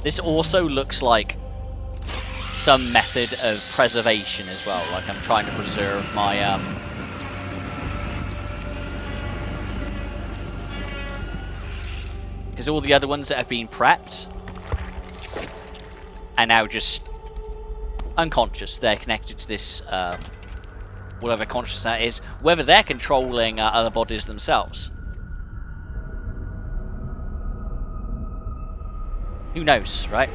Speaker 1: This also looks like some method of preservation as well, like I'm trying to preserve my because all the other ones that have been prepped are now just unconscious. They're connected to this whatever consciousness that is, whether they're controlling other bodies themselves. Who knows, right?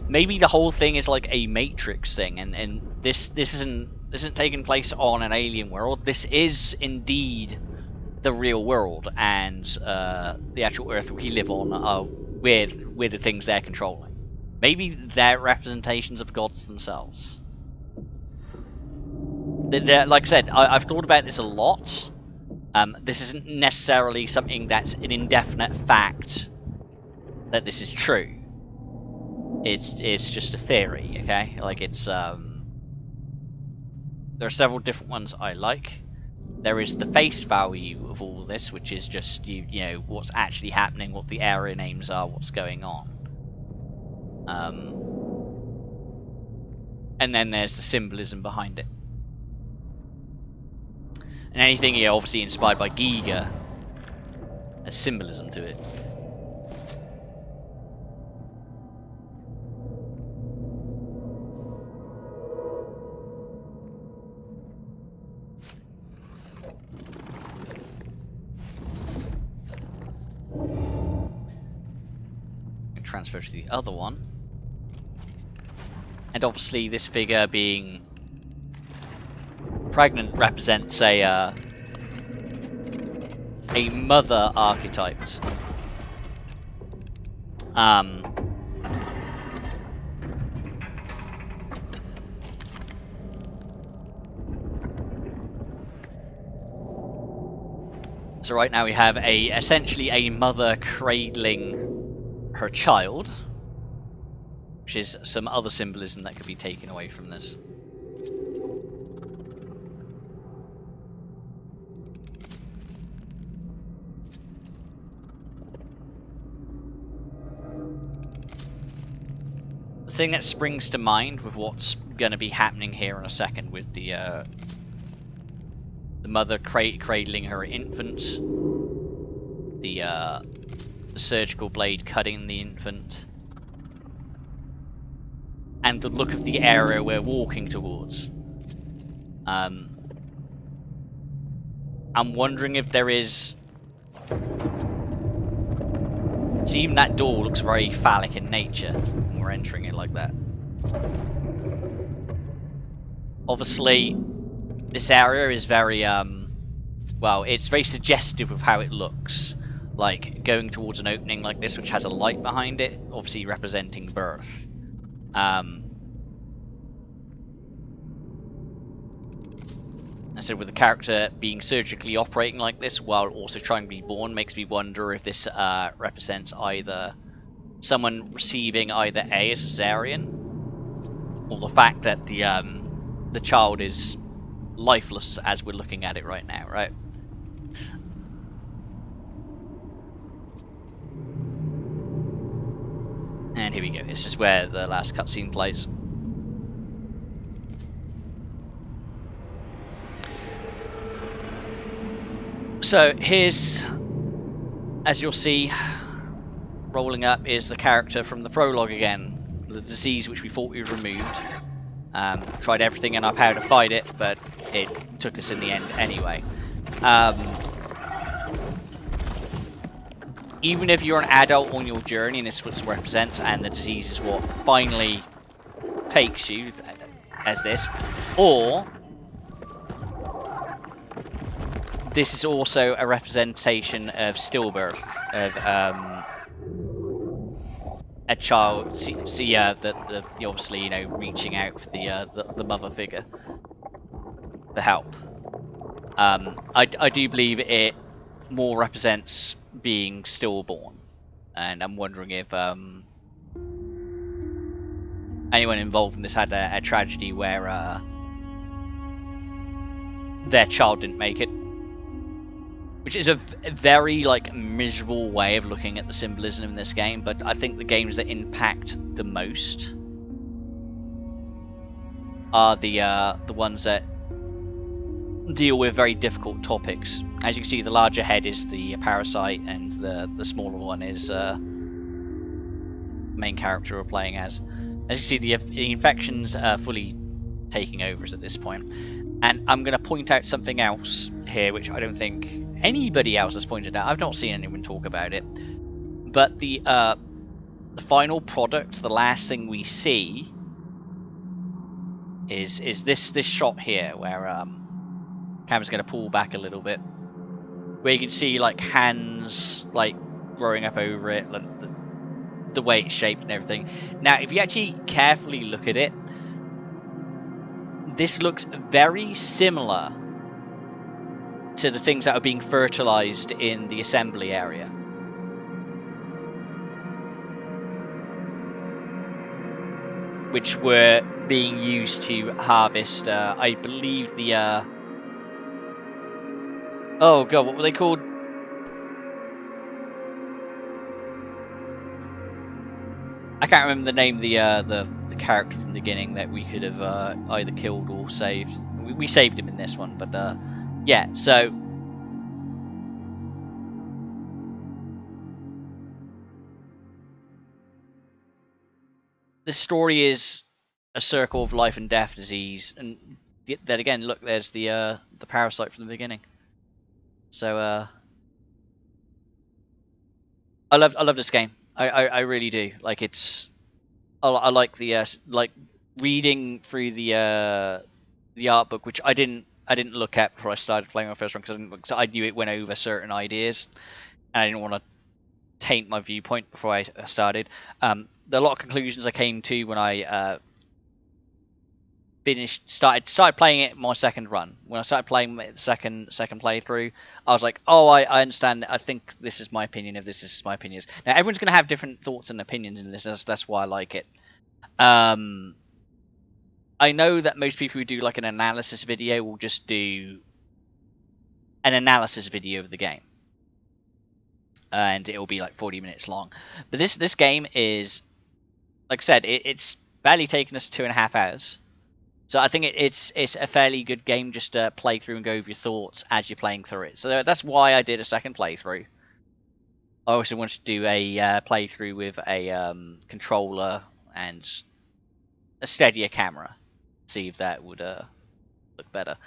Speaker 1: Maybe the whole thing is like a Matrix thing, and this isn't taking place on an alien world. This is indeed the real world, and the actual Earth we live on are weird the things they're controlling. Maybe they're representations of gods themselves. Like I said, I've thought about this a lot. This isn't necessarily something that's an indefinite fact that this is true. It's just a theory, okay? Like it's there are several different ones I like. There is the face value of all this, which is just you know what's actually happening, what the area names are, what's going on. And then there's the symbolism behind it. And anything here obviously inspired by Giga has symbolism to it. Transfer to the other one. And obviously this figure being pregnant represents a mother archetype. So right now we have essentially a mother cradling her child, which is some other symbolism that could be taken away from this. thing that springs to mind with what's going to be happening here in a second with the mother cradling her infant, the surgical blade cutting the infant, and the look of the area we're walking towards. I'm wondering if there is... So even that door looks very phallic in nature when we're entering it like that. Obviously, this area is very, well, it's very suggestive of how it looks. Like, going towards an opening like this, which has a light behind it, obviously representing birth. And so with the character being surgically operating like this while also trying to be born, makes me wonder if this represents either someone receiving either a cesarean, or the fact that the child is lifeless as we're looking at it right now, right? And here we go. This is where the last cutscene plays. So here's, as you'll see, rolling up is the character from the prologue again. The disease which we thought we removed. Tried everything in our power to fight it, but it took us in the end anyway. Even if you're an adult on your journey, and this is what it represents, and the disease is what finally takes you, as this, or this is also a representation of stillbirth, of a child. See, obviously, you know, reaching out for the mother figure for help. I do believe it more represents being stillborn, and I'm wondering if anyone involved in this had a tragedy where their child didn't make it, which is a very like miserable way of looking at the symbolism in this game. But I think the games that impact the most are the ones that deal with very difficult topics. As you can see, the larger head is the parasite, and the smaller one is main character we're playing as. As you can see, the infections are fully taking over at this point. And I'm going to point out something else here, which I don't think anybody else has pointed out. I've not seen anyone talk about it. But the final product, the last thing we see, is this shot here, where camera's going to pull back a little bit, where you can see like hands like growing up over it, like the way it's shaped and everything. Now, if you actually carefully look at it, this looks very similar to the things that are being fertilized in the assembly area. Which were being used to harvest, I believe, the... Oh god, what were they called? I can't remember the name of the character from the beginning that we could have either killed or saved. We saved him in this one, but yeah, so... The story is a circle of life and death disease, and then again, look, there's the parasite from the beginning. So I love this game. I really do. Like, it's... I like the like reading through the art book, which I didn't look at before I started playing my first run, because I knew it went over certain ideas, and I didn't want to taint my viewpoint before I started. There are a lot of conclusions I came to when I started playing it my second run. When I started playing the second playthrough, I was like, oh, I understand. I think this is my opinion of this. This is my opinions. Now, everyone's going to have different thoughts and opinions in this. That's why I like it. I know that most people who do like an analysis video will just do an analysis video of the game, and it will be like 40 minutes long. But this game is, like I said, it's barely taken us 2.5 hours. So I think it's a fairly good game just to play through and go over your thoughts as you're playing through it. So that's why I did a second playthrough. I also wanted to do a playthrough with a controller and a steadier camera, see if that would look better.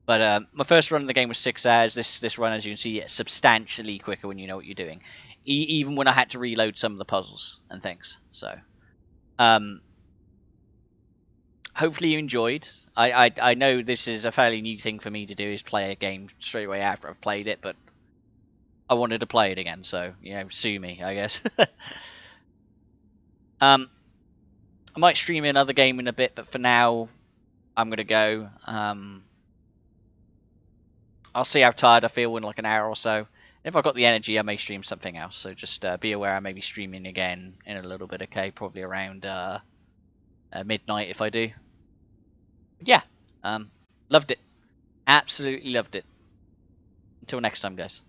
Speaker 1: But my first run of the game was 6 hours. This run, as you can see, is substantially quicker when you know what you're doing. Even when I had to reload some of the puzzles and things. So, hopefully you enjoyed. I know this is a fairly new thing for me to do, is play a game straight away after I've played it, but I wanted to play it again, so, sue me, I guess. I might stream another game in a bit, but for now, I'm going to go. I'll see how tired I feel in like an hour or so. If I've got the energy, I may stream something else. So just be aware I may be streaming again in a little bit, okay? Probably around midnight if I do. Yeah, loved it. Absolutely loved it. Until next time, guys.